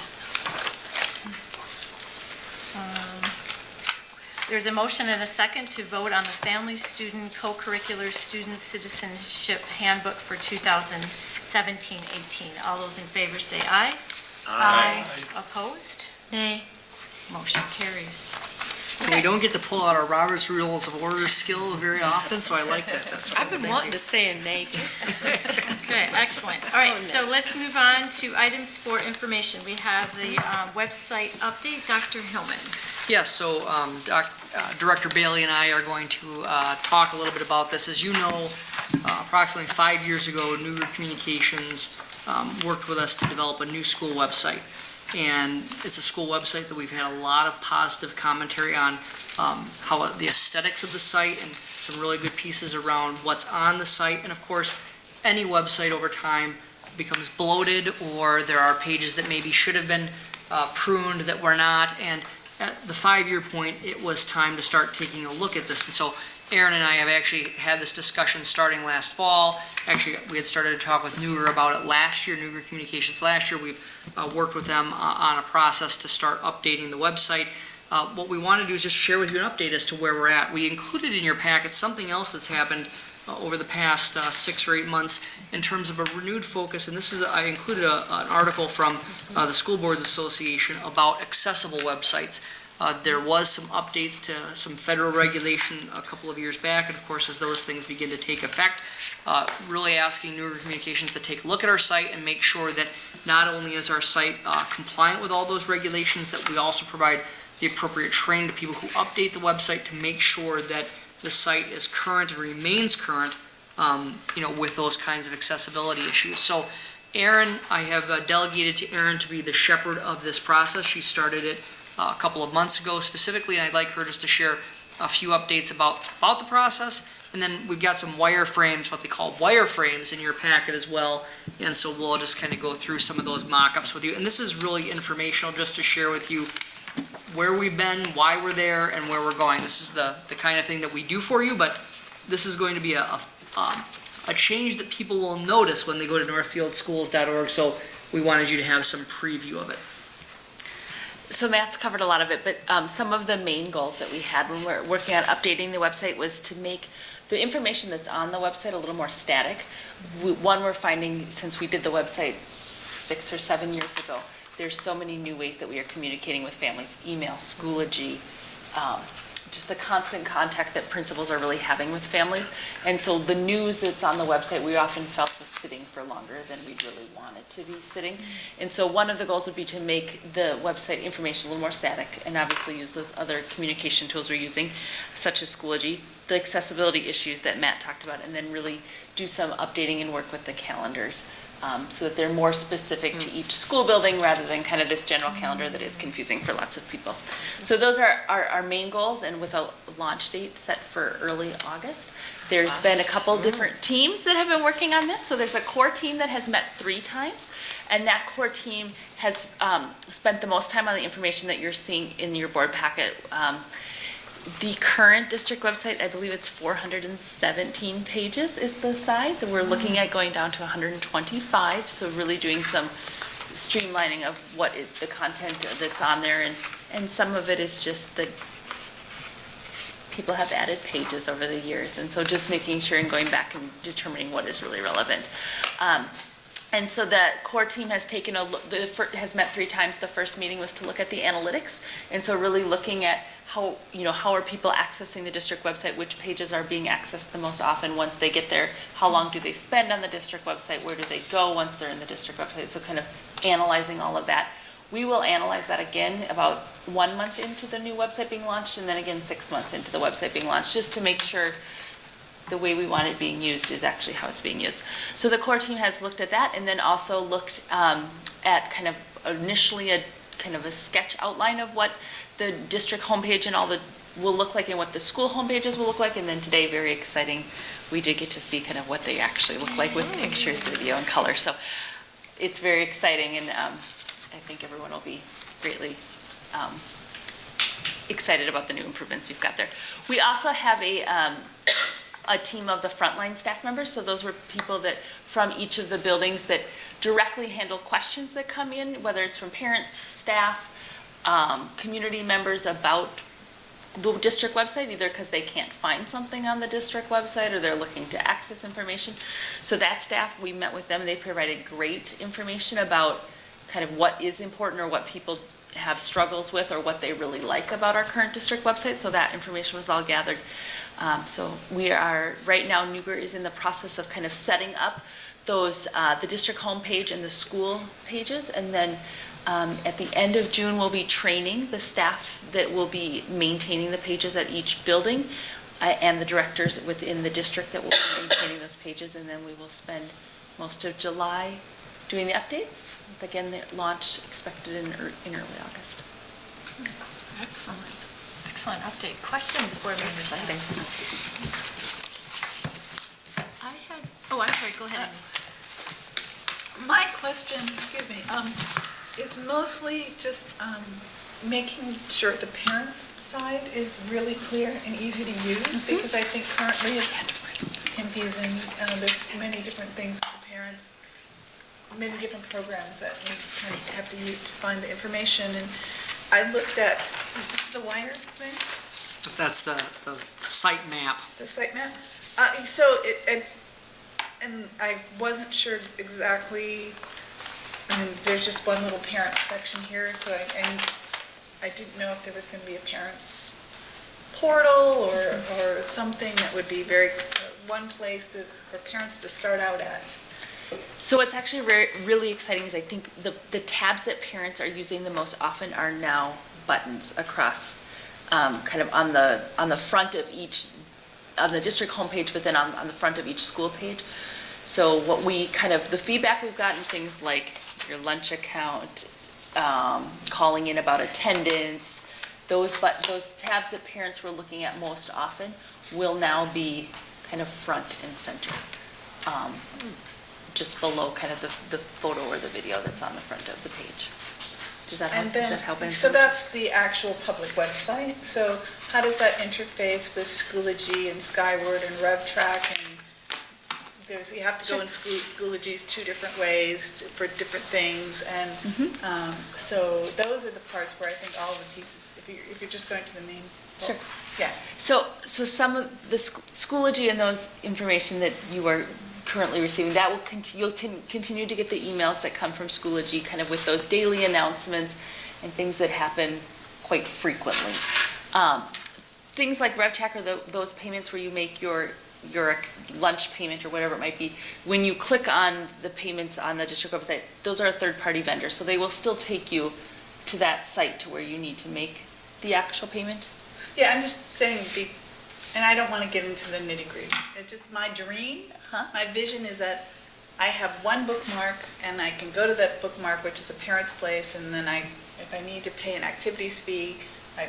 there's a motion and a second to vote on the Family Student Co-Curricular Student Citizenship Handbook for 2017-18. All those in favor say aye. Aye. Opposed? Nay. Motion carries. And we don't get to pull out our Robert's Rules of Order skill very often, so I like that. I've been wanting to say a nay just. Okay, excellent. All right, so let's move on to items for information. We have the website update. Dr. Hillman. Yes, so Director Bailey and I are going to talk a little bit about this. As you know, approximately 5 years ago, Nuger Communications worked with us to develop a new school website. And it's a school website that we've had a lot of positive commentary on, how the aesthetics of the site and some really good pieces around what's on the site. And of course, any website over time becomes bloated, or there are pages that maybe should have been pruned that were not. And at the 5-year point, it was time to start taking a look at this. And so Aaron and I have actually had this discussion starting last fall. Actually, we had started to talk with Nuger about it last year, Nuger Communications last year. We've worked with them on a process to start updating the website. What we want to do is just share with you an update as to where we're at. We included in your packet something else that's happened over the past 6 or 8 months in terms of a renewed focus, and this is, I included an article from the School Boards Association about accessible websites. There was some updates to some federal regulation a couple of years back, and of course, as those things begin to take effect, really asking Nuger Communications to take a look at our site and make sure that not only is our site compliant with all those regulations, that we also provide the appropriate training to people who update the website to make sure that the site is current and remains current, with those kinds of accessibility issues. So Erin, I have delegated to Erin to be the shepherd of this process. She started it a couple of months ago specifically, and I'd like her just to share a few updates about the process And then we've got some wireframes, what they call wireframes, in your packet as well. And so we'll just kind of go through some of those mock-ups with you. And this is really informational, just to share with you where we've been, why we're there, and where we're going. This is the kind of thing that we do for you, but this is going to be a change that people will notice when they go to northfieldschools.org. So we wanted you to have some preview of it. So Matt's covered a lot of it, but some of the main goals that we had when we're working on updating the website was to make the information that's on the website a little more static. One, we're finding since we did the website 6 or 7 years ago, there's so many new ways that we are communicating with families, email, Schoology, just the constant contact that principals are really having with families. And so the news that's on the website, we often felt was sitting for longer than we really wanted to be sitting. And so one of the goals would be to make the website information a little more static and obviously use those other communication tools we're using, such as Schoology, the accessibility issues that Matt talked about, and then really do some updating and work with the calendars. So that they're more specific to each school building rather than kind of this general calendar that is confusing for lots of people. So those are our main goals, and with a launch date set for early August. There's been a couple different teams that have been working on this. So there's a core team that has met 3 times, and that core team has spent the most time on the information that you're seeing in your board packet. The current district website, I believe it's 417 pages is the size, and we're looking at going down to 125, so really doing some streamlining of what is the content that's on there, and some of it is just that people have added pages over the years, and so just making sure and going back and determining what is really relevant. And so the core team has taken has met 3 times. The first meeting was to look at the analytics, and so really looking at how are people accessing the district website, which pages are being accessed the most often once they get there, how long do they spend on the district website, where do they go once they're in the district website, so kind of analyzing all of that. We will analyze that again about 1 month into the new website being launched, and then again 6 months into the website being launched, just to make sure the way we want it being used is actually how it's being used. So the core team has looked at that, and then also looked at kind of initially a kind of a sketch outline of what the district homepage and all the will look like and what the school homepages will look like. And then today, very exciting, we did get to see kind of what they actually look like with pictures, video, and color. So it's very exciting, and I think everyone will be greatly excited about the new improvements you've got there. We also have a team of the frontline staff members. So those were people that from each of the buildings that directly handle questions that come in, whether it's from parents, staff, community members about the district website, either because they can't find something on the district website or they're looking to access information. So that staff, we met with them, they provided great information about kind of what is important or what people have struggles with or what they really like about our current district website. So that information was all gathered. So we are, right now, Newger is in the process of kind of setting up those, the district homepage and the school pages, and then at the end of June, we'll be training the staff that will be maintaining the pages at each building and the directors within the district that will be maintaining those pages, and then we will spend most of July doing the updates. Again, the launch expected in early August. Excellent. Excellent update. Questions, board members? I'm sorry, go ahead. My question, excuse me, is mostly just making sure the parents' side is really clear and easy to use, because I think currently it's confusing. There's many different things for parents, many different programs that we kind of have to use to find the information. And I looked at, is this the Weiner thing? That's the site map. The site map? And I wasn't sure exactly, I mean, there's just one little parent section here, so I didn't know if there was going to be a parents portal or something that would be very, one place for parents to start out at. So what's actually really exciting is I think the tabs that parents are using the most often are now buttons across, kind of on the front of each, on the district homepage, but then on the front of each school page. So what we kind of, the feedback we've gotten, things like your lunch account, calling in about attendance, those tabs that parents were looking at most often will now be kind of front and center, just below kind of the photo or the video that's on the front of the page. Does that help? And Does then, that help answer? so that's the actual public website. So how does that interface with Schoology and Skyward and RevTrak? And you have to go in Schoology's two different ways for different things. And so those are the parts where I think all of the pieces, if you're just going to the main. Sure. Yeah. So some of the Schoology and those information that you are currently receiving, that will you'll continue to get the emails that come from Schoology, kind of with those daily announcements and things that happen quite frequently. Things like RevTrak or those payments where you make your lunch payment or whatever it might be, when you click on the payments on the district website, those are a third-party vendor, so they will still take you to that site to where you need to make the actual payment. Yeah, I'm just saying, and I don't want to get into the nitty-gritty. It's just my dream, my vision is that I have one bookmark and I can go to that bookmark, which is a parent's place, and then if I need to pay an activities fee,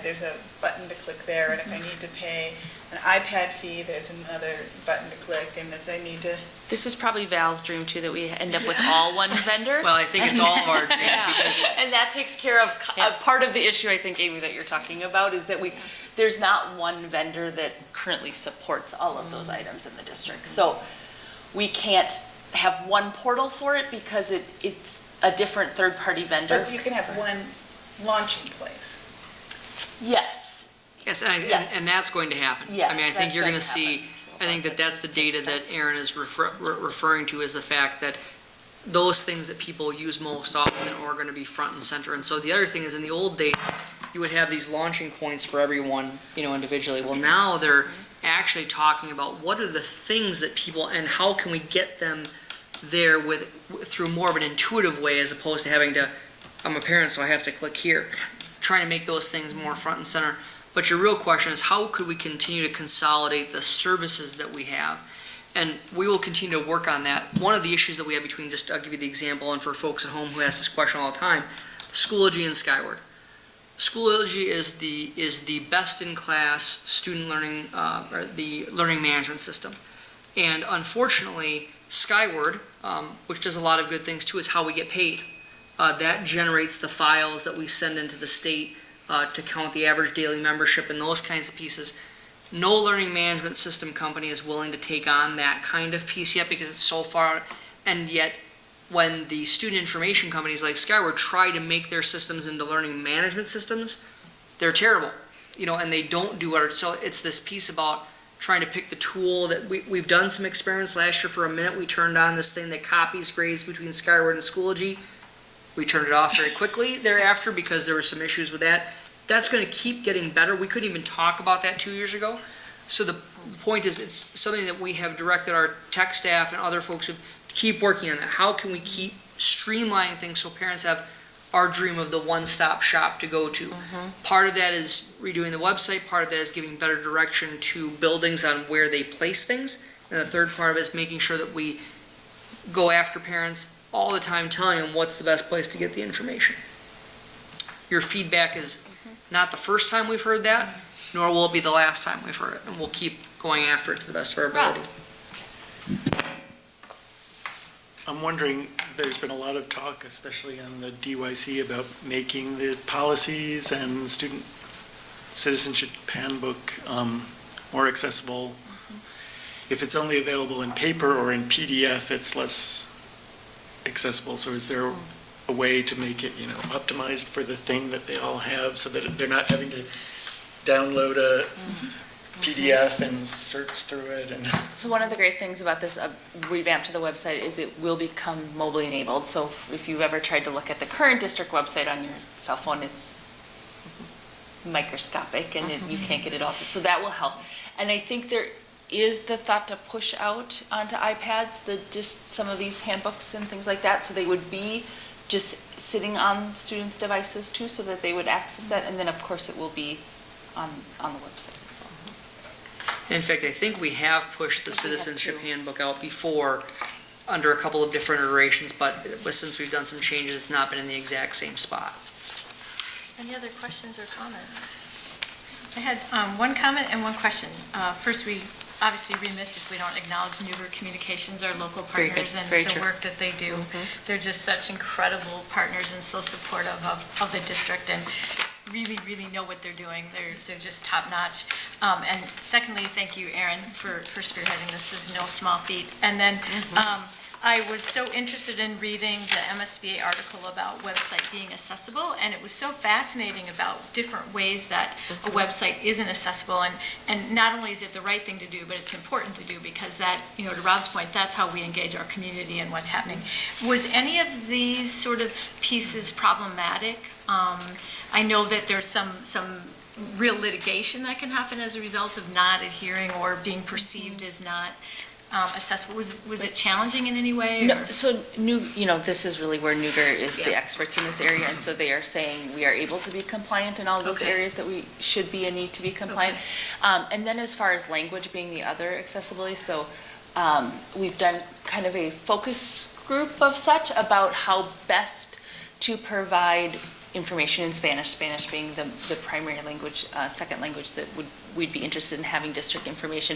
there's a button to click there, and if I need to pay an iPad fee, there's another button to click, and if I need to... This is probably Val's dream too, that we end up with all one vendor. Well, I think it's all of our dream because And that takes care of part of the issue, I think, Amy, that you're talking about, is that there's not one vendor that currently supports all of those items in the district. So we can't have one portal for it because it's a different third-party vendor. But you can have one launching place. Yes. Yes, and that's going to happen. Yes, I mean, I think that's you're going going to to see, happen. So I think that's the data that Aaron is referring to, is the fact that those things that people use most often are going to be front and center. And so the other thing is, in the old days, you would have these launching points for everyone, individually. Well, now they're actually talking about what are the things that people, and how can we get them there through more of an intuitive way, as opposed to having to, I'm a parent, so I have to click here. Trying to make those things more front and center. But your real question is, how could we continue to consolidate the services that we have? And we will continue to work on that. One of the issues that we have between, I'll give you the example, and for folks at home who ask this question all the time, Schoology and Skyward. Schoology is the best-in-class student learning, or the learning management system. And unfortunately, Skyward, which does a lot of good things too, is how we get paid. That generates the files that we send into the state to count the average daily membership and those kinds of pieces. No learning management system company is willing to take on that kind of piece yet because it's so far, and yet when the student information companies like Skyward try to make their systems into learning management systems, they're terrible, and they don't do it. So it's this piece about trying to pick the tool that we've done some experiments last year. For a minute, we turned on this thing that copies grades between Skyward and Schoology. We turned it off very quickly thereafter because there were some issues with that. That's going to keep getting better. We couldn't even talk about that 2 years ago. So the point is, it's something that we have directed our tech staff and other folks to keep working on that. How can we keep streamlining things so parents have our dream of the one-stop shop to go to? Part of that is redoing the website. Part of that is giving better direction to buildings on where they place things. And the third part of it is making sure that we go after parents all the time, telling them what's the best place to get the information. Your feedback is not the first time we've heard that, nor will it be the last time we've heard it, and we'll keep going after it to the best of our ability. I'm wondering, there's been a lot of talk, especially on the DYC, about making the policies and student citizenship handbook more accessible. If it's only available in paper or in PDF, it's less accessible. So is there a way to make it, optimized for the thing that they all have, so that they're not having to download a PDF and search through it? And So one of the great things about this revamp to the website is it will become mobile enabled. So if you've ever tried to look at the current district website on your cell phone, it's microscopic and you can't get it all. So that will help. And I think there is the thought to push out onto iPads some of these handbooks and things like that, so they would be just sitting on students' devices too, so that they would access it. And then of course it will be on the website as well. In fact, I think we have pushed the citizenship handbook out before under a couple of different iterations, but since we've done some changes, it's not been in the exact same spot. Any other questions or comments? I had one comment and one question. First, we obviously remiss if we don't acknowledge Newberg Communications, our local Very good, partners, and very the true. work that they do. They're just such incredible partners and so supportive of the district, and really, really know what they're doing. They're just top notch. And secondly, thank you, Erin, for spearheading this. This is no small feat. And then I was so interested in reading the MSBA article about website being accessible, and it was so fascinating about different ways that a website isn't accessible. And not only is it the right thing to do, but it's important to do, because that, to Rob's point, that's how we engage our community and what's happening. Was any of these sort of pieces problematic? I know that there's some real litigation that can happen as a result of not adhering or being perceived as not accessible. Was it challenging in any way? No, so this is really where Nuger is the experts in this area, and so they are saying we are able to be compliant in all those areas that we should be and need to be compliant. And then as far as language being the other accessibility, so we've done kind of a focus group of such about how best to provide information in Spanish, Spanish being the primary language, second language that we'd be interested in having district information.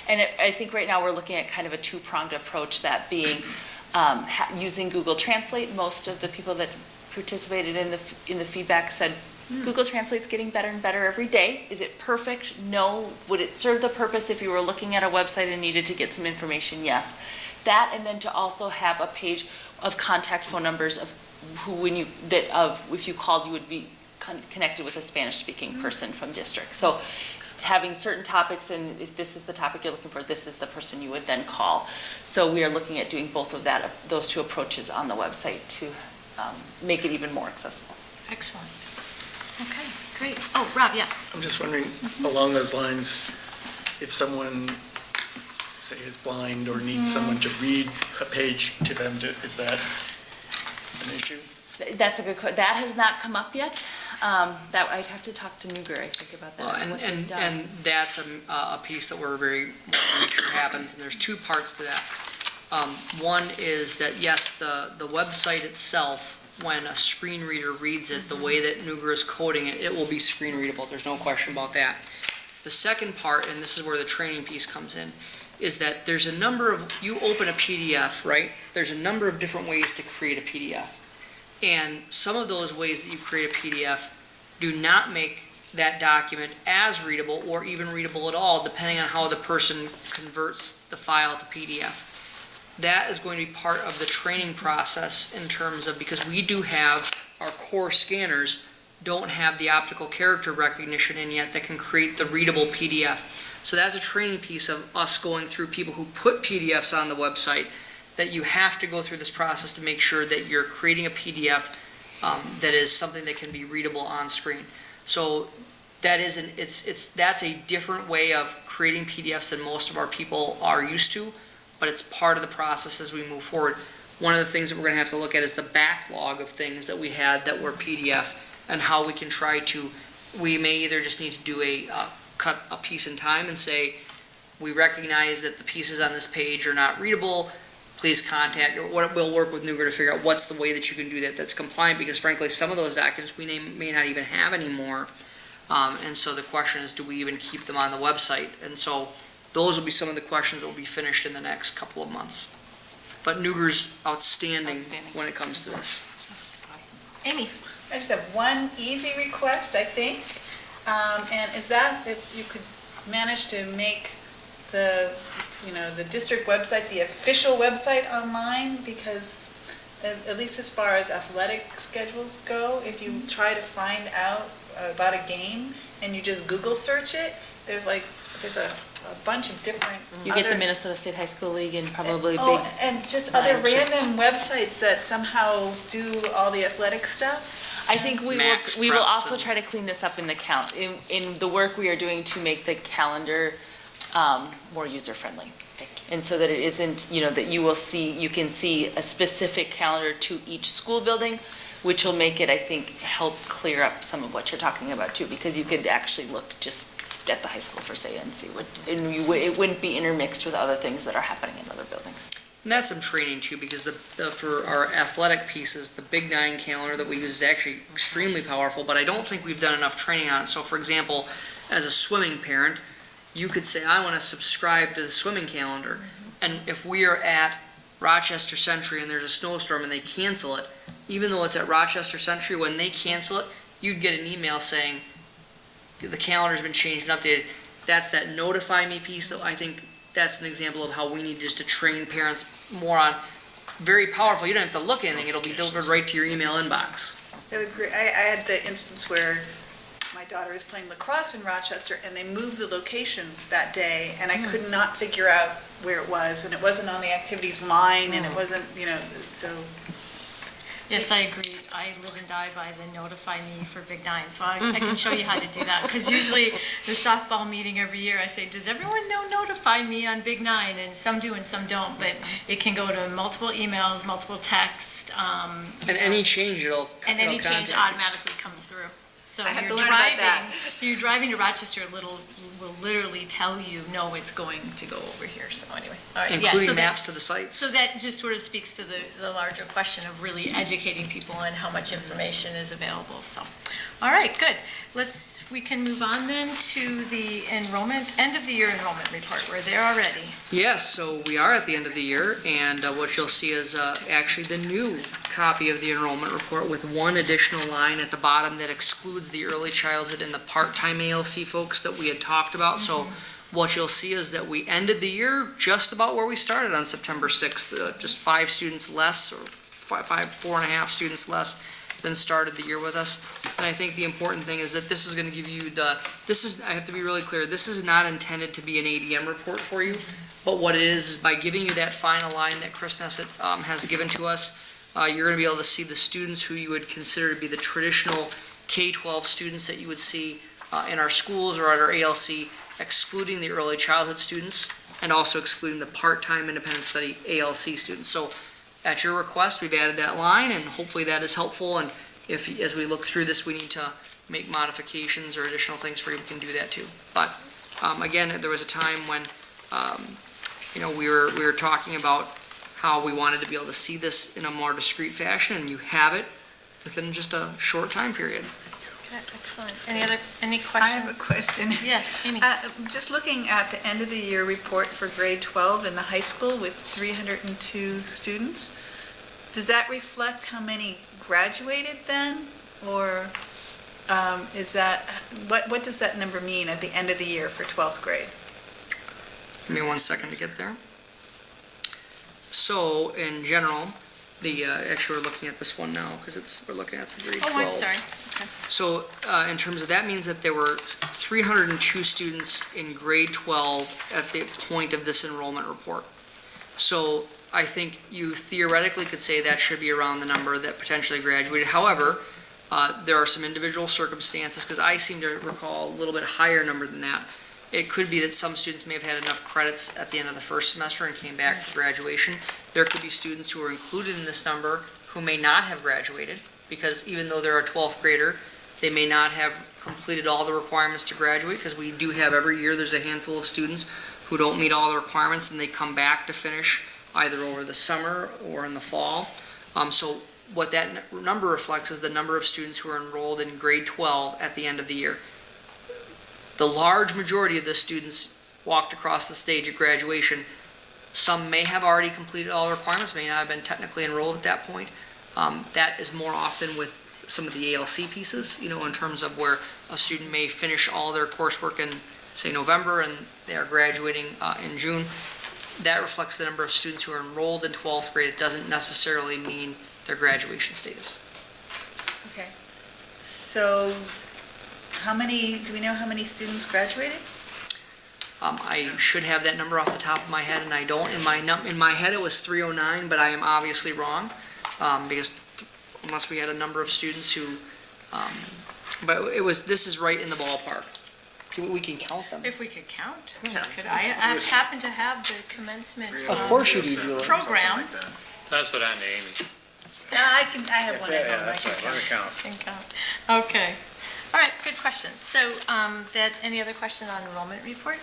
And I think right now we're looking at kind of a two-pronged approach, that being using Google Translate. Most of the people that participated in the feedback said Google Translate's getting better and better every day. Is it perfect? No. Would it serve the purpose if you were looking at a website and needed to get some information? Yes. That, and then to also have a page of contact phone numbers of who, if you called, you would be connected with a Spanish-speaking person from district. So having certain topics, and if this is the topic you're looking for, this is the person you would then call. So we are looking at doing both of those two approaches on the website to make it even more accessible. Excellent. Okay, great. Oh, Rob, yes. I'm just wondering, along those lines, if someone, say, is blind or needs someone to read a page to them, is that an issue? That's a good question. That has not come up yet. That I'd have to talk to Nuger, I think, about that. Well, and that's a piece that we're very sure happens, and there's two parts to that. One is that, yes, the website itself, when a screen reader reads it, the way that Nuger is coding it, it will be screen readable. There's no question about that. The second part, and this is where the training piece comes in, is that there's a number of, you open a PDF, right? There's a number of different ways to create a PDF. And some of those ways that you create a PDF do not make that document as readable or even readable at all, depending on how the person converts the file to PDF. That is going to be part of the training process in terms of, because we do have our core scanners don't have the optical character recognition in yet that can create the readable PDF. So that's a training piece of us going through people who put PDFs on the website, that you have to go through this process to make sure that you're creating a PDF that is something that can be readable on screen. So that is that's a different way of creating PDFs than most of our people are used to, but it's part of the process as we move forward. One of the things that we're going to have to look at is the backlog of things that we had that were PDF, and how we can try to, we may either just need to do cut a piece in time and say, we recognize that the pieces on this page are not readable, please contact, or we'll work with Nuger to figure out what's the way that you can do that that's compliant, because frankly, some of those documents we may not even have anymore. And so the question is, do we even keep them on the website? And so those will be some of the questions that will be finished in the next couple of months. But Nuger's outstanding when it comes to this. That's awesome. Amy? I just have one easy request, I think, and is that if you could manage to make the district website, the official website online, because at least as far as athletic schedules go, if you try to find out about a game and you just Google search it, there's a bunch of different. You get the Minnesota State High School League and probably and just other random websites that somehow do all the athletic stuff. I think we will also try to clean this up in the in the work we are doing to make the calendar more user-friendly. And so that it isn't, that you can see a specific calendar to each school building, which will make it, I think, help clear up some of what you're talking about too, because you could actually look just at the high school for say and see it wouldn't be intermixed with other things that are happening in other buildings. And that's some training too, because for our athletic pieces, the Big 9 calendar that we use is actually extremely powerful, but I don't think we've done enough training on it. So for example, as a swimming parent, you could say, I want to subscribe to the swimming calendar. And if we are at Rochester Century and there's a snowstorm and they cancel it, even though it's at Rochester Century, when they cancel it, you'd get an email saying, the calendar's been changed and updated. That's that notify me piece, that I think that's an example of how we need just to train parents more on. Very powerful. You don't have to look at anything. It'll be delivered right to your email inbox. I had the instance where my daughter was playing lacrosse in Rochester, and they moved the location that day, and I could not figure out where it was, and it wasn't on the activities line, and it wasn't, so. Yes, I agree. I live and die by the notify me for Big Nine, so I can show you how to do that. Because usually the softball meeting every year, I say, does everyone know notify me on Big Nine? And some do and some don't, but it can go to multiple emails, multiple texts. And any change, it'll change contact you. automatically comes through. So I have to learn about that. you're driving to Rochester, will literally tell you, no, it's going to go over here. So anyway, all right. Including so maps to the sites. So that just sort of speaks to the larger question of really educating people on how much information is available. So, all right, good. We can move on then to the end of the year enrollment report. We're there already. Yes, so we are at the end of the year, and what you'll see is actually the new copy of the enrollment report with one additional line at the bottom that excludes the early childhood and the part-time ALC folks that we had talked about. So what you'll see is that we ended the year just about where we started on September 6th, just 5 students less, or 4.5 students less than started the year with us. And I think the important thing is that this is going to give you I have to be really clear, this is not intended to be an ADM report for you, but what it is by giving you that final line that Chris Nessett has given to us, you're going to be able to see the students who you would consider to be the traditional K-12 students that you would see in our schools or at our ALC, excluding the early childhood students and also excluding the part-time independent study ALC students. So at your request, we've added that line, and hopefully that is helpful. And if, as we look through this, we need to make modifications or additional things for you, we can do that too. But again, there was a time when we were talking about how we wanted to be able to see this in a more discrete fashion, and you have it within just a short time period. Okay, excellent. Any questions? I have a question. Yes, Amy. Just looking at the end of the year report for grade 12 in the high school with 302 students, does that reflect how many graduated then? Or is that, what does that number mean at the end of the year for 12th grade? Give me 1 second to get there. So in general, actually we're looking at this one now because we're looking at the grade 12. Oh, I'm sorry. Okay. So in terms of that means that there were 302 students in grade 12 at the point of this enrollment report. So I think you theoretically could say that should be around the number that potentially graduated. However, there are some individual circumstances, because I seem to recall a little bit higher number than that. It could be that some students may have had enough credits at the end of the first semester and came back for graduation. There could be students who are included in this number who may not have graduated, because even though they're a 12th grader, they may not have completed all the requirements to graduate, because we do have every year, there's a handful of students who don't meet all the requirements and they come back to finish either over the summer or in the fall. So what that number reflects is the number of students who are enrolled in grade 12 at the end of the year. The large majority of the students walked across the stage at graduation. Some may have already completed all the requirements, may not have been technically enrolled at that point. That is more often with some of the ALC pieces, in terms of where a student may finish all their coursework in, say, November, and they are graduating in June. That reflects the number of students who are enrolled in 12th grade. It doesn't necessarily mean their graduation status. Okay. So do we know how many students graduated? I should have that number off the top of my head, and I don't. In my head, it was 309, but I am obviously wrong, because unless we had a number of students who, but this is right in the ballpark. We can count them. If we could count, could I happen to have the commencement Of course you do, Julie. program. That's what I'm Amy. I have one at home. That's right, let me count. Can count. Okay. All right, good question. So any other questions on enrollment report?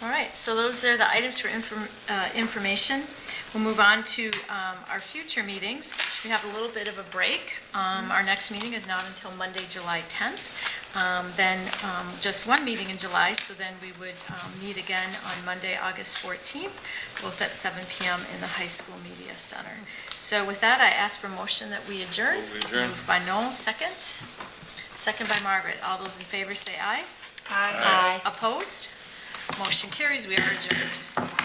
All right, so those are the items for information. We'll move on to our future meetings. We have a little bit of a break. Our next meeting is not until Monday, July 10th. Then just one meeting in July, so then we would meet again on Monday, August 14th, both at 7 PM in the high school media center. So with that, I ask for motion that we adjourn. Moved by Noel, second. Second by Margaret. All those in favor say aye. Aye. Opposed? Motion carries. We are adjourned.